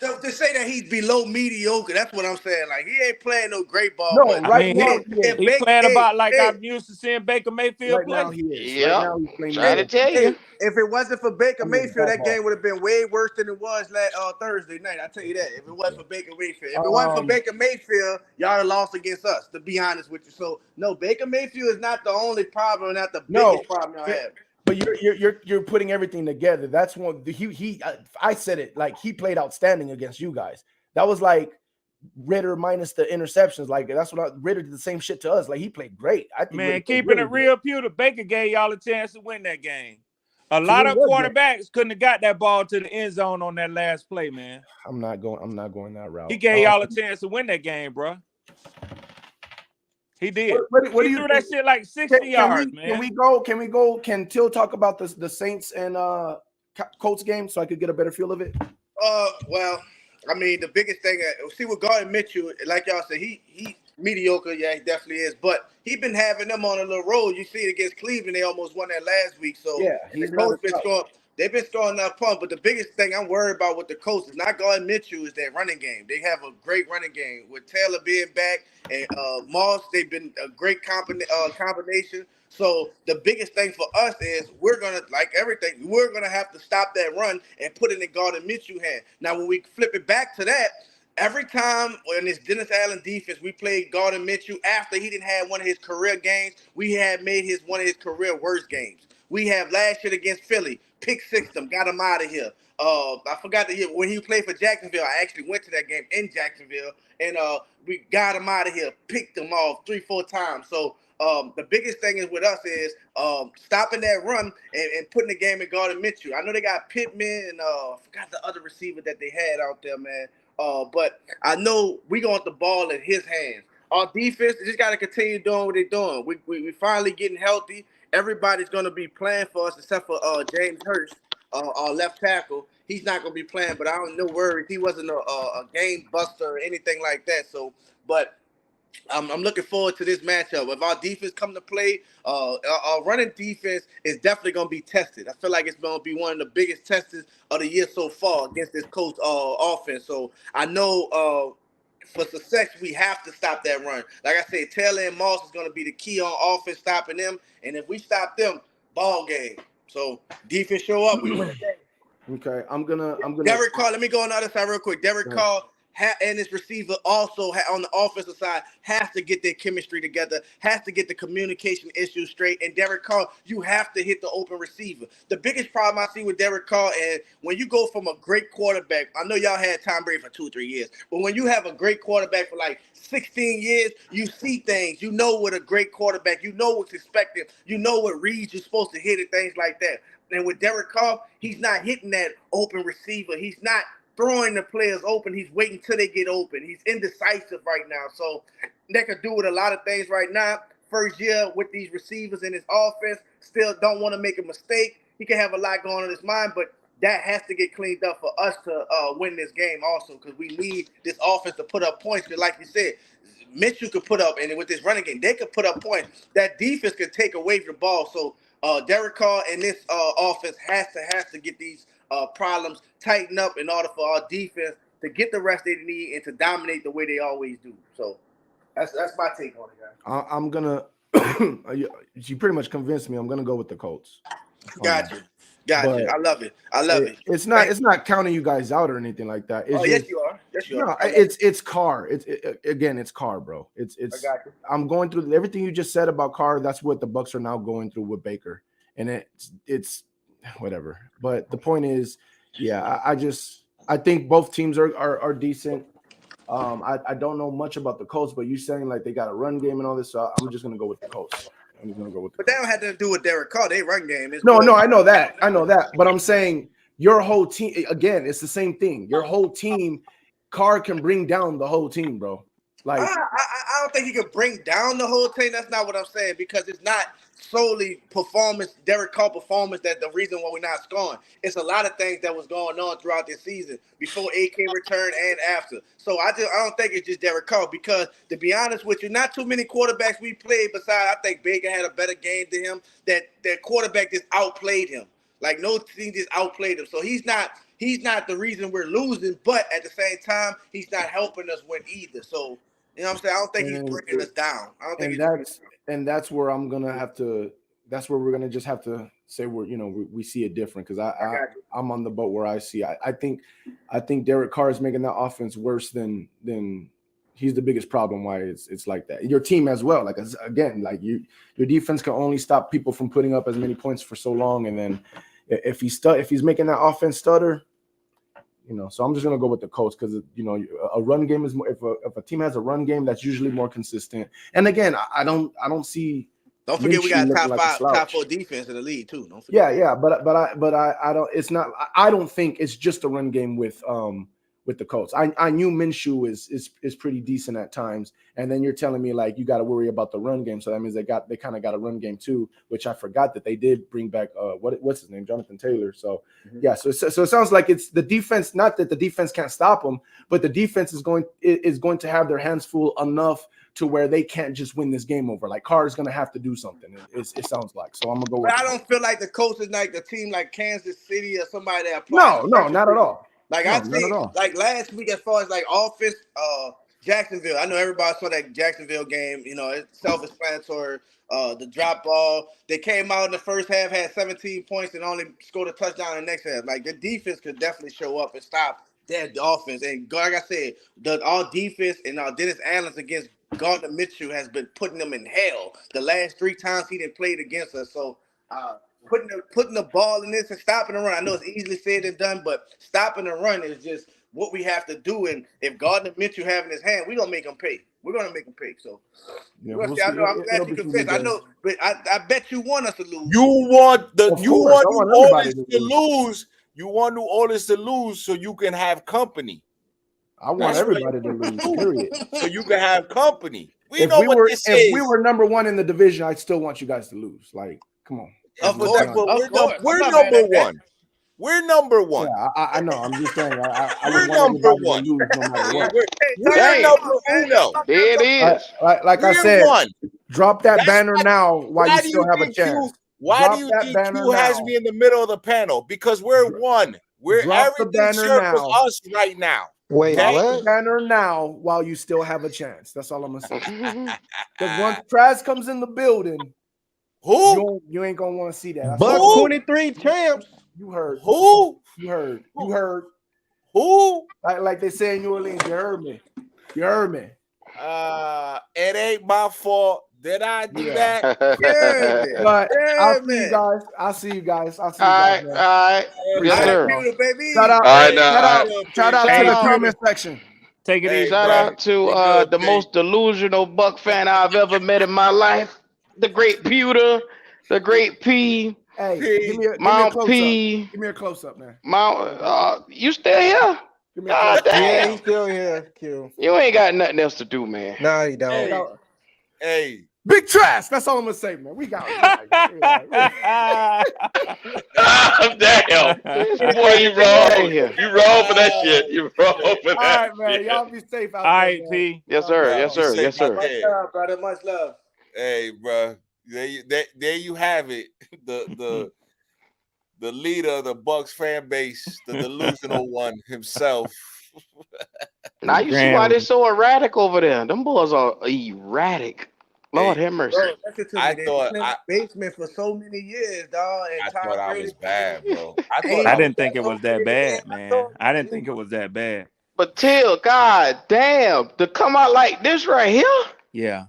To say that he's below mediocre, that's what I'm saying. Like he ain't playing no great ball. No, but right now he's playing about like I'm used to seeing Baker Mayfield play. Now he is. Yeah, right now he's playing. Trying to tell you. If it wasn't for Baker Mayfield, that game would have been way worse than it was Thursday night. I tell you that. If it wasn't for Baker Mayfield, if it wasn't for Baker Mayfield, y'all would have lost against us. To be honest with you, so no, Baker Mayfield is not the only problem, not the biggest problem y'all have. But you're putting everything together. That's one. I said it, like he played outstanding against you guys. That was like Ritter minus the interceptions. Like that's what Ritter did the same shit to us. Like he played great. I think. Man, keeping it real, Pewter, Baker gave y'all a chance to win that game. A lot of quarterbacks couldn't have got that ball to the end zone on that last play, man. I'm not going that route. He gave y'all a chance to win that game, bro. He did. What do he you threw that shit like 60 yards, man. Can we go? Can Till talk about the Saints and Colts game so I could get a better feel of it? Well, I mean, the biggest thing, see with Gardner Minshew, like y'all said, he mediocre. Yeah, he definitely is. But he been having them on a little roll. You see it against Cleveland, they almost won that last week. So yeah, the Colts been scoring. They've been scoring enough points, but the biggest thing I'm worried about with the Colts is not Gardner Minshew, is their running game. They have a great running game with Taylor being back and Moss. They've been a great combination. So the biggest thing for us is we're gonna, like everything, we're gonna have to stop that run and put it in Gardner Minshew's hand. Now, when we flip it back to that, every time in this Dennis Allen defense, we played Gardner Minshew after he didn't have one of his career games. We had made one of his career worst games. We have last year against Philly, pick six them, got him out of here. I forgot the year when he played for Jacksonville. I actually went to that game in Jacksonville, and we got him out of here, picked him off 3-4 times. So the biggest thing is with us is stopping that run and putting the game in Gardner Minshew. I know they got Pittman and I forgot the other receiver that they had out there, man. But I know we want the ball in his hands. Our defense just got to continue doing what they're doing. We finally getting healthy. Everybody's going to be playing for us except for James Hurst, our left tackle. He's not going to be playing, but I don't no worries. He wasn't a game buster or anything like that. So, but I'm looking forward to this matchup. If our defense come to play, our running defense is definitely going to be tested. I feel like it's going to be one of the biggest tests of the year so far against this Colts offense. So I know for success, we have to stop that run. Like I said, Taylor and Moss is going to be the key on offense, stopping them. And if we stop them, ball game. So defense show up, we win the game. Okay, I'm gonna. Derek Carr, let me go on the other side real quick. Derek Carr and his receiver also on the offensive side has to get their chemistry together, has to get the communication issues straight. And Derek Carr, you have to hit the open receiver. The biggest problem I see with Derek Carr is when you go from a great quarterback, I know y'all had Tom Brady for 2 or 3 years, but when you have a great quarterback for like 16 years, you see things. You know what a great quarterback, you know what's expected. You know what reads you're supposed to hit and things like that. And with Derek Carr, he's not hitting that open receiver. He's not throwing the players open. He's waiting till they get open. He's indecisive right now. So they could do with a lot of things right now. First year with these receivers in his offense, still don't want to make a mistake. He can have a lot going on in his mind, but that has to get cleaned up for us to win this game also, because we need this offense to put up points. Because like you said, Mitchell could put up, and with this running game, they could put up points. That defense could take away the ball. So Derek Carr and this offense has to get these problems tightened up in order for our defense to get the rest they need and to dominate the way they always do. So that's my take on it, guys. I'm gonna. You pretty much convinced me. I'm gonna go with the Colts. Gotcha. I love it. It's not counting you guys out or anything like that. It's yes, you are. Yes, you are. It's Carr. It's Carr, bro. It's. I got you. I'm going through everything you just said about Carr. That's what the Bucs are now going through with Baker, and it's whatever. But the point is, yeah, I think both teams are decent. I don't know much about the Colts, but you saying like they got a run game and all this, so I'm just gonna go with the Colts. But that don't have to do with Derek Carr. They run game. No, I know that. But I'm saying your whole team, again, it's the same thing. Your whole team, Carr can bring down the whole team, bro. Like I don't think he can bring down the whole team. That's not what I'm saying, because it's not solely Derek Carr performance that's the reason why we're not scoring. It's a lot of things that was going on throughout this season before AK returned and after. So I don't think it's just Derek Carr, because to be honest with you, not too many quarterbacks we played besides, I think Baker had a better game than him, that quarterback just outplayed him. Like no team just outplayed him. So he's not the reason we're losing, but at the same time, he's not helping us win either. So you know what I'm saying? I don't think he's bringing us down. I don't think that's where I'm gonna have to. That's where we're gonna just have to say we see it different, because I'm on the boat where I see. I think Derek Carr is making that offense worse than he's the biggest problem why it's like that. Your team as well. Like again, like your defense can only stop people from putting up as many points for so long, and then if he's making that offense stutter. So I'm just gonna go with the Colts, because a run game is more. If a team has a run game, that's usually more consistent. And again, I don't see. Don't forget we got top 4 defense in the league too. Don't forget. Yeah, but I don't. It's not. I don't think it's just a run game with the Colts. I knew Minshew is pretty decent at times, and then you're telling me like you got to worry about the run game. So that means they kind of got a run game too, which I forgot that they did bring back. What's his name? Jonathan Taylor. So yeah. So it sounds like it's the defense. Not that the defense can't stop them, but the defense is going to have their hands full enough to where they can't just win this game over. Like Carr is going to have to do something. It sounds like. So I'm gonna go. But I don't feel like the Colts is like the team like Kansas City or somebody that. No, not at all. Like I think, like last week, as far as like offense, Jacksonville. I know everybody saw that Jacksonville game. It's self-explanatory. The drop ball. They came out in the first half, had 17 points, and only scored a touchdown in the next half. Like the defense could definitely show up and stop that offense. And like I said, our defense and Dennis Allen's against Gardner Mitchell has been putting them in hell. The last 3 times he didn't play against us. So. Putting the ball in this and stopping the run. I know it's easily said and done, but stopping the run is just what we have to do. And if Gardner Mitchell having his hand, we're gonna make him pay. We're gonna make him pay. So yeah, I know I'm glad you confessed. I know, but I bet you want us to lose. You want New Orleans to lose. You want New Orleans to lose so you can have company. I want everybody to lose. Period. So you can have company. If we were number 1 in the division, I still want you guys to lose. Like, come on. We're number 1. We're number 1. Yeah, I know. I'm just saying. We're number 1. No matter what. We're number 1. There it is. Like I said, drop that banner now while you still have a chance. Why do you think Q has me in the middle of the panel? Because we're 1. Everything circles us right now. Wait, drop the banner now while you still have a chance. That's all I'm gonna say. Because once Trask comes in the building, you ain't gonna want to see that. But 23 champs. You heard who? You heard who? Like they say in New Orleans. You heard me. It ain't my fault. Did I do that? Yeah. But I'll see you guys. All right. Yes, sir. Shout out to the comment section. Take it easy. Shout out to the most delusional Buck fan I've ever met in my life. The great Pewter, the great P, Hey, give me a Mount close P. up. Give me a close up, man. You still here? Give me a God close up. Yeah, damn. he's still here, Q. You ain't got nothing else to do, man. Nah, he don't. Hey. Big trash. That's all I'm gonna say, man. We got it. Damn. Boy, you wrong. You wrong for that shit. You wrong for that. All right, man. Shit. Y'all be safe out All there. right, Man. P. Yes, sir. Yes, sir. Yes, sir. Much love, brother. Much love. Hey, bro. There you have it. The leader of the Bucks fan base, the delusional one himself. Now you see why they're so erratic over there. Them boys are erratic. Lord have mercy. Bro, listen to me. I They've thought been in the basement for so many years, dog. And I Tom thought I Brady was bad, bro. I didn't think it was that bad, man. I didn't think it was that bad. But Till, god damn, to come out like this right here. Yeah.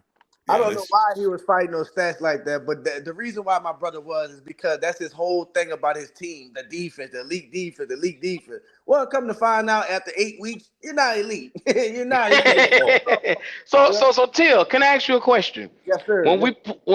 I don't know why he was fighting those stats like that, but the reason why my brother was is because that's his whole thing about his team, the defense, the elite defense, the elite defense. Well, come to find out after 8 weeks, you're not elite. You're not elite. So Till, can I ask you a question? Yes, sir. When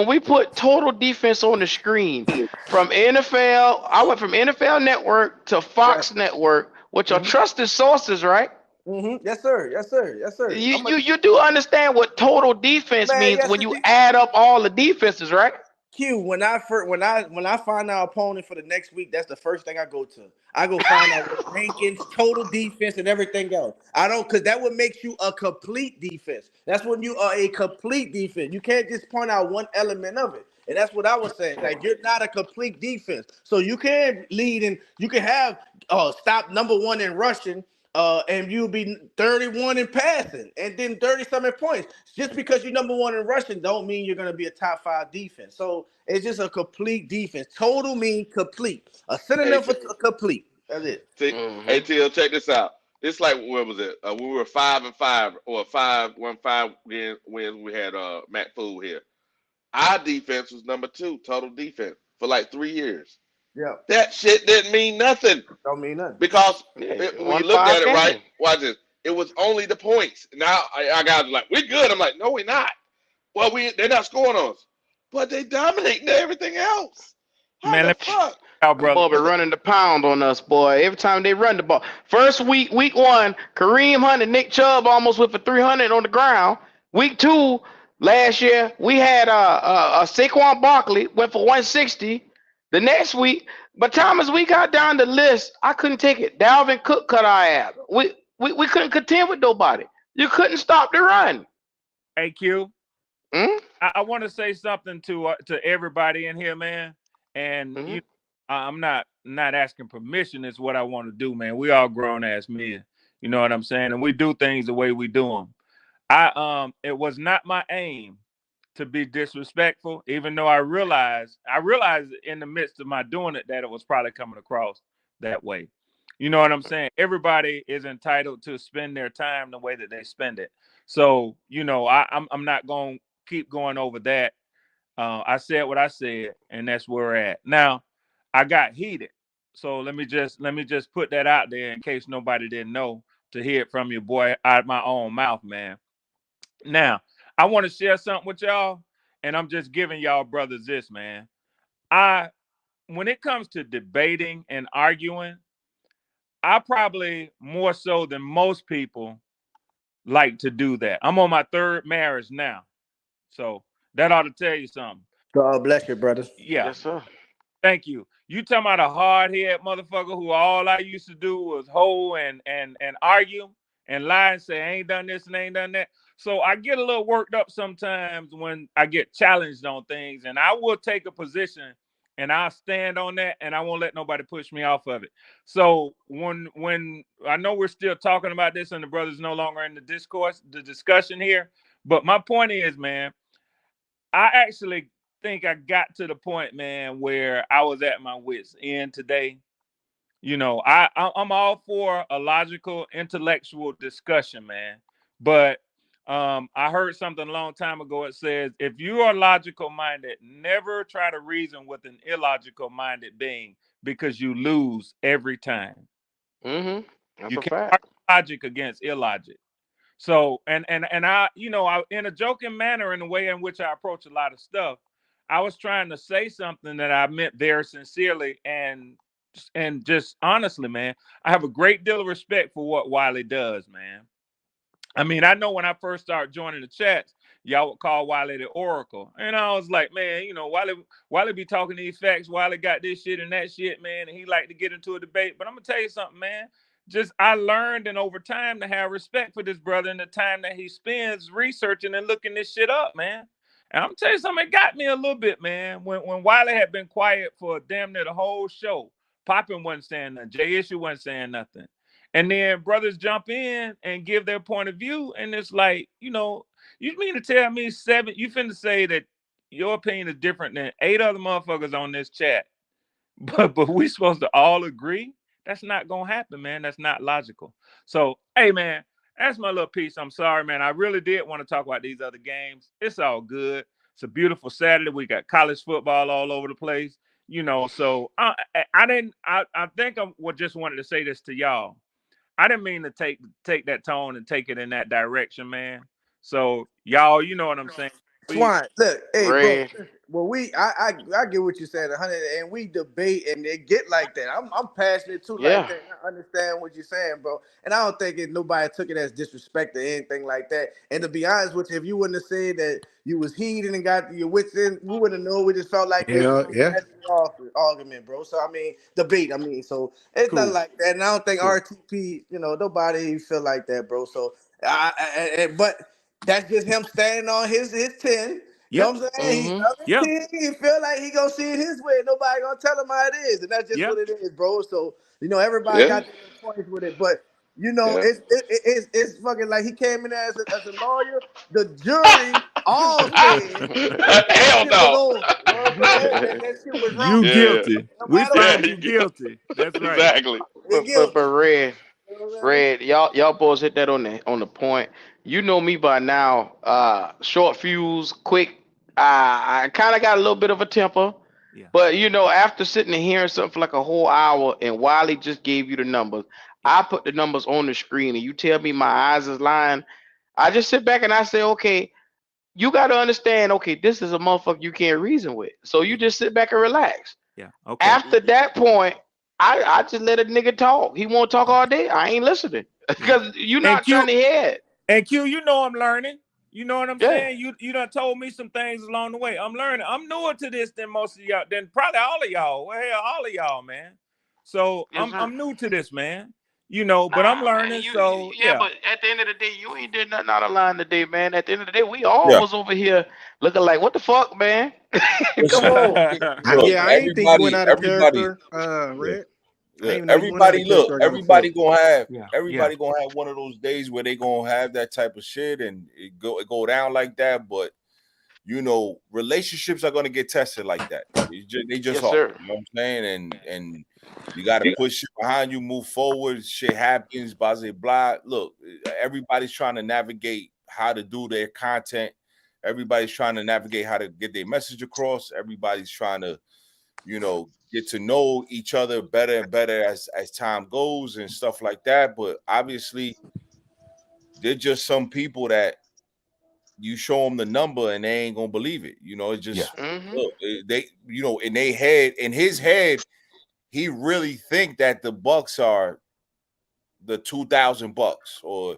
we put total defense on the screen from NFL, I went from NFL Network to Fox Network, which are trusted sources, right? Mm-hmm. Yes, sir. Yes, sir. Yes, sir. You do understand what total defense means yes, when you add up all the defenses, right? Q, when I find our opponent for the next week, that's the first thing I go to. I go find out what rankings, total defense, and everything else. I don't, because that would make you a complete defense. That's when you are a complete defense. You can't just point out one element of it. And that's what I was saying. Like, you're not a complete defense. So you can lead and you can have stop number one in rushing. And you'll be 31 in passing and then 30-something points. Just because you're number one in rushing don't mean you're going to be a top 5 defense. So it's just a complete defense. Total means complete. A synonym for complete. That's it. Hey, Till, check this out. It's like, what was it? We were 5-5 or 5-1-5 wins. We had Matt Fool here. Our defense was number 2 total defense for like 3 years. Yeah. That shit didn't mean nothing. Don't mean nothing. Because when you looked at it, right, watch this. It was only the points. Now our guys are like, we're good. I'm like, no, we're not. Well, they're not scoring on us. But they dominating everything else. How the fuck? Boy, be running the pound on us, boy. Every time they run the ball. First week 1, Kareem Hunt and Nick Chubb almost went for 300 on the ground. Week 2, last year, we had a Saquon Barkley went for 160. The next week, but Thomas, we got down the list. I couldn't take it. Dalvin Cook cut our ass. We couldn't contend with nobody. You couldn't stop the run. Hey Q, I want to say something to everybody in here, man. And I'm not asking permission. Is what I want to do, man. We all grown ass men. You know what I'm saying? And we do things the way we do them. It was not my aim to be disrespectful, even though I realized in the midst of my doing it that it was probably coming across that way. You know what I'm saying? Everybody is entitled to spend their time the way that they spend it. So, you know, I'm not going to keep going over that. I said what I said, and that's where we're at. Now, I got heated. So let me just put that out there in case nobody didn't know, to hear it from your boy out of my own mouth, man. Now, I want to share something with y'all, and I'm just giving y'all brothers this, man. When it comes to debating and arguing, I probably more so than most people like to do that. I'm on my 3rd marriage now, so that ought to tell you something. God bless you, brother. Yeah. Yes, sir. Thank you. You talking about a hard-head motherfucker who all I used to do was hoe and argue and lie and say I ain't done this and ain't done that. So I get a little worked up sometimes when I get challenged on things, and I will take a position and I'll stand on that, and I won't let nobody push me off of it. So when I know we're still talking about this and the brothers no longer in the discussion here, but my point is, man, I actually think I got to the point, man, where I was at my wit's end today. You know, I'm all for a logical, intellectual discussion, man. But I heard something a long time ago. It says, if you are logical minded, never try to reason with an illogical minded being, because you lose every time. That's you a can't fact. logic against illogic. So, and I, you know, in a joking manner, in the way in which I approach a lot of stuff, I was trying to say something that I meant very sincerely and just honestly, man. I have a great deal of respect for what Wiley does, man. I mean, I know when I first started joining the chats, y'all would call Wiley the Oracle. And I was like, man, you know, Wiley be talking these facts. Wiley got this shit and that shit, man. And he like to get into a debate. But I'm going to tell you something, man. Just I learned and over time to have respect for this brother and the time that he spends researching and looking this shit up, man. And I'm going to tell you something, it got me a little bit, man. When Wiley had been quiet for damn near the whole show, Poppin wasn't saying nothing. Jay Issue wasn't saying nothing. And then brothers jump in and give their point of view. And it's like, you know, you mean to tell me you finna say that your opinion is different than 8 other motherfuckers on this chat. But we supposed to all agree? That's not gonna happen, man. That's not logical. So, hey, man, that's my little piece. I'm sorry, man. I really did want to talk about these other games. It's all good. It's a beautiful Saturday. We got college football all over the place, you know. So I think I just wanted to say this to y'all. I didn't mean to take that tone and take it in that direction, man. So y'all, you know what I'm saying. Swine, look, hey, Red. bro. Well, I get what you're saying, 100, and we debate, and they get like that. I'm passionate too, like that. I understand what you're saying, bro. And I don't think nobody took it as disrespect or anything like that. And to be honest with you, if you wouldn't have said that you was heated and got your wits in, we wouldn't have known. We just felt like this argument, bro. So I mean, debate. I mean, so it's Cool. nothing like that. And I don't think RTP, you know, nobody feel like that, bro. So but that's just him standing on his 10. You know what I'm saying? He love his team. He feel like he gonna see it his way. Nobody gonna tell him how it is, and that's just what it is, bro. So you know, everybody got their points with it, but you know, it's fucking like he came in there as a lawyer. The jury all said hell no. that shit was wrong. You guilty. We find you guilty. That's right. Exactly. But Red, y'all boys hit that on the point. You know me by now. Short fuse, quick. I kind of got a little bit of a temper. Yeah. But you know, after sitting and hearing something for like a whole hour, and Wiley just gave you the numbers, I put the numbers on the screen, and you tell me my eyes is lying. I just sit back and I say, okay, you got to understand. Okay, this is a motherfucker you can't reason with. So you just sit back and relax. Yeah. Okay. After that point, I just let a nigga talk. He won't talk all day. I ain't listening because you're not trying to hear it. And Q, you know I'm learning. You know what I'm saying? You done told me some things along the way. I'm learning. I'm newer to this than most of y'all, than probably all of y'all. Well, hell, all of y'all, man. So I'm new to this, man. You know, but I'm learning. Man, but at the end of the day, you ain't did nothing out of line today, man. At the end of the day, we all was over here looking like, what the fuck, man? Come on. Look, I ain't think you went out of character, Red. Everybody gonna have one of those days where they gonna have that type of shit and it go down like that. But you know, relationships are gonna get tested like that. They just are. Sir. You know what I'm saying? And you gotta push shit behind you, move forward. Shit happens, blah blah. Look, everybody's trying to navigate how to do their content. Everybody's trying to navigate how to get their message across. Everybody's trying to, you know, get to know each other better and better as time goes and stuff like that. But obviously, they're just some people that you show them the number and they ain't gonna believe it. You know, it's just look, they, you know, in his head, he really think that the Bucks are the 2000 Bucks or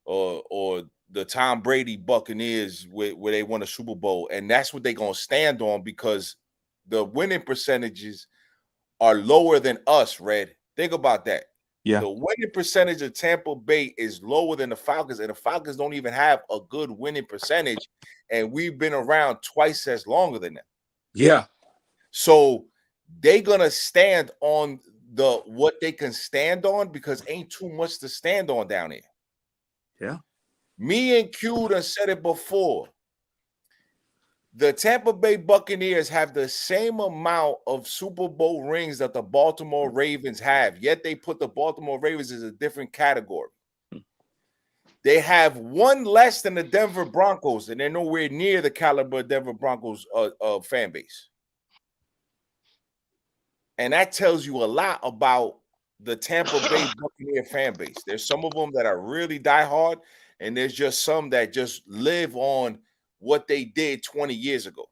the Tom Brady Buccaneers where they won a Super Bowl, and that's what they're gonna stand on because the winning percentages are lower than us, Red. Think about that. Yeah. The winning percentage of Tampa Bay is lower than the Falcons, and the Falcons don't even have a good winning percentage, and we've been around twice as longer than them. Yeah. So they're gonna stand on what they can stand on because ain't too much to stand on down there. Yeah. Me and Q done said it before. The Tampa Bay Buccaneers have the same amount of Super Bowl rings that the Baltimore Ravens have, yet they put the Baltimore Ravens as a different category. They have one less than the Denver Broncos, and they're nowhere near the caliber of Denver Broncos fan base. And that tells you a lot about the Tampa Bay Buccaneer fan base. There's some of them that are really diehard, and there's just some that just live on what they did 20 years ago.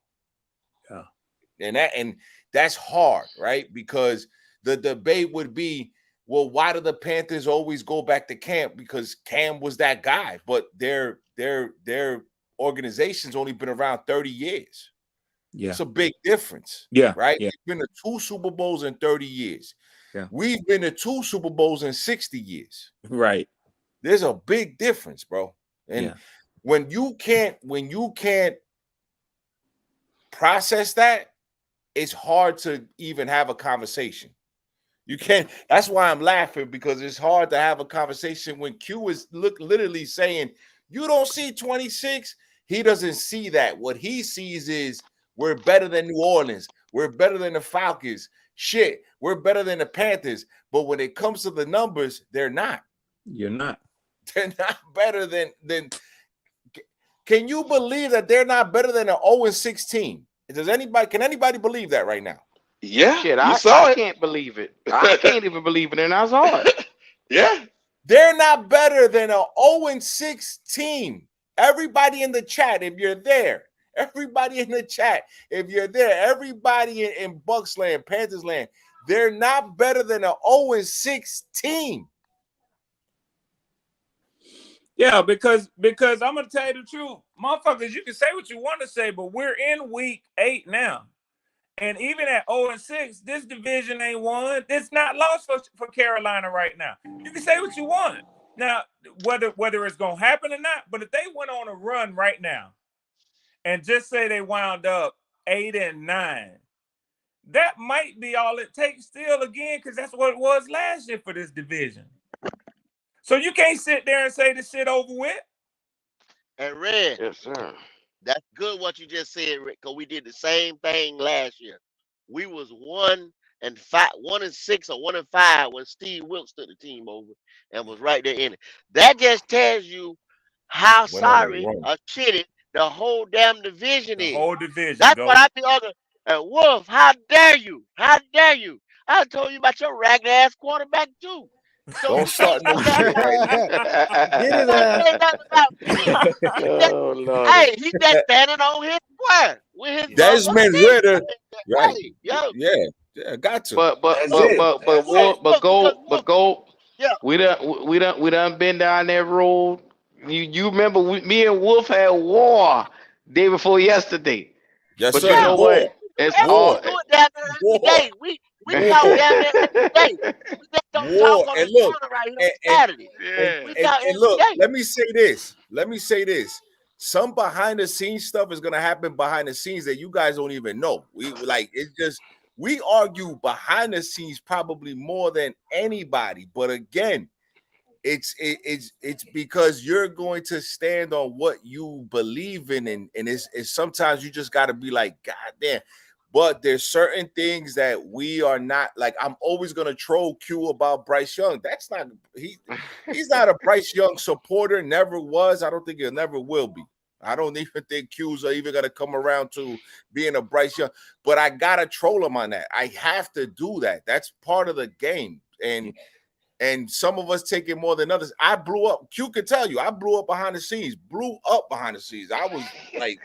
And that's hard, right? Because the debate would be, well, why do the Panthers always go back to Cam? Because Cam was that guy, but their organization's only been around 30 years. Yeah. It's a big difference. Yeah. Right? Yeah. We've been to 2 Super Bowls in 30 years. Yeah. We've been to 2 Super Bowls in 60 years. Right. There's a big difference, bro. And Yeah. when you can't process that, it's hard to even have a conversation. You can't. That's why I'm laughing, because it's hard to have a conversation when Q is literally saying, you don't see 26. He doesn't see that. What he sees is, we're better than New Orleans. We're better than the Falcons. Shit, we're better than the Panthers. But when it comes to the numbers, they're not. You're not. They're not better than. Can you believe that they're not better than an 0-6 team? Can anybody believe that right now? Yeah, Shit, I saw it. Can't believe it. I can't even believe it, and I saw it. Yeah. They're not better than an 0-6 team. Everybody in the chat, if you're there, everybody in the chat, if you're there, everybody in Bucs land, Panthers land, they're not better than an 0-6 team. Yeah, because I'm gonna tell you the truth, motherfuckers. You can say what you want to say, but we're in week 8 now. And even at 0-6, this division ain't won. It's not lost for Carolina right now. You can say what you want. Now, whether it's going to happen or not, but if they went on a run right now and just say they wound up 8-9, that might be all it takes still again, because that's what it was last year for this division. So you can't sit there and say this shit over with. And Red, Yes, sir. That's good what you just said, Rick, because we did the same thing last year. We was 1-6 or 1-5 when Steve Wilkes took the team over and was right there in it. That just tells you how sorry or shitty the whole damn division is. The whole division. That's what I be arguing. And Wolf, how dare you? How dare you? I told you about your ragged ass quarterback too. So don't start no shit right now. Get his ass. Oh, Lord. Hey, he just standing on his square with his Desmond Ritter, right? Hey, yo. Yeah, got to. But go. Yeah. We done been down that road. You remember me and Wolf had war day before yesterday. Yes, but sir. You know what? It's all. We do it down there every day. We talk down there every day. We just don't talk on this corner right here on Saturday. And look, let me say this. Some behind the scenes stuff is gonna happen behind the scenes that you guys don't even know. We argue behind the scenes probably more than anybody. But again, it's because you're going to stand on what you believe in, and it's sometimes you just got to be like, God damn. But there's certain things that we are not like. I'm always gonna troll Q about Bryce Young. That's not he's not a Bryce Young supporter. Never was. I don't think he never will be. I don't even think Q's are even gonna come around to being a Bryce Young. But I gotta troll him on that. I have to do that. That's part of the game. And some of us take it more than others. I blew up. Q could tell you, I blew up behind the scenes. Blew up behind the scenes. I was like,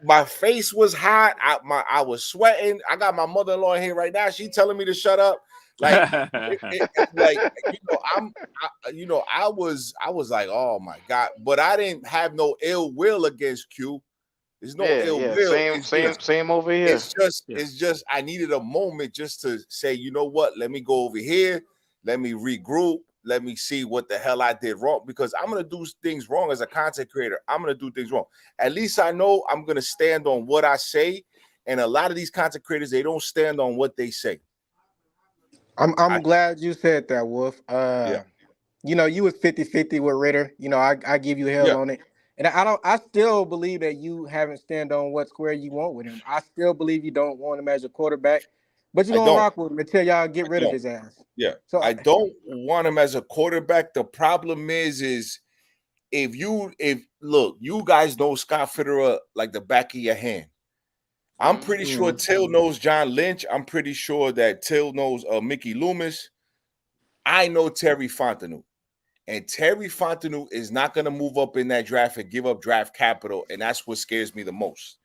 my face was hot. I was sweating. I got my mother-in-law in here right now. She telling me to shut up. Like, I was like, oh my God. But I didn't have no ill will against Q. There's no ill will. Same over here. It's just I needed a moment just to say, you know what? Let me go over here. Let me regroup. Let me see what the hell I did wrong, because I'm going to do things wrong as a content creator. I'm going to do things wrong. At least I know I'm going to stand on what I say. And a lot of these content creators, they don't stand on what they say. I'm glad you said that, Wolf. You know, you was 50-50 with Ritter. You know, I give you hell on it. And I still believe that you haven't stand on what square you want with him. I still believe you don't want him as a quarterback. But you're going to rock with him until y'all get rid of his ass. Yeah. So I don't want him as a quarterback. The problem is if you guys know Scott Fitterer like the back of your hand. I'm pretty sure Till knows John Lynch. I'm pretty sure that Till knows Mickey Loomis. I know Terry Fontenot. And Terry Fontenot is not going to move up in that draft and give up draft capital. And that's what scares me the most.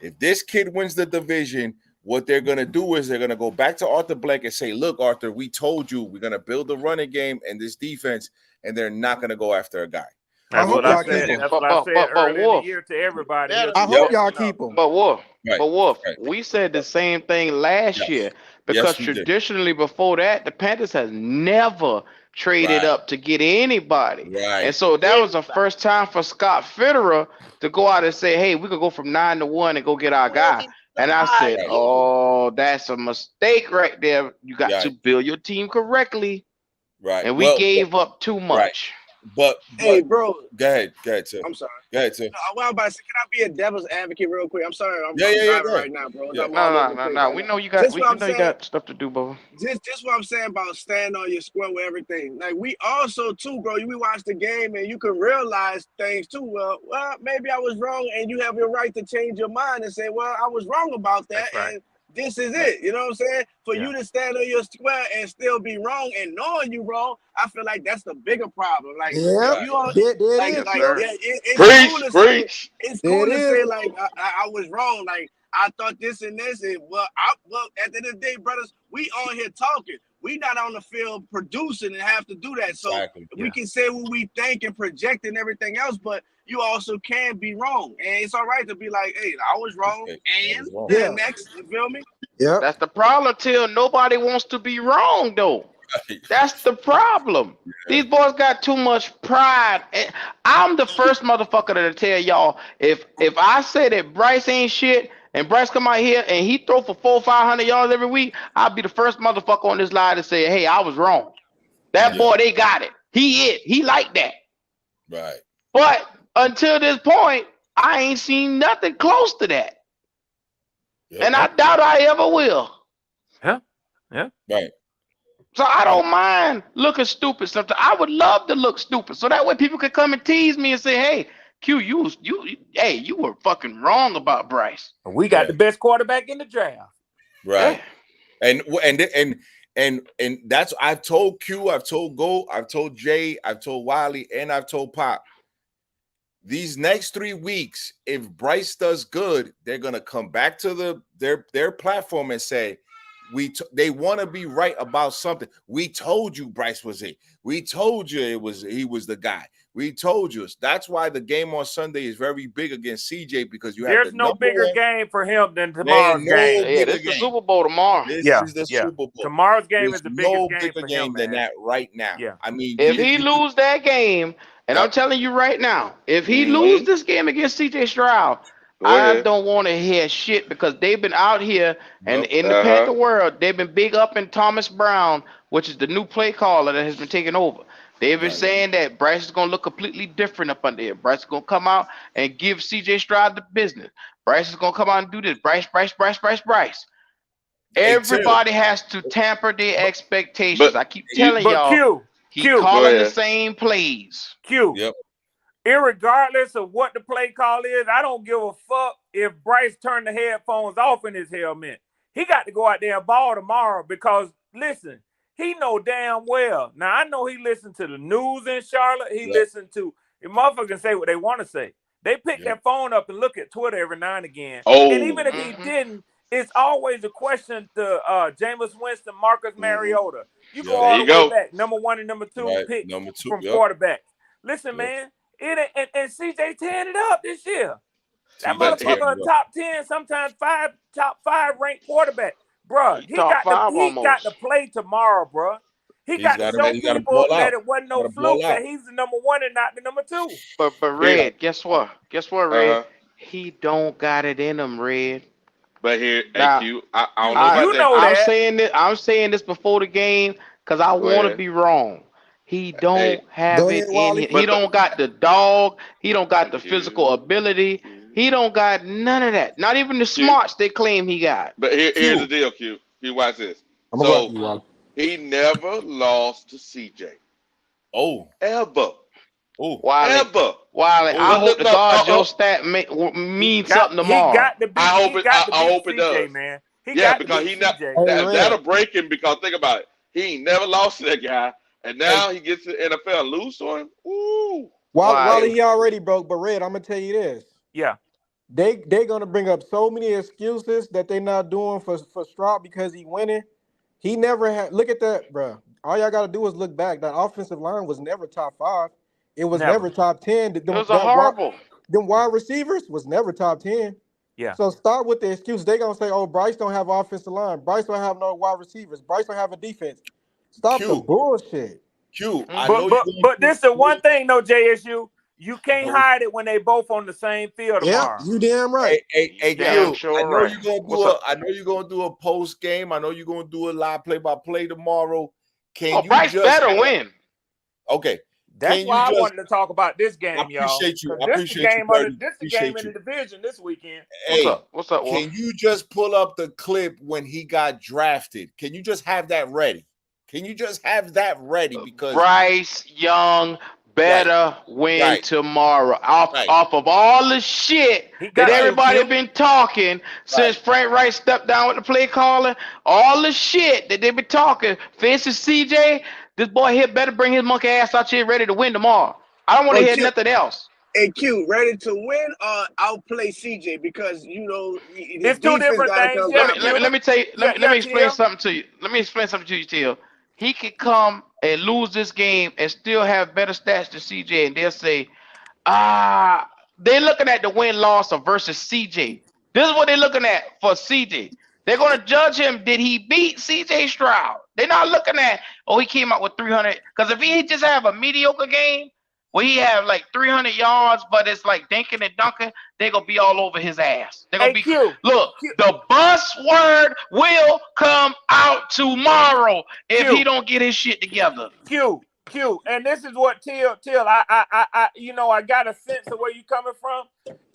If this kid wins the division, what they're gonna do is they're gonna go back to Arthur Blank and say, "Look, Arthur, we told you we're gonna build a running game and this defense, and they're not gonna go after a guy." That's what I said. That's what I said earlier in the Wolf, year to everybody. I hope y'all keep him. But Wolf, Right. we said the same thing last year because traditionally before that, the Panthers has never traded up to get anybody. Right. And so that was the first time for Scott Fitterer to go out and say, "Hey, we could go from 9-1 and go get our guy." And I said, "Oh, that's a mistake right there. You got to build your team correctly." Right. And we gave up too much. But hey, bro. Go ahead, sir. I'm sorry. Go ahead, sir. No, well, I'm about to say, can I be a devil's advocate real quick? I'm sorry. I'm Yeah, driving go right now, bro. Yeah. No. We know you got. We know you got stuff to do, bro. Just what I'm saying about stand on your square with everything. Like we also too, bro. We watch the game and you can realize things too. Well, maybe I was wrong, and you have your right to change your mind and say, "Well, I was wrong about that." That's right. And this is it. You know what I'm saying? For you to stand on your square and still be wrong and knowing you wrong, I feel like that's the bigger problem. Like you all, it's cool to say like I was wrong. Like I thought this and this, and well, at the end of the day, brothers, we on here talking. We not on the field producing and have to do that. So we can say what we think and project and everything else, but you also can be wrong. And it's all right to be like, hey, I was wrong. And then next, you feel me? Yeah. That's the problem till nobody wants to be wrong though. That's the problem. These boys got too much pride. I'm the first motherfucker to tell y'all, if I say that Bryce ain't shit, and Bryce come out here and he throw for 400 or 500 yards every week, I'll be the first motherfucker on this line to say, hey, I was wrong. That boy, they got it. He like that. Right. But until this point, I ain't seen nothing close to that. And I doubt I ever will. Yeah. Right. So I don't mind looking stupid sometimes. I would love to look stupid. So that way people can come and tease me and say, hey, Q, you were fucking wrong about Bryce. We got the best quarterback in the draft. Right. And that's I've told Q, I've told Go, I've told Jay, I've told Wiley, and I've told Pop. These next 3 weeks, if Bryce does good, they're gonna come back to their platform and say, they want to be right about something. We told you Bryce was it. We told you he was the guy. We told you. That's why the game on Sunday is very big against CJ, because there's no bigger game for him than tomorrow's game. Yeah, this is the Super Bowl tomorrow. This is the Super Bowl. Tomorrow's game is the biggest no game bigger for game him, than that right now. Yeah. I mean, if he lose that game, and I'm telling you right now, if he lose this game against CJ Stroud, I don't want to hear shit, because they've been out here and in the Panther world, they've been big up in Thomas Brown, which is the new play caller that has been taken over. They've been saying that Bryce is going to look completely different up under here. Bryce is going to come out and give CJ Stroud the business. Bryce is going to come out and do this. Bryce. Everybody has to tamper their expectations. I keep telling y'all, he's calling the same plays. Yep. Irregardless of what the play call is, I don't give a fuck if Bryce turned the headphones off in his helmet. He got to go out there and ball tomorrow, because, listen, he know damn well. Now, I know he listened to the news in Charlotte. He listened to, the motherfuckers say what they want to say. They pick their phone up and look at Twitter every now and again. And even if he didn't, it's always a question to Jameis Winston, Marcus Mariota. You go all the way back, number 1 and number 2 pick from quarterback. Listen, man, and CJ tearing it up this year. That motherfucker in top 10, sometimes top 5 ranked quarterback. Bruh, he got to play tomorrow, bruh. He got to show people that it wasn't no fluke, that he's the number 1 and not the number 2. But Red, guess what? Red? He don't got it in him, Red. But here, now, I don't know about that. I'm saying this before the game because I want to be wrong. He don't have it in him. He don't got the dog. He don't got the physical ability. He don't got none of that. Not even the smarts they claim he got. But here's the deal, Q. You watch this. He never lost to CJ. Ever. Wiley, I hope to God your stat means something tomorrow. I hope it does. Man. Because that'll break him, because think about it. He ain't never lost to that guy. And now he gets to the NFL and lose to him. Ooh. Wiley, he already broke, but Red, I'm gonna tell you this. Yeah. They gonna bring up so many excuses that they not doing for Stroud because he winning. He never had. Look at that, bro. All y'all gotta do is look back. That offensive line was never top 5. It was never top 10. It was a horrible. Them wide receivers was never top 10. Yeah. So start with the excuse. They gonna say, "Oh, Bryce don't have offensive line. Bryce don't have no wide receivers. Bryce don't have a defense." Stop the bullshit. But this the one thing, though, JSU. You can't hide it when they both on the same field tomorrow. Yeah, you damn right. Hey, damn Q, sure I know right. you're gonna do I know you're gonna do a post game. I know you're gonna do a live play-by-play tomorrow. Can you Bryce just better win? Okay. That's why I wanted to talk about this game, y'all. I appreciate you. I This appreciate the game you, of Birdie. this the game in the division this weekend. Hey, What's up? Can you just pull up the clip when he got drafted? Can you just have that ready? Can you just have that ready? Because Bryce Young better win tomorrow. Off of all the shit that everybody been talking since Frank Wright stepped down with the play calling, all the shit that they been talking, fences CJ, this boy here better bring his monkey ass out here ready to win tomorrow. I don't want to hear nothing else. Hey, Q, ready to win or outplay CJ? Because, you know, it's two different things. Let me tell you, let me explain something to you. Let me explain something to you, Till. He could come and lose this game and still have better stats than CJ, and they'll say, they're looking at the win-loss of versus CJ. This is what they're looking at for CJ. They're going to judge him. Did he beat CJ Stroud? They're not looking at, he came out with 300. Because if he just have a mediocre game where he have like 300 yards, but it's like dinking and dunking, they're going to be all over his ass. They're going to be, look, the buzzword will come out tomorrow if he don't get his shit together. Q, and this is what Till, I got a sense of where you coming from,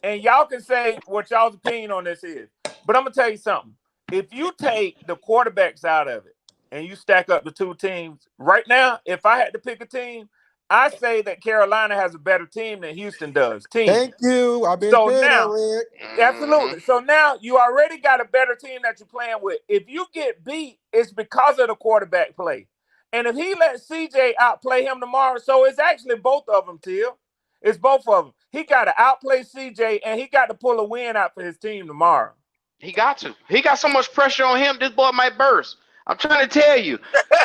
and y'all can say what y'all's opinion on this is. But I'm going to tell you something. If you take the quarterbacks out of it and you stack up the two teams, right now, if I had to pick a team, I say that Carolina has a better team than Houston does. Thank you. I've been saying that, Rick. Absolutely. So now you already got a better team that you're playing with. If you get beat, it's because of the quarterback play. And if he lets CJ outplay him tomorrow, so it's actually both of them, Till. It's both of them. He got to outplay CJ, and he got to pull a win out for his team tomorrow. He got to. He got so much pressure on him, this boy might burst. I'm trying to tell you.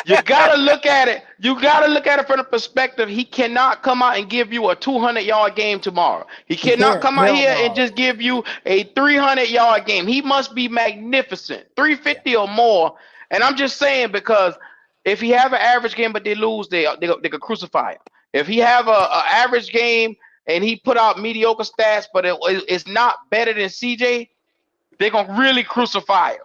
You got to look at it. You got to look at it from the perspective. He cannot come out and give you a 200-yard game tomorrow. He cannot come out here and just give you a 300-yard game. He must be magnificent, 350 or more. And I'm just saying, because if he have an average game but they lose, they could crucify him. If he have a average game and he put out mediocre stats, but it's not better than CJ, they're gonna really crucify him.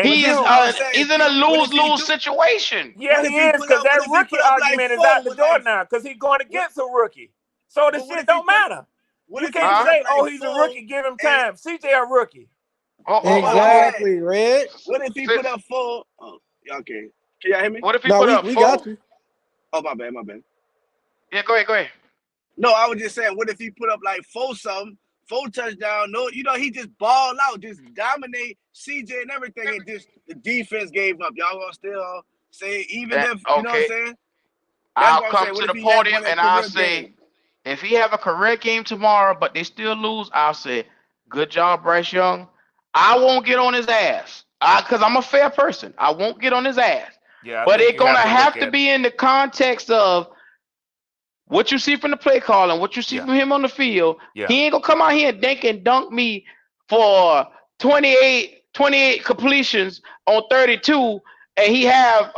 He's in a lose-lose situation. Yeah, he is, because that rookie argument is out the door now, because he's going against a rookie. So the shit don't matter. You can't say, he's a rookie, give him time. CJ a rookie. Exactly, Red. What if he put up 4? Oh, okay. Can y'all hear me? What if he put up 4? We got you. Oh, my bad. Yeah, go ahead. No, I was just saying, what if he put up like 4 touchdowns? No, he just ball out, just dominate CJ and everything, and just the defense gave up. Y'all gonna still say, even if, you know what I'm saying? I'll come to the podium and I'll say, if he have a correct game tomorrow, but they still lose, I'll say, good job, Bryce Young. I won't get on his ass, because I'm a fair person. I won't get on his ass. Yeah, but it's gonna have to be in the context of what you see from the play call and what you see from him on the field. He ain't gonna come out here and dink and dunk me for 28 completions on 32, and he have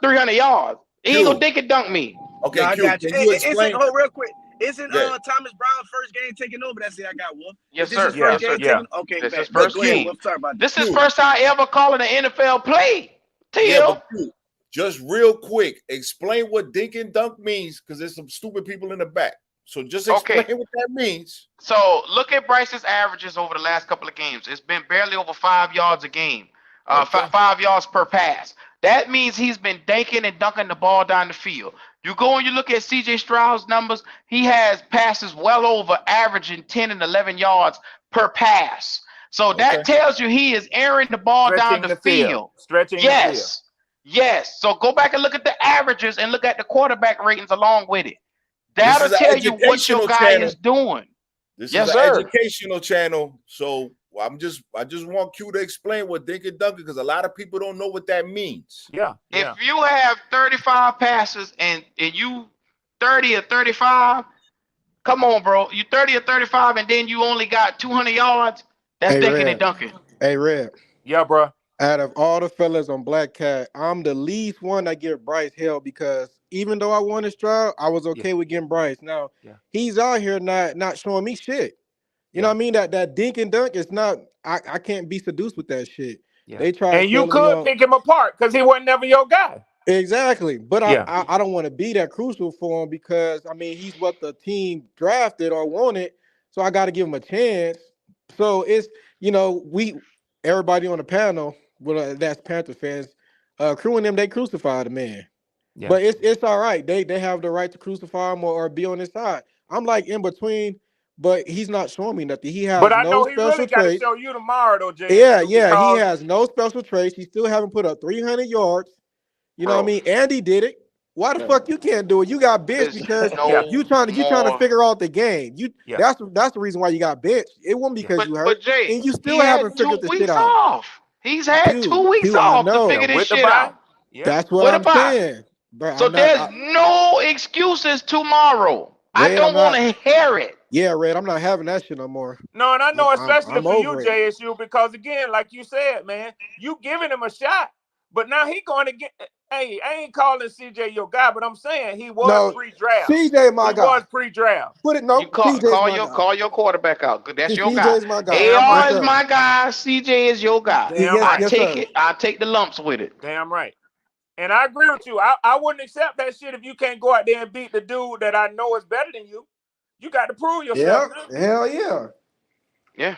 300 yards. He ain't gonna dink and dunk me. Okay, no, I got you. Real quick. Isn't Thomas Brown's first game taking over? That's it. I got Wolf. Yes, sir. Okay, this is first game. Sorry about this is first time ever calling an NFL play. Just real quick, explain what dink and dunk means, because there's some stupid people in the back. So just explain what that means. So look at Bryce's averages over the last couple of games. It's been barely over 5 yards a game, 5 yards per pass. That means he's been dinking and dunking the ball down the field. You go and you look at CJ Stroud's numbers. He has passes well over averaging 10 and 11 yards per pass. So that tells you he is airing the ball down the field. Stretching the field. Yes. So go back and look at the averages and look at the quarterback ratings along with it. That'll tell you what your guy is doing. This Yes, is an sir. educational channel, so I just want Q to explain what Dink and Dunk, because a lot of people don't know what that means. Yeah. If you have 35 passes and you 30 or 35, come on, bro. You 30 or 35 and then you only got 200 yards. That's Hey, dinking and Red. dunking. Hey, Red. Yeah, bro. Out of all the fellas on Black Cat, I'm the least one that give Bryce hell because even though I wanted Stroud, I was okay with getting Bryce. Now he's out here not showing me shit. You know what I mean? That dink and dunk is not. I can't be seduced with that shit. Yeah. They try and you could pick him apart because he wasn't never your guy. Exactly, but I don't want to be that crucial for him because I mean he's what the team drafted or wanted, so I got to give him a chance. So it's everybody on the panel, that's Panther fans, Crew and them, they crucified the man. Yeah. But it's all right. They have the right to crucify him or be on his side. I'm like in between, but he's not showing me nothing. He has But I no know he special really got to traits. show you tomorrow, though, Jay. Yeah, he has no special traits. He still haven't put up 300 yards. You know what I mean? Andy did it. Why the fuck you can't do it? You got benched because you trying to figure out the game. That's the reason why you got benched. It wasn't because you hurt. But Jay, and you still haven't figured the shit out. Off. He's had 2 weeks off to figure this shit out. That's what I'm saying. Bro, so there's no excuses tomorrow. Red, I don't want to hear it. Yeah, Red, I'm not having that shit no more. No, and I know especially I'm for you, over it. JSU, because again, like you said, man, you giving him a shot, but now he going to get. Hey, I ain't calling CJ your guy, but I'm saying he was pre-draft. CJ my guy. He was pre-draft. Put it no. You call your quarterback out. That's your CJ's guy. my guy. AR is my guy. CJ is your guy. I take the lumps with it. Damn right. And I agree with you. I wouldn't accept that shit if you can't go out there and beat the dude that I know is better than you. You got to prove yourself. Yeah, hell yeah. Yeah.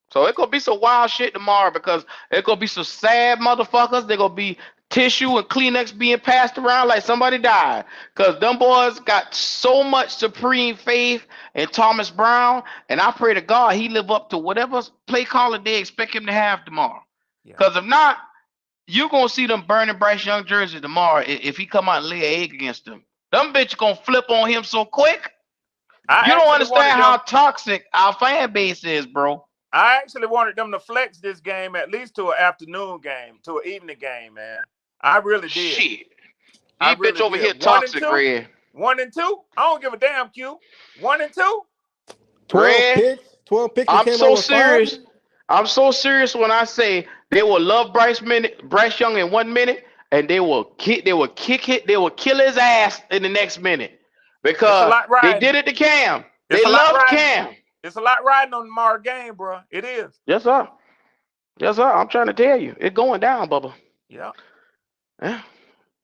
So it's going to be some wild shit tomorrow because it's going to be some sad motherfuckers. They're going to be tissue and Kleenex being passed around like somebody died. Because them boys got so much supreme faith in Thomas Brown. And I pray to God he live up to whatever play calling they expect him to have tomorrow. Because if not, you're going to see them burning Bryce Young jersey tomorrow if he come out and lay an egg against them. Them bitches going to flip on him so quick. You don't understand how toxic our fan base is, bro. I actually wanted them to flex this game at least to an afternoon game, to an evening game, man. I really did. Shit. You bitch over here toxic, Red. 1 and 2? I don't give a damn, Q. 1 and 2? 12 picks. I'm so serious. I'm so serious when I say they will love Bryce Young in 1 minute, and they will kill his ass in the next minute. Because they did it to Cam. They love Cam. It's a lot riding on tomorrow's game, bro. It is. Yes, sir. Yes, sir. I'm trying to tell you. It's going down, Bubba. Yeah.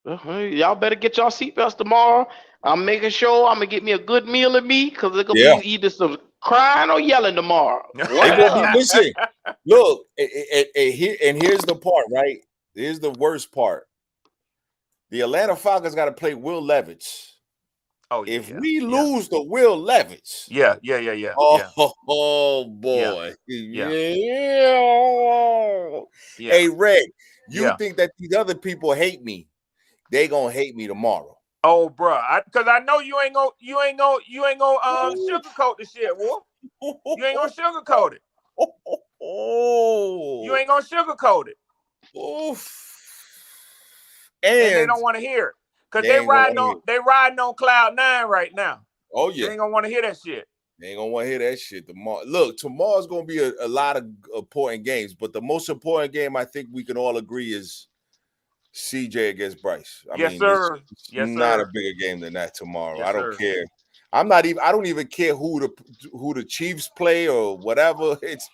Y'all better get y'all seatbelts tomorrow. I'm making sure I'm going to get me a good meal of meat because it's going to be either some crying or yelling tomorrow. Listen, look, and here's the part, right? Here's the worst part. The Atlanta Falcons got to play Will Levis. Oh, yeah, if we lose to Will Levis. Yeah. Oh boy. Yeah. Hey, Red, you think that these other people hate me? They gonna hate me tomorrow. Oh, bro, because I know you ain't gonna sugarcoat the shit, Wolf. You ain't gonna sugarcoat it. You ain't gonna sugarcoat it. And they don't want to hear it. Because they riding on cloud 9 right now. Oh, yeah. They ain't gonna want to hear that shit. They ain't gonna want to hear that shit tomorrow. Look, tomorrow's gonna be a lot of important games, but the most important game I think we can all agree is CJ against Bryce. I mean, sir. It's not a bigger game than that tomorrow. Yes, I don't care. I don't even care who the Chiefs play or whatever. It's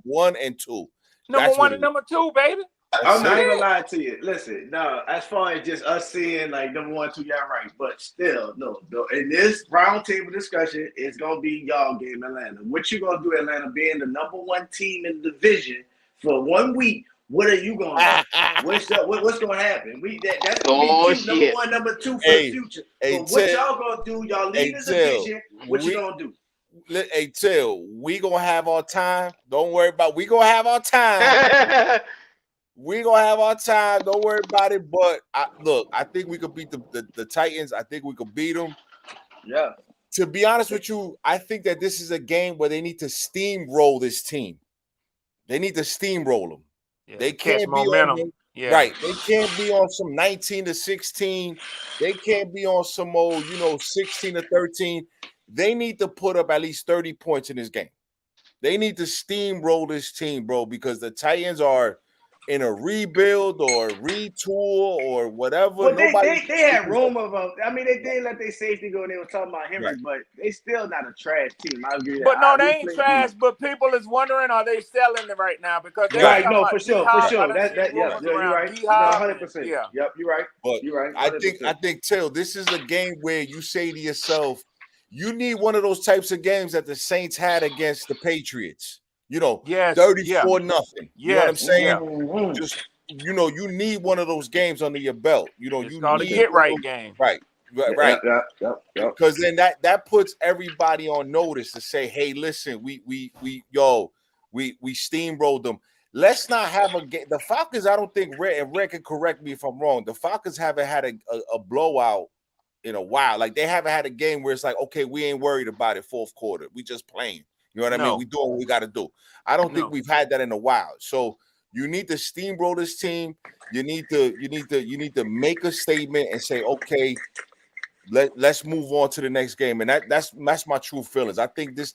1 and 2. Number 1 and number 2, baby. I'm not even lying to you. Listen, no, as far as just us seeing like number 1, 2, y'all right, but still, no. In this roundtable discussion, it's gonna be y'all game Atlanta. What you gonna do, Atlanta, being the number 1 team in the division for 1 week? What are you gonna do? What's gonna happen? That's gonna be number 1, number 2 for the future. But what y'all gonna do? Y'all lead the division. What you gonna do? Hey, Till, we gonna have our time. Don't worry about. We gonna have our time. We gonna have our time. Don't worry about it. But I think we could beat the Titans. I think we could beat them. Yeah. To be honest with you, I think that this is a game where they need to steamroll this team. They need to steamroll them. Yeah, they catch can't be momentum. on Yeah. They can't be on some 19-16. They can't be on some old, 16-13. They need to put up at least 30 points in this game. They need to steamroll this team, bro, because the Titans are in a rebuild or retool or whatever. Well, they had room of I mean, they did let their safety go and they were talking about Henry, Right. but they still not a trash team. I agree. But no, they ain't trash. But people is wondering, are they selling them right now? Because they right, talking no, about for sure. Yeah, You're right. No, 100%. Yeah. Yep, you're right. But you're right. 100%. I think, Till, this is a game where you say to yourself, you need one of those types of games that the Saints had against the Patriots. 34 nothing. You know what I'm saying? Mm-hmm. Just you need one of those games under your belt. You called need a get right game. Right. Yep. Because then that puts everybody on notice to say, hey, listen, we steamrolled them. Let's not have a game. The Falcons, I don't think Red can correct me if I'm wrong. The Falcons haven't had a blowout in a while. Like they haven't had a game where it's like, okay, we ain't worried about it fourth quarter. We just playing. You know what I mean? We doing what we got to do. I don't think we've had that in a while. So you need to steamroll this team. You need to make a statement and say, okay, let's move on to the next game. And that's my true feelings. I think this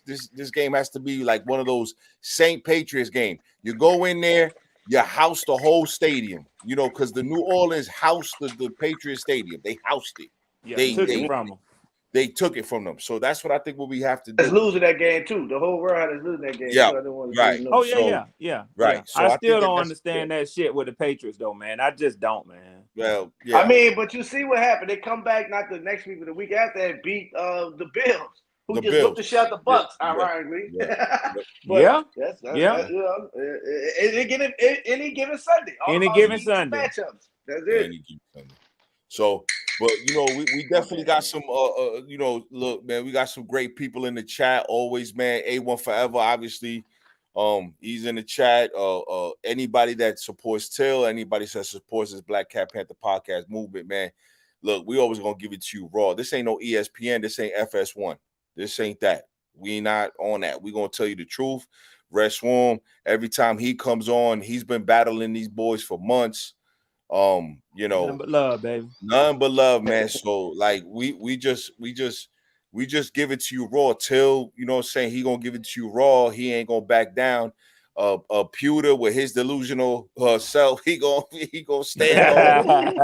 game has to be like one of those Saint Patriots game. You go in there, you house the whole stadium, because the New Orleans housed the Patriots Stadium. They housed it. Yeah, they took it from them. They took it from them. So that's what I think what we have to do. It's losing that game too. The whole world is losing that game. Yeah, right. Oh yeah. Right. So I still don't understand that shit with the Patriots though, man. I just don't, man. Well, yeah. I mean, but you see what happened. They come back not the next week, but the week after and beat the Bills, who just whipped the shit out the Bucks, ironically. That's any given Sunday. Any given Sunday. Matchups. That's it. So, but we definitely got some look, man, we got some great people in the chat always, man. A1 forever, obviously. He's in the chat. Anybody that supports Till, anybody that supports this Black Cat Panther podcast movement, man. Look, we always gonna give it to you raw. This ain't no ESPN, this ain't FS1. This ain't that. We not on that. We gonna tell you the truth. Red Swarm, every time he comes on, he's been battling these boys for months. Nothing but love, baby. Nothing but love, man. So like we just give it to you raw. Till, you know what I'm saying, he gonna give it to you raw. He ain't gonna back down. Pewter with his delusional self, he gonna stand on.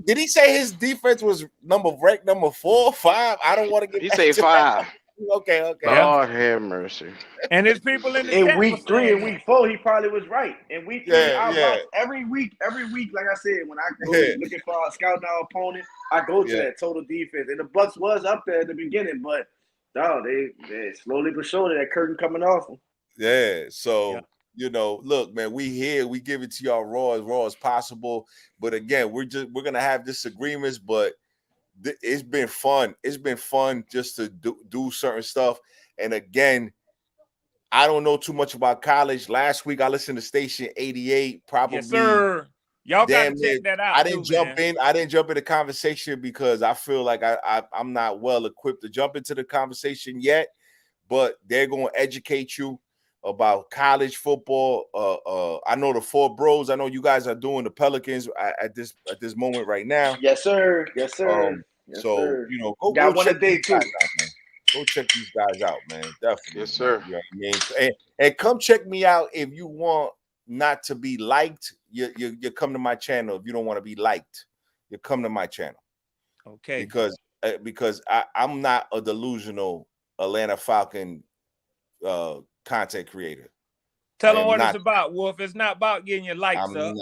Did he say his defense was ranked number 4 or 5? I don't want to get. He say 5. Okay. Lord have mercy. And there's people in the in chat week 3 and week 4, he probably was right. In week 3, I watch every week. Like I said, when I go looking for a scouting our opponent, I go to that total defense. And the Bucks was up there at the beginning, but no, they slowly but surely that curtain coming off them. Yeah. So look, man, we here. We give it to y'all raw as possible. But again, we're gonna have disagreements, but it's been fun. It's been fun just to do certain stuff. And again, I don't know too much about college. Last week I listened to Station 88. Probably, yes, sir. Y'all gotta check that out. I didn't jump in the conversation because I feel like I'm not well equipped to jump into the conversation yet. But they're gonna educate you about college football. I know the 4 bros. I know you guys are doing the Pelicans at this moment right now. Yes, sir. So got one a day too. Go check these guys out, man. Definitely. Yes, sir. You know what I mean? And come check me out if you want not to be liked. You come to my channel. If you don't want to be liked, you come to my channel. Okay. Because I'm not a delusional Atlanta Falcon content creator. Tell them what it's about, Wolf. It's not about getting your likes up.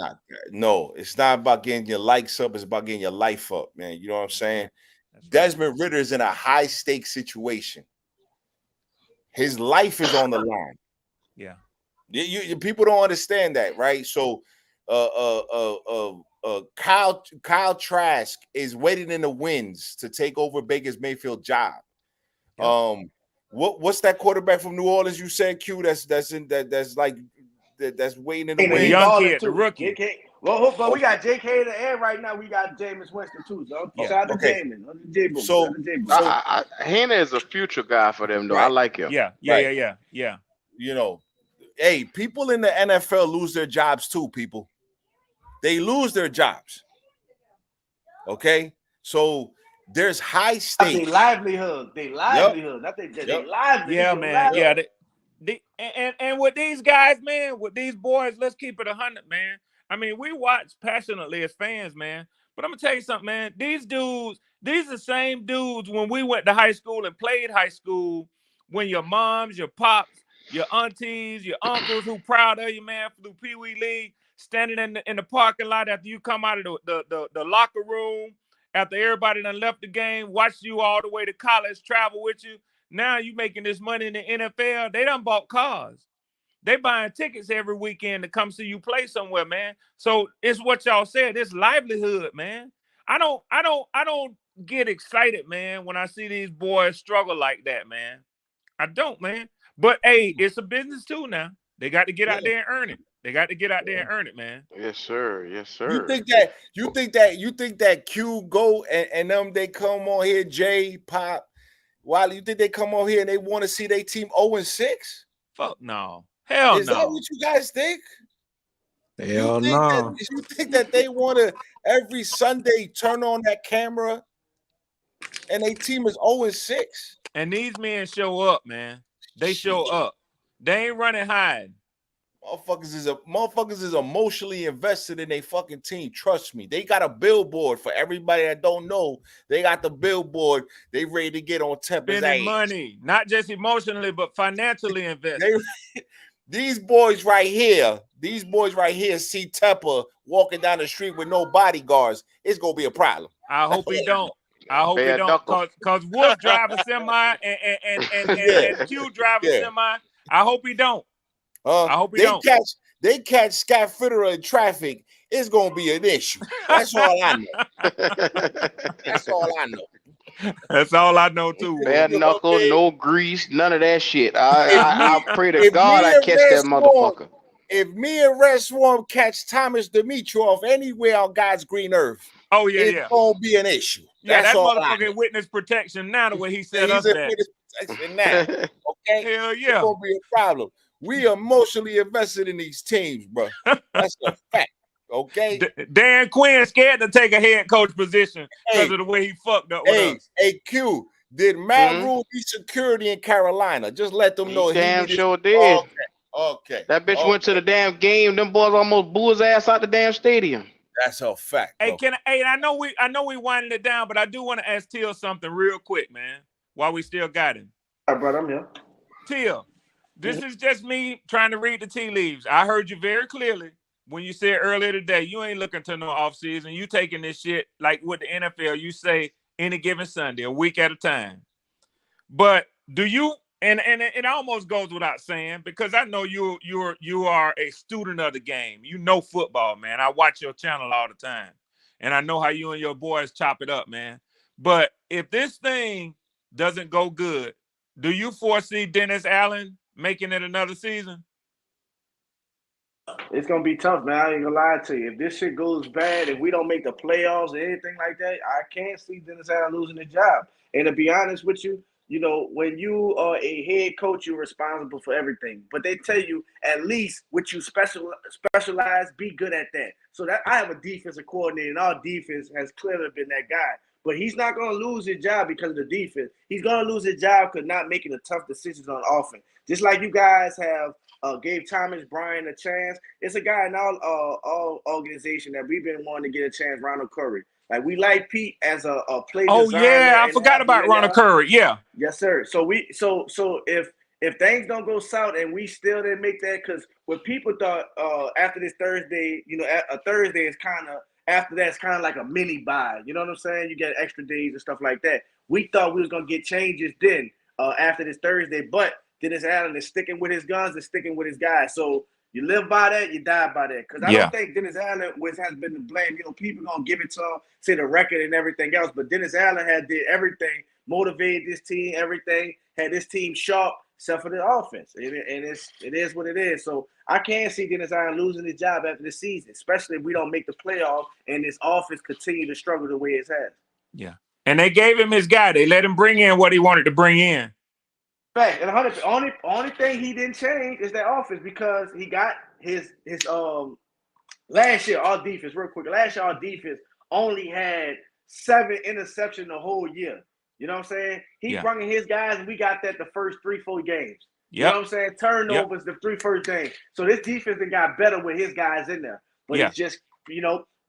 No, it's not about getting your likes up. It's about getting your life up, man. You know what I'm saying? That's Desmond Ritter is in a high stakes situation. His life is on the line. Yeah. People don't understand that, right? So, Kyle Trask is waiting in the wings to take over Baker Mayfield's job. Yeah. What's that quarterback from New Orleans you said, Q? That's waiting in the wings. Young kid, the rookie. Well, but we got Jake Hader, and right now we got Jameis Winston too. So shout out to Jameis. So Hannah is a future guy for them, though. Right. I like him. Yeah. You know, hey, people in the NFL lose their jobs too. People, they lose their jobs. Okay, so there's high stakes. They livelihood. Not they livelihood. Yeah, man. Yeah. And with these guys, man, with these boys, let's keep it 100, man. I mean, we watch passionately as fans, man. But I'm gonna tell you something, man. These dudes, these are the same dudes when we went to high school and played high school. When your moms, your pops, your aunties, your uncles who proud of you, man, through Pee Wee League, standing in the parking lot after you come out of the locker room, after everybody done left the game, watched you all the way to college, travel with you. Now you making this money in the NFL. They done bought cars. They buying tickets every weekend to come see you play somewhere, man. So it's what y'all said. It's livelihood, man. I don't get excited, man, when I see these boys struggle like that, man. I don't, man. But hey, it's a business too now. They got to get out there and earn it. They got to get out there and earn it, man. Yes, sir. Yes, sir. You think that Q Go and them, they come on here, Jay, Pop, Wiley, you think they come on here and they want to see their team 0-6? Fuck no. Hell no. Is that what you guys think? Hell no. You think that they want to every Sunday turn on that camera and their team is 0-6? And these men show up, man. They show up. They ain't running hide. Motherfuckers is emotionally invested in their fucking team. Trust me. They got a billboard for everybody that don't know. They got the billboard. They ready to get on Tempa's spending ass. money, not just emotionally, but financially invested. These boys right here see Tepper walking down the street with no bodyguards. It's gonna be a problem. I hope he don't. I hope he don't. Cause Wolf drive a semi and Q drive a semi. I hope he don't. I hope he don't. They catch Scott Fitterer in traffic. It's gonna be an issue. That's all I know. That's all I know. That's all I know too. Bare knuckle, no grease, none of that shit. I pray to God I catch that motherfucker. If me and Red Swarm catch Thomas Dimitrov anywhere on God's green earth, it's gonna be an issue. Yeah, that motherfucking witness protection now, the way he said us that. Witness protection now. Okay, hell yeah, it's gonna be a problem. We emotionally invested in these teams, bro. That's a fact. Okay. Dan Quinn scared to take a head coach position because of the way he fucked up with us. Hey, Q, did Matt Rule need security in Carolina? Just let them know. He damn sure did. Okay. That bitch went to the damn game. Them boys almost blew his ass out the damn stadium. That's a fact. Hey, I know we winding it down, but I do want to ask Till something real quick, man. While we still got him. All right, brother, I'm here. Till, this is just me trying to read the tea leaves. I heard you very clearly when you said earlier today, you ain't looking to no offseason. You taking this shit like with the NFL, you say any given Sunday, a week at a time. But do you, and it almost goes without saying, because I know you are a student of the game. You know football, man. I watch your channel all the time. And I know how you and your boys chop it up, man. But if this thing doesn't go good, do you foresee Dennis Allen making it another season? It's gonna be tough, man. I ain't gonna lie to you. If this shit goes bad, if we don't make the playoffs or anything like that, I can't see Dennis Allen losing his job. And to be honest with you, you know, when you are a head coach, you're responsible for everything. But they tell you at least what you specialize, be good at that. So that I have a defensive coordinator, and our defense has clearly been that guy. But he's not going to lose his job because of the defense. He's going to lose his job because not making the tough decisions on offense. Just like you guys have gave Thomas Bryant a chance. It's a guy in our organization that we've been wanting to get a chance, Ronald Curry. Like, we like Pete as a play designer. Oh, yeah, I forgot about Ronald Curry, yeah. Yes, sir. So if things don't go south and we still didn't make that, because what people thought after this Thursday, you know, a Thursday is kind of, after that's kind of like a mini bye. You know what I'm saying? You get extra days and stuff like that. We thought we was going to get changes then after this Thursday, but Dennis Allen is sticking with his guns and sticking with his guys. So you live by that, you die by that. Because I don't think Dennis Allen has been to blame. You know, people going to give it to him, say the record and everything else. But Dennis Allen did everything, motivated this team, everything, had this team sharp, except for the offense. And it is what it is. So I can't see Dennis Allen losing his job after the season, especially if we don't make the playoff and this offense continue to struggle the way it's had. Yeah. And they gave him his guy. They let him bring in what he wanted to bring in. Fact. And only thing he didn't change is that offense because he got his last year, our defense, real quick. Last year, our defense only had 7 interceptions the whole year. You know what I'm saying? He brought in his guys, and we got that the first 3-4 games. You know what I'm saying? Turnovers the 3 first games. So this defense got better with his guys in there. But it's just,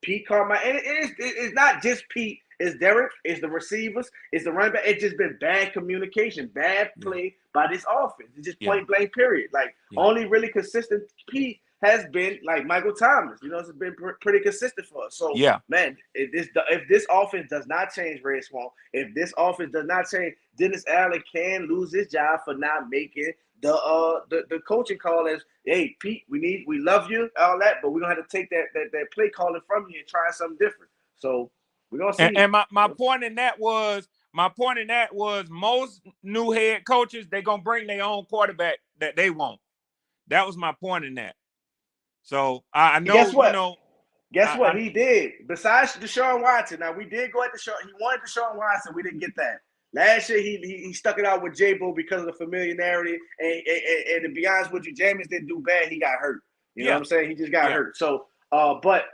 Pete Carmichael. And it's not just Pete. It's Derek. It's the receivers. It's the running back. It's just been bad communication, bad play by this offense. It's just point blank, period. Like, only really consistent Pete has been like Michael Thomas. It's been pretty consistent for us. So, man, if this offense does not change, Red Swamp, if this offense does not change, Dennis Allen can lose his job for not making the coaching call as, hey, Pete, we love you, all that, but we're gonna have to take that play calling from you and try something different. So we're gonna see. And my point in that was most new head coaches, they're gonna bring their own quarterback that they want. That was my point in that. So I know. Guess what? Guess what? He did. Besides Deshaun Watson, now we did go at Deshaun. He wanted Deshaun Watson. We didn't get that. Last year, he stuck it out with J-Bo because of the familiarity. And to be honest with you, Jameis didn't do bad. He got hurt. You know what I'm saying? He just got hurt. So, but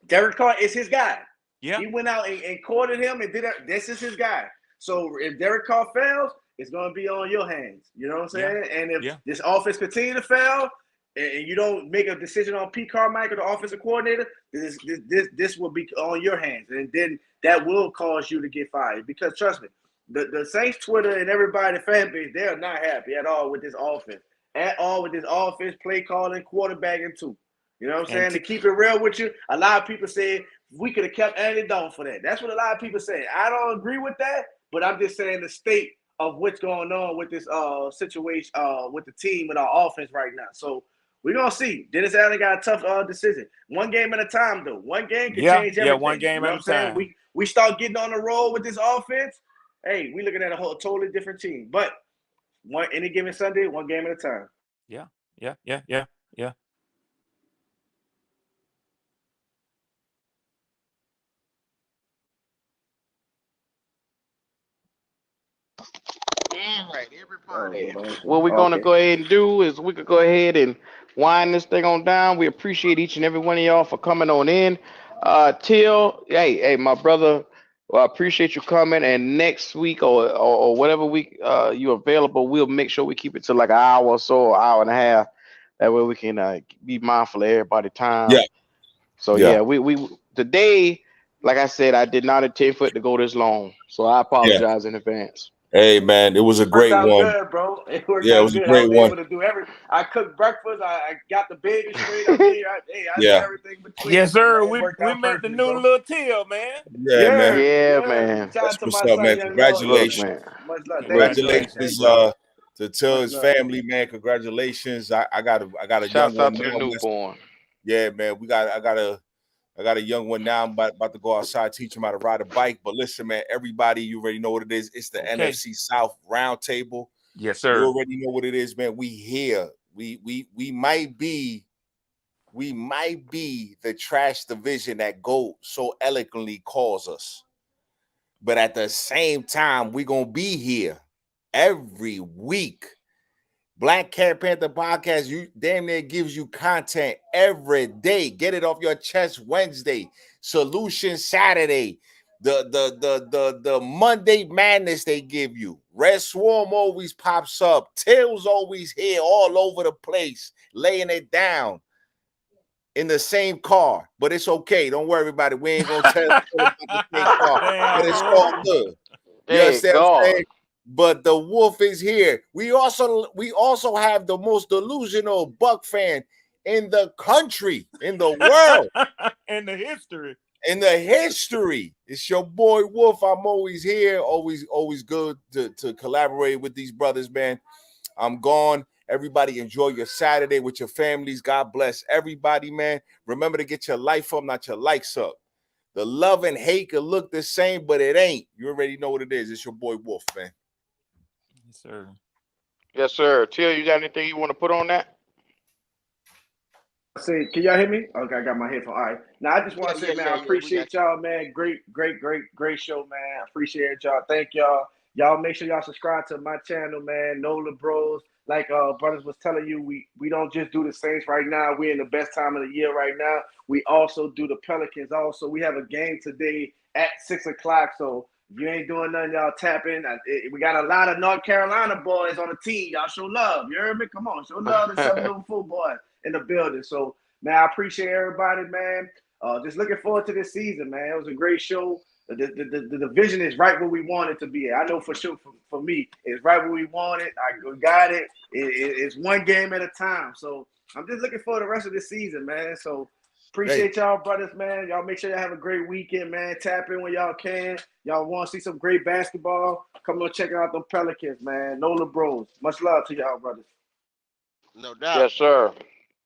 Derek Carr is his guy. Yeah. He went out and courted him and did it. This is his guy. So if Derek Carr fails, it's going to be on your hands. You know what I'm saying? Yeah. And if this offense continue to fail and you don't make a decision on Pete Carmichael, the offensive coordinator, this will be on your hands. And then that will cause you to get fired. Because trust me, the Saints Twitter and everybody, fan base, they are not happy at all with this offense. At all with this offense, play calling, quarterbacking too. You know what I'm saying? To keep it real with you, a lot of people say we could have kept Andy Dalton for that. That's what a lot of people say. I don't agree with that, but I'm just saying the state of what's going on with this situation with the team and our offense right now. So we're going to see. Dennis Allen got a tough decision. One game at a time, though. One game can change everything. Yeah, one game at a time. We start getting on the roll with this offense, hey, we're looking at a totally different team. But any given Sunday, one game at a time. Yeah. All right, everybody. What we're going to go ahead and do is we could go ahead and wind this thing on down. We appreciate each and every one of y'all for coming on in. Till, hey, my brother, I appreciate you coming. And next week or whatever week you're available, we'll make sure we keep it to like an hour or so, an hour and a half. That way we can be mindful of everybody's time. Yeah. So, we today, like I said, I did not intend for it to go this long. So I apologize in advance. Hey man, it was a great one. Good, bro. It was a great one. Able to do everything. I cooked breakfast. I got the baby straight. I did everything between. Yes, sir. We met the new little Till, man. Yeah, man. That's what's up, man. Congratulations, man. Congratulations to Till's family, man. Congratulations. I got a young one. Shout out to the newborn. Yeah, man. I got a young one now. I'm about to go outside, teach him how to ride a bike. But listen, man, everybody, you already know what it is. It's the NFC South Roundtable. Yes, sir. You already know what it is, man. We here. We might be the trash division that GOAT so eloquently calls us. But at the same time, we're going to be here every week. Black Cat Panther Podcast, you damn near gives you content every day. Get it off your chest Wednesday, Solution Saturday, the Monday Madness they give you. Red Swarm always pops up. Tails always here all over the place, laying it down in the same car. But it's okay. Don't worry about it. We ain't gonna tell you about the same car, but it's all good. You understand what I'm saying? But the wolf is here. We also have the most delusional Buck fan in the country, in the world, in the history. It's your boy Wolf. I'm always here. Always good to collaborate with these brothers, man. I'm gone. Everybody enjoy your Saturday with your families. God bless everybody, man. Remember to get your life up, not your likes up. The love and hate could look the same, but it ain't. You already know what it is. It's your boy Wolf, man. Yes, sir. Yes, sir. Till, you got anything you want to put on that? Say, can y'all hear me? Okay, I got my headphone. All right. Now I just want to say, man, I We got appreciate y'all, man. Great show, man. I appreciate y'all. Thank y'all. Y'all make sure y'all subscribe to my channel, man. Nola Bros. Like brothers was telling you, we don't just do the Saints right now. We're in the best time of the year right now. We also do the Pelicans. Also, we have a game today at 6:00. So if you ain't doing nothing, y'all tap in. We got a lot of North Carolina boys on the team. Y'all show love. You heard me? Come on, show love to some little football in the building. So, man, I appreciate everybody, man. Just looking forward to this season, man. It was a great show. The division is right where we want it to be. I know for sure for me, it's right where we want it. I got it. It's one game at a time. So I'm just looking for the rest of the season, man. So appreciate y'all, brothers, man. Y'all make sure y'all have a great weekend, man. Tap in when y'all can. Y'all want to see some great basketball? Come on, check out them Pelicans, man. Nola Bros. Much love to y'all, brothers. no doubt. Yes, sir.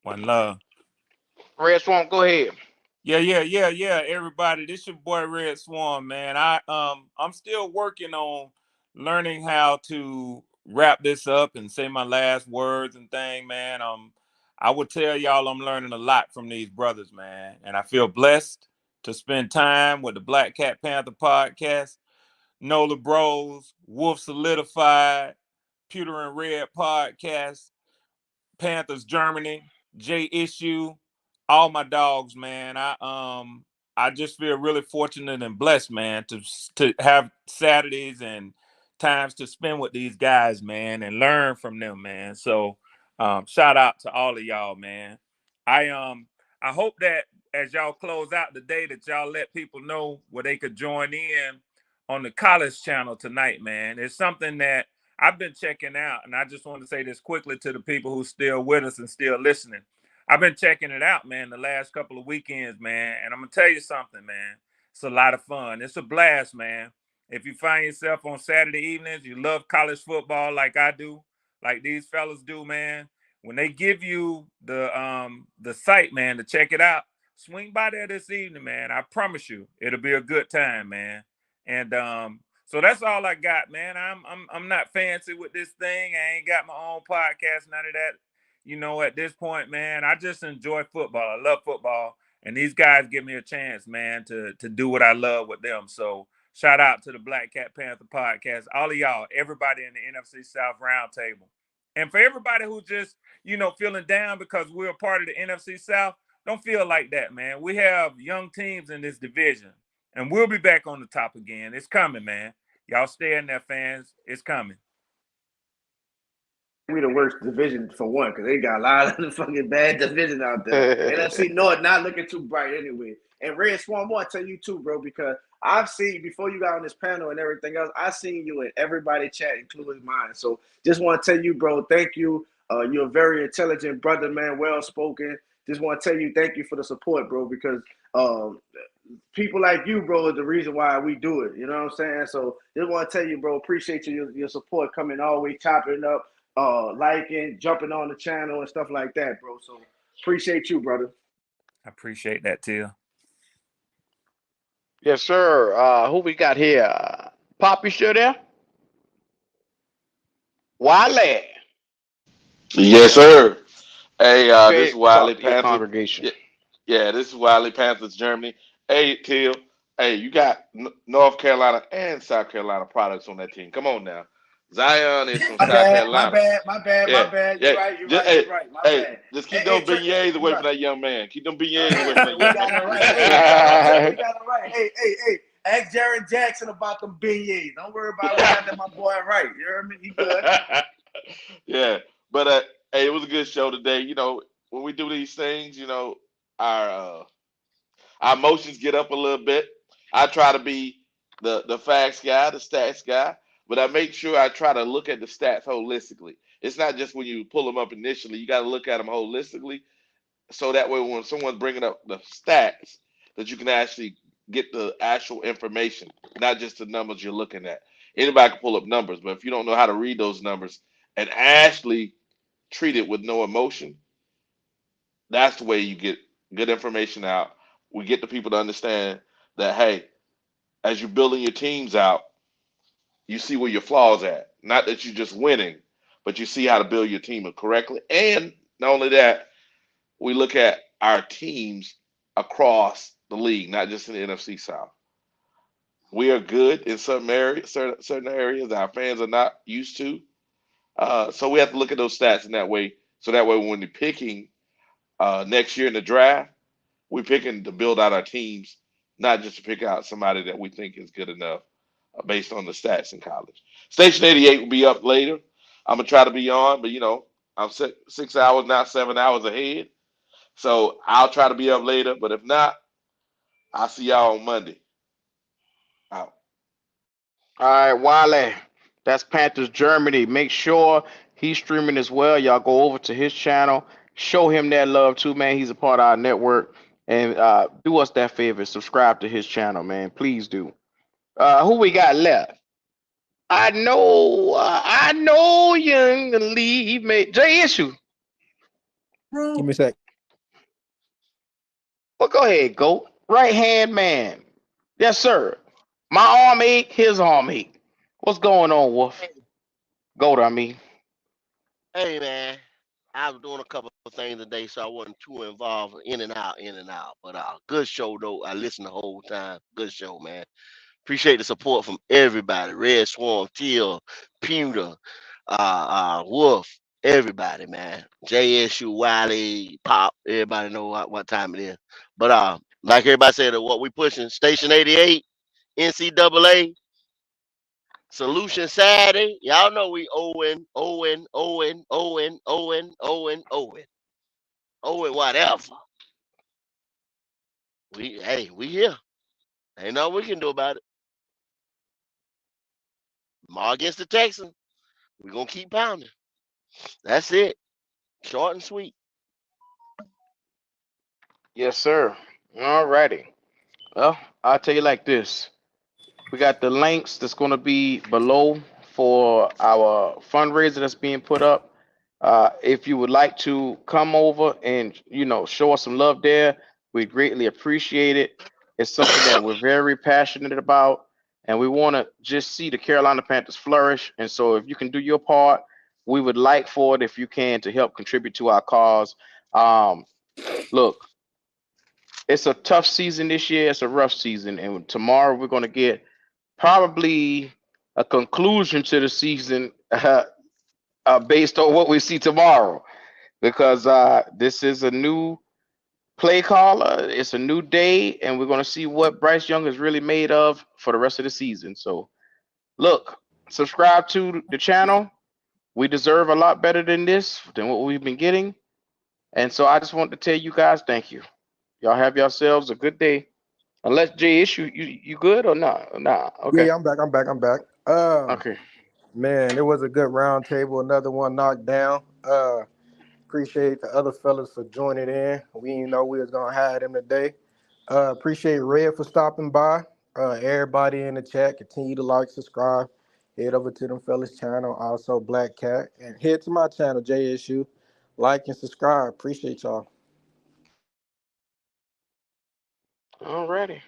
One love. Red Swamp, go ahead. Yeah. Everybody, this your boy Red Swan, man. I'm still working on learning how to wrap this up and say my last words and thing, man. I would tell y'all I'm learning a lot from these brothers, man, and I feel blessed to spend time with the Black Cat Panther podcast, Nola Bros, Wolf Solidified, Pewter and Red podcast, Panthers Germany, J Issue, all my dogs, man. I just feel really fortunate and blessed, man, to have Saturdays and times to spend with these guys, man, and learn from them, man. So shout out to all of y'all, man. I hope that as y'all close out the day that y'all let people know where they could join in on the college channel tonight, man. It's something that I've been checking out, and I just want to say this quickly to the people who still with us and still listening. I've been checking it out, man, the last couple of weekends, man, and I'm gonna tell you something, man. It's a lot of fun. It's a blast, man. If you find yourself on Saturday evenings, you love college football like I do, like these fellas do, man. When they give you the site, man, to check it out, swing by there this evening, man. I promise you, it'll be a good time, man. And so that's all I got, man. I'm not fancy with this thing. I ain't got my own podcast, none of that. You know, at this point, man, I just enjoy football. I love football, and these guys give me a chance, man, to do what I love with them. So shout out to the Black Cat Panther podcast, all of y'all, everybody in the NFC South Roundtable, and for everybody who just feeling down because we're a part of the NFC South. Don't feel like that, man. We have young teams in this division, and we'll be back on the top again. It's coming, man. Y'all stay in there, fans. It's coming. We the worst division for one, because they got a lot of the fucking bad division out there. NFC North not looking too bright anyway. And Red Swan, I want to tell you too, bro, because I've seen before you got on this panel and everything else, I seen you in everybody chat, including mine. So just want to tell you, bro, thank you. You're a very intelligent brother, man, well spoken. Just want to tell you thank you for the support, bro, because people like you, bro, is the reason why we do it. You know what I'm saying? So just want to tell you, bro, appreciate your support coming always chopping up, liking, jumping on the channel and stuff like that, bro. So appreciate you, brother. I appreciate that too. Yes, sir. Who we got here? Pop, you still there? Wiley. Yes, sir. Hey, this is Wiley Panther. Congregation. Yeah, this is Wiley Panthers Germany. Hey, Till. Hey, you got North Carolina and South Carolina products on that team. Come on now. Zion is from South Carolina. My bad. You're right. You're right. My bad. Just keep those beignets away from that young man. Keep them beignets away from that young man. We got it right. Hey. Ask Jaron Jackson about them beignets. Don't worry about that. My boy right. You heard me? He good. Yeah. But hey, it was a good show today. You know, when we do these things, our emotions get up a little bit. I try to be the facts guy, the stats guy, but I make sure I try to look at the stats holistically. It's not just when you pull them up initially. You got to look at them holistically, so that way when someone's bringing up the stats, that you can actually get the actual information, not just the numbers you're looking at. Anybody can pull up numbers, but if you don't know how to read those numbers and actually treat it with no emotion, that's the way you get good information out. We get the people to understand that, hey, as you're building your teams out, you see where your flaws at. Not that you're just winning, but you see how to build your team correctly. And not only that, we look at our teams across the league, not just in the NFC South. We are good in some areas, certain areas that our fans are not used to. So we have to look at those stats in that way. So that way, when we're picking next year in the draft, we're picking to build out our teams, not just to pick out somebody that we think is good enough based on the stats in college. Station 88 will be up later. I'm gonna try to be on, but I'm 6 hours, not 7 hours ahead. So I'll try to be up later. But if not, I'll see y'all on Monday. Out. All right, Wale. That's Panthers Germany. Make sure he's streaming as well. Y'all go over to his channel. Show him that love too, man. He's a part of our network. And do us that favor. Subscribe to his channel, man. Please do. Who we got left? I know you ain't gonna leave me. Jay Issue. Give me a sec. Well, go ahead, go. Right hand man. Yes, sir. My arm ache, his arm ache. What's going on, Wolf? Goat, I mean. Hey, man. I was doing a couple of things today, so I wasn't too involved. In and out. But good show, though. I listened the whole time. Good show, man. Appreciate the support from everybody. Red Swarm, Teal, Pewter, Wolf, everybody, man. JSU, Wiley, Pop, everybody know what time it is. But like everybody said, what we pushing, Station 88, NCAA, Solution Saturday. Y'all know we Owen, whatever. We here. Ain't nothing we can do about it. Tomorrow against the Texans, we're going to keep pounding. That's it. Short and sweet. Yes, sir. All righty. Well, I'll tell you like this. We got the links that's going to be below for our fundraiser that's being put up. If you would like to come over and, show us some love there, we greatly appreciate it. It's something that we're very passionate about, and we want to just see the Carolina Panthers flourish. And so if you can do your part, we would like for it, if you can, to help contribute to our cause. Look, it's a tough season this year. It's a rough season. And tomorrow we're going to get probably a conclusion to the season based on what we see tomorrow, because this is a new play caller. It's a new day, and we're going to see what Bryce Young is really made of for the rest of the season. So, look, subscribe to the channel. We deserve a lot better than this, than what we've been getting. And so I just want to tell you guys, thank you. Y'all have yourselves a good day. Unless Jay Issue, you good or not? Nah. Okay. Yeah, I'm back. Okay. Man, it was a good round table. Another one knocked down. Appreciate the other fellas for joining in. We didn't know we was gonna have them today. Appreciate Red for stopping by. Everybody in the chat, continue to like, subscribe. Head over to them fellas' channel, also Black Cat, and head to my channel, JSU. Like and subscribe. Appreciate y'all. Alrighty.